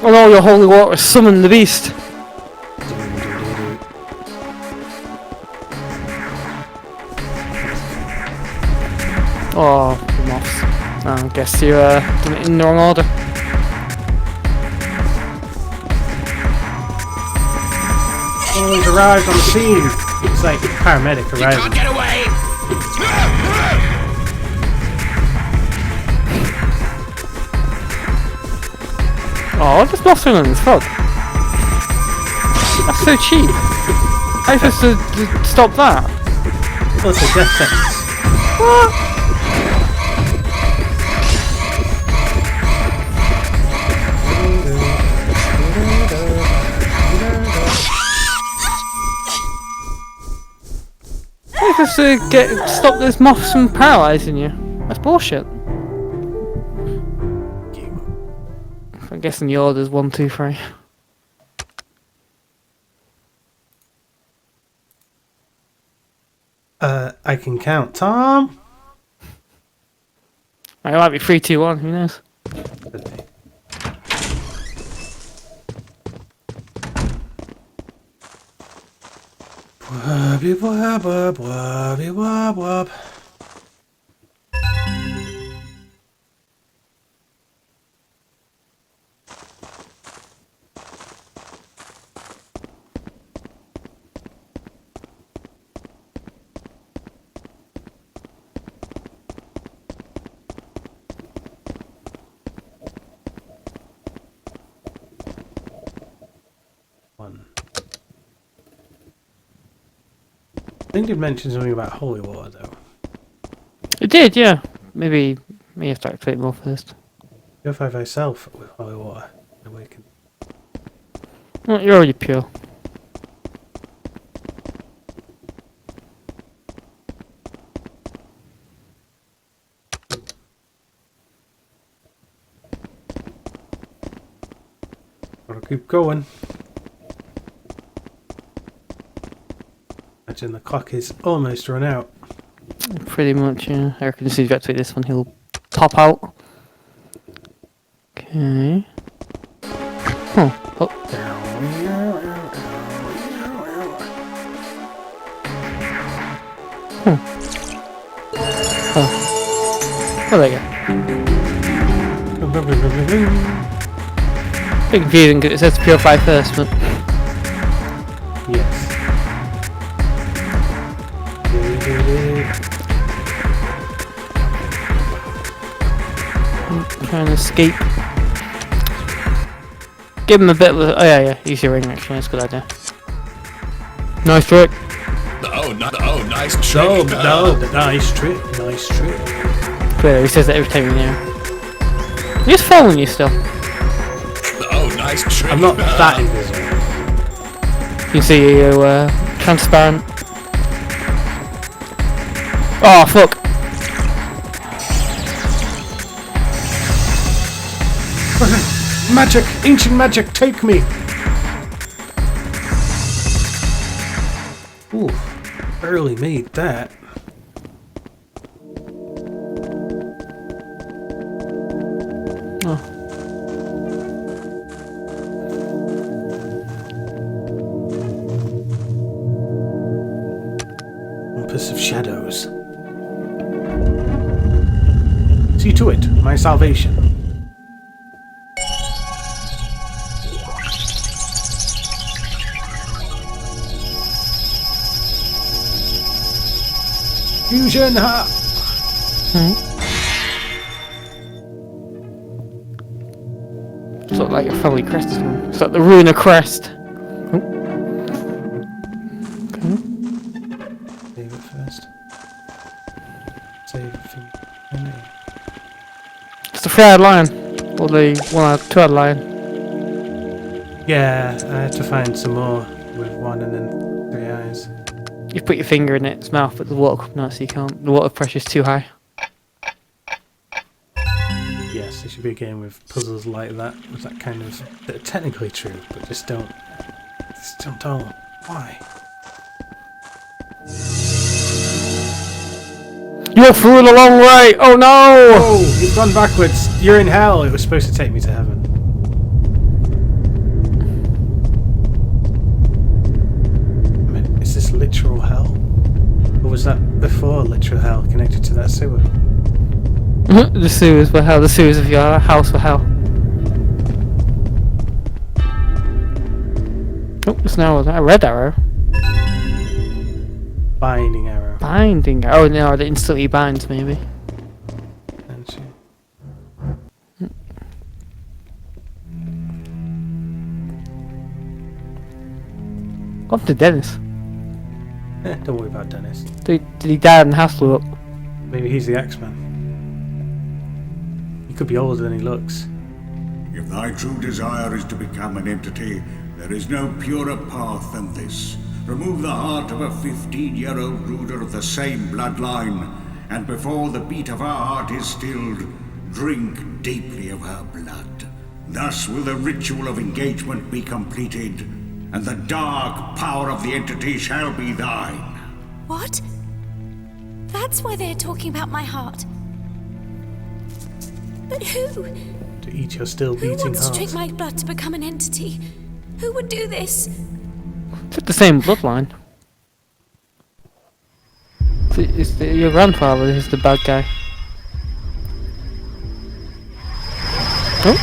Oh no, your holy water summon the beast! Oh, the moths. I guess you done it in the wrong order. Oh, he's arrived on the scene! It's like a paramedic arriving. Can't get away! Oh, this moth's swinging on his frog. That's so cheap. How are you supposed to stop that? Well, it's a death sentence. What? You're supposed to stop those moths from paralysing you. That's bullshit. I'm guessing the order's 1, 2, 3. I can count. Tom? It might be 3, 2, 1. Who knows? Could be. Wabby wab wab wabby wab wab. I think you'd mentioned something about holy water, though. It did, yeah. Maybe you have to activate more first. Purify thyself with holy water. Awaken. Well, you're already pure. Gotta keep going. Imagine the clock is almost run out. Pretty much, yeah. I reckon as soon as you activate this one, he'll pop out. Okay. Oh. Oh, there you go. Bit confusing because it says to purify first, but Yes. trying to escape. Give him a bit of a... Oh yeah, use your ring actually, that's a good idea. Nice trick. Oh, nice trick. Nice trick. Nice trick. Clearly, he says that every time you're near. He's following you still. Oh, nice trick. I'm not that invisible. You can see you transparent. Oh fuck. Magic! Ancient magic, take me! Ooh, barely made that. Oh. Compass of shadows. See to it, my salvation. Fusion ha! It's not like your family crest is one. It's like the Ruiner crest. Oh. Okay. Save it first. Save it for It's the 3-eyed lion. Or the 2-eyed lion. Yeah, I had to find some more with 1 and then 3 eyes. You put your finger in its mouth, but the water coming out, so you can't. The water pressure's too high. Yes, it should be a game with puzzles like that, with that kind of that are technically true, but just don't. Why? You're through the long way. Oh no! Oh, you've gone backwards. You're in hell. It was supposed to take me to heaven. I mean, is this literal hell? Or was that before literal hell connected to that sewer? The sewers were hell. The sewers of your house were hell. Oh, it's now a red arrow. Binding arrow. Binding. Oh no, it instantly binds maybe. What happened to Dennis? Don't worry about Dennis. Did he die and the house blew up? Maybe he's the X-Man. He could be older than he looks. If thy true desire is to become an entity, there is no purer path than this. Remove the heart of a 15-year-old ruler of the same bloodline, and before the beat of her heart is stilled, drink deeply of her blood. Thus will the ritual of engagement be completed, and the dark power of the entity shall be thine. What? That's why they're talking about my heart. But who? To eat your still Who beating wants to drink heart. my blood to become an entity? Who would do this? It's the same bloodline. Your grandfather is the bad guy. Oh.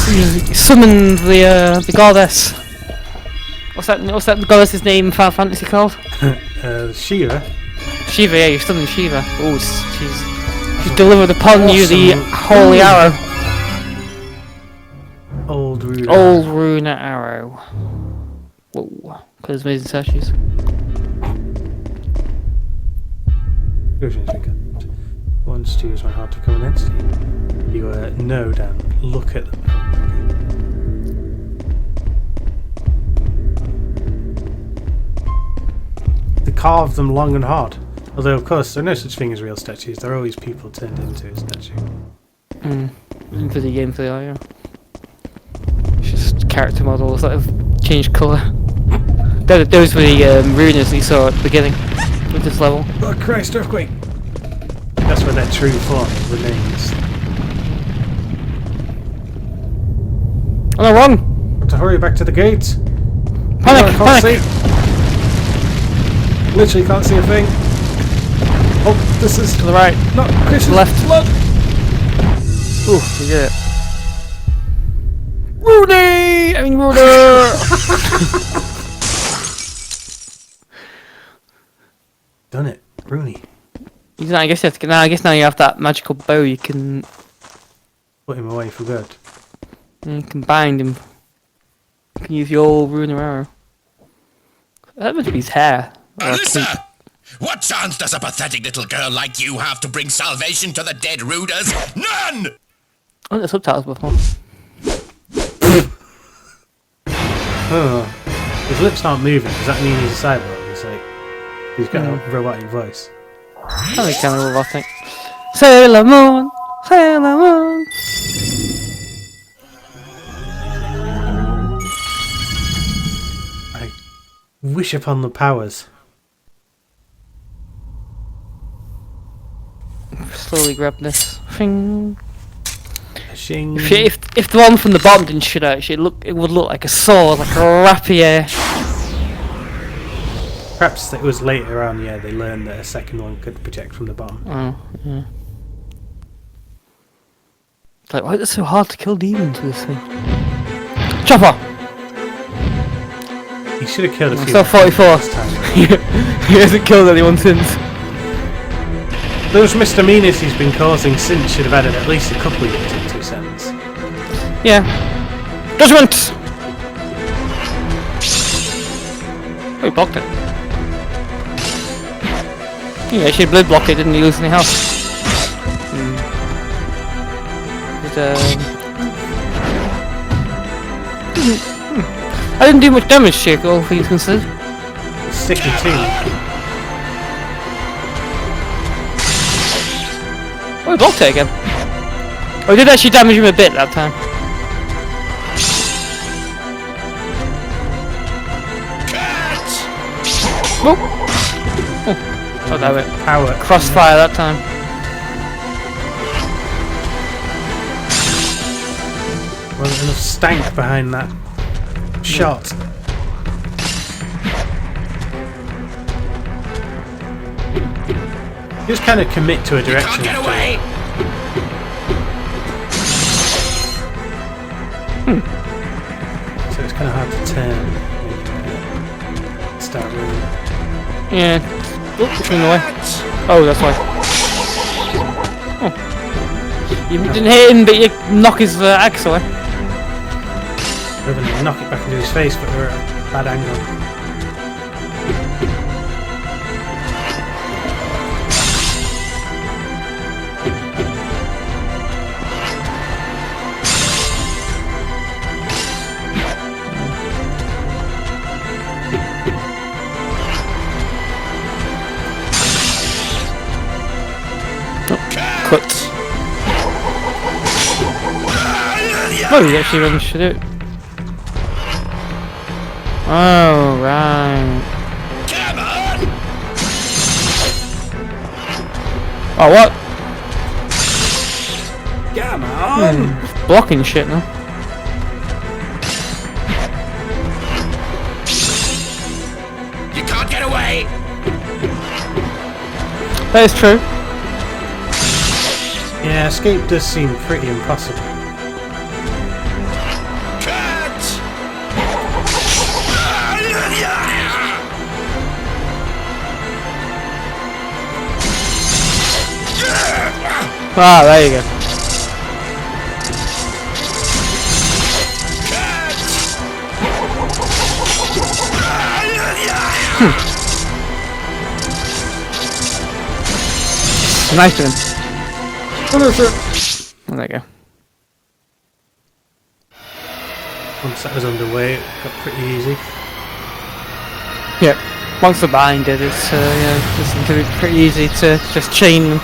You summoned the goddess. What's that goddess's name in Final Fantasy called? Shiva. Shiva, yeah, you summoned Shiva. Oh, she's delivered upon you the holy arrow. Old rune. Old rune arrow. Whoa, cause amazing statues. Wants to use my heart to become an entity. You no, Dan. Look at them. They carve them long and hard. Although, of course, there are no such thing as real statues. They're always people turned into a statue. For the game, for the yeah. It's just character models that have changed colour. Those were the runes you saw at the beginning with this level. Oh Christ, earthquake! That's where their true form remains. Oh no, run! To hurry back to the gates. Panic! Oh, I can't see. Literally can't see a thing. Oh, this is To the right. not Chris's Left. blood. Ooh, we did it. Rudy! I mean, Ruder! Done it, Rooney. I guess you have to. Now, I guess now you have that magical bow. You can Put him away for good. bind him. You can use your old rune arrow. That must be his hair. Or a cape. Alyssa! What chance does a pathetic little girl like you have to bring salvation to the dead Ruders? None! I want the subtitles before. Oh, his lips aren't moving. Does that mean he's a cyborg? It's like he's got a robotic voice. Kind of robotic. Sailor Moon, Sailor Moon. I wish upon the powers. Slowly grab this. Shing. Shing. If the one from the bottom didn't shoot out, it would look like a sword, like a rapier. Perhaps it was later on, yeah, they learned that a second one could project from the bottom. Oh, yeah. It's like, why is it so hard to kill demons with this thing? Chopper! He should have killed a few. Still 44. Last time. He hasn't killed anyone since. Those misdemeanors he's been causing since should have added at least a couple of years into his sentence. Yeah. Judgment! Oh, he blocked it. Yeah, he should blood block it, didn't he lose any health? I didn't do much damage to it, all things considered. Sticky too. Oh, he blocked it again. Oh, he did actually damage him a bit that time. Oh! Oh, damn it. Power. Crossfire that time. Wasn't enough stank behind that shot. Just kind of commit to a direction. Get away! So it's kind of hard to turn. Start running. Yeah. Oh, it's in the way. Oh, that's why. Oh. You didn't hit him, but you knock his axe away. We're going to knock it back into his face, but we're at a bad angle. Cut. Oh, he actually managed to do it. Oh, right. Come on! Oh, what? Come on! Blocking shit now. You can't get away! That is true. Yeah, escape does seem pretty impossible. Cut! Ah, there you go. Nice to him. Oh, there you go. Once that was underway, it got pretty easy. Yep. Once the bind did, it's pretty easy to just chain them.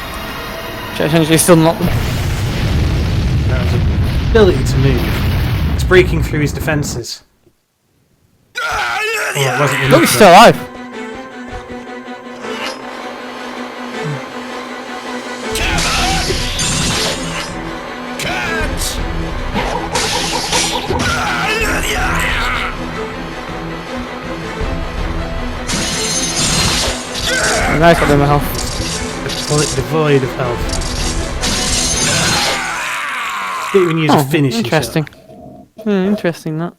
Essentially still not them. That was ability to move. It's breaking through his defences. Oh, it wasn't enough. Look, he's still alive. Nice got them a health. Devoid of health. Didn't even use a finishing interesting. shot. Interesting that.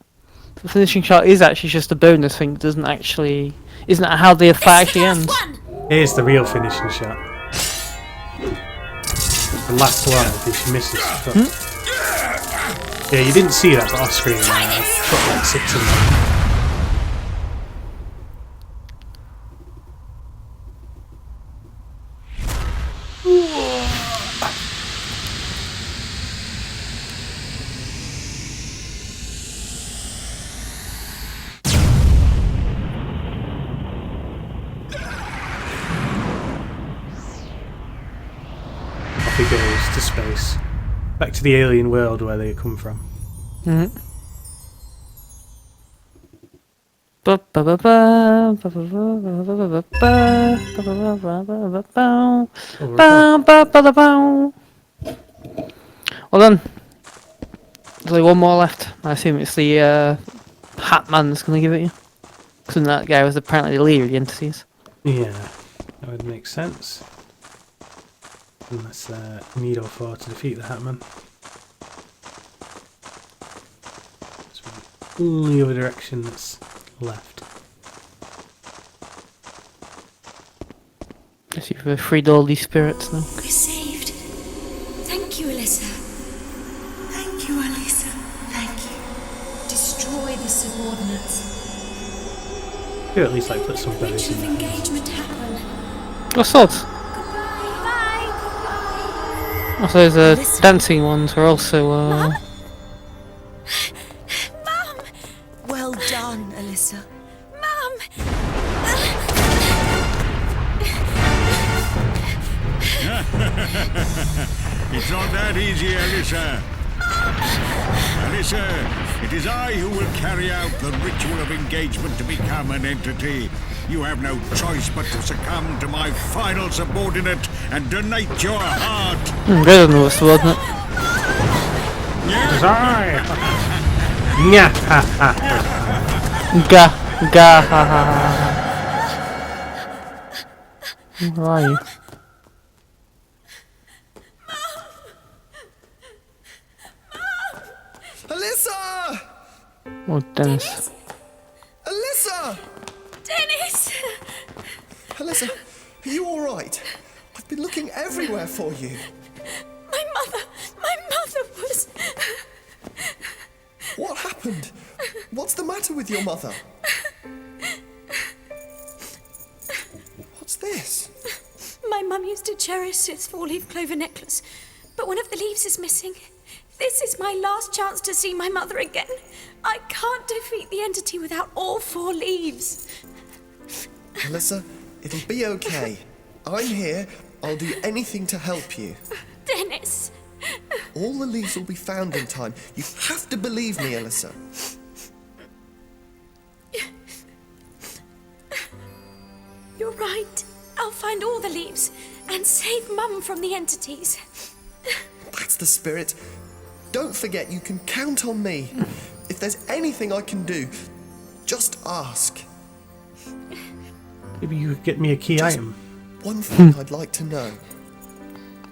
The finishing shot is actually just a bonus thing. It doesn't actually... Isn't that how the fight actually ends? Here's the real finishing shot. The last one, if she misses. Yeah, you didn't see that, but off screen, I put like 6 in there. Off he goes to space. Back to the alien world where they come from. Well done. There's only one more left. I assume it's the Hat Man that's going to give it you. Because that guy was apparently the leader of the entities. Yeah, that would make sense. Unless need or 4 to defeat the Hatman. That's the only other direction that's left. Guess you've freed all these spirits now. We're saved. Thank you, Alyssa. Thank you, Alyssa. Thank you. Destroy the subordinates. Could at least like put some berries in there. Engagement happen. Oh, swords. Also, those dancing ones are also. Mum? Well done, Alyssa. Mum! It's not that easy, Alyssa. Alyssa, it is I who will carry out the ritual of engagement to become an entity. You have no choice but to succumb to my final subordinate and donate your heart. Better than the subordinate. Nya ha ha. Ga ha ha ha. Where are you? Alyssa! Oh, Dennis. Alyssa! Dennis! Alyssa, are you alright? I've been looking everywhere for you. My mother was... What happened? What's the matter with your mother? What's this? My mum used to cherish its 4-leaf clover necklace, but one of the leaves is missing. This is my last chance to see my mother again. I can't defeat the entity without all 4 leaves. Alyssa, it'll be okay. I'm here. I'll do anything to help you. Dennis! All the leaves will be found in time. You have to believe me, Alyssa. You're right. I'll find all the leaves and save Mum from the entities. That's the spirit. Don't forget, you can count on me. If there's anything I can do, just ask. Maybe you could get me a key item. One thing I'd like to know.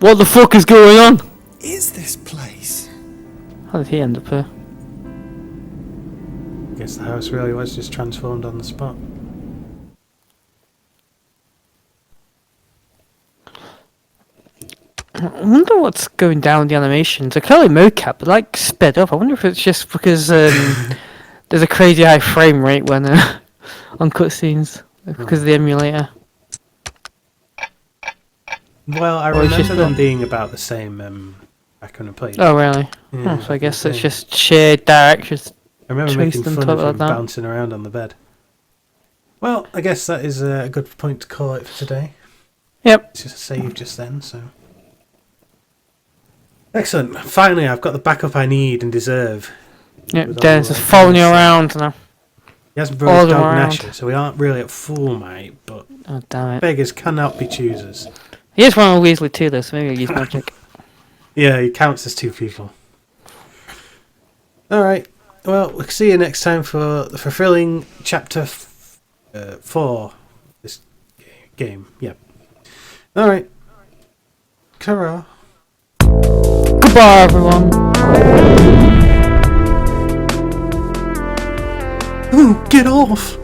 What the fuck is going on? Is this place? How did he end up here? Guess the house really was just transformed on the spot. I wonder what's going down with the animations. They're clearly mocap, but like sped up. I wonder if it's just because there's a crazy high frame rate when on cutscenes because of the emulator. Well, I remember them being about the same back when I played. Oh really? Yeah, so I guess it's just shared directions. I remember making fun of him bouncing around on the bed. Well, I guess that is a good point to call it for today. Yep. It's just a save just then, so. Excellent. Finally, I've got the backup I need and deserve. Yep, Dennis is following you around now. He hasn't brought his dog Nasher, so we aren't really at full might, but oh, damn it. Beggars cannot be choosers. He is one of Weasley too, though, so maybe I'll use magic. Yeah, he counts as two people. Alright, well, we'll see you next time for the fulfilling chapter 4 this game. Yep. Alright. Ta-ra. Goodbye, everyone. Ooh, get off!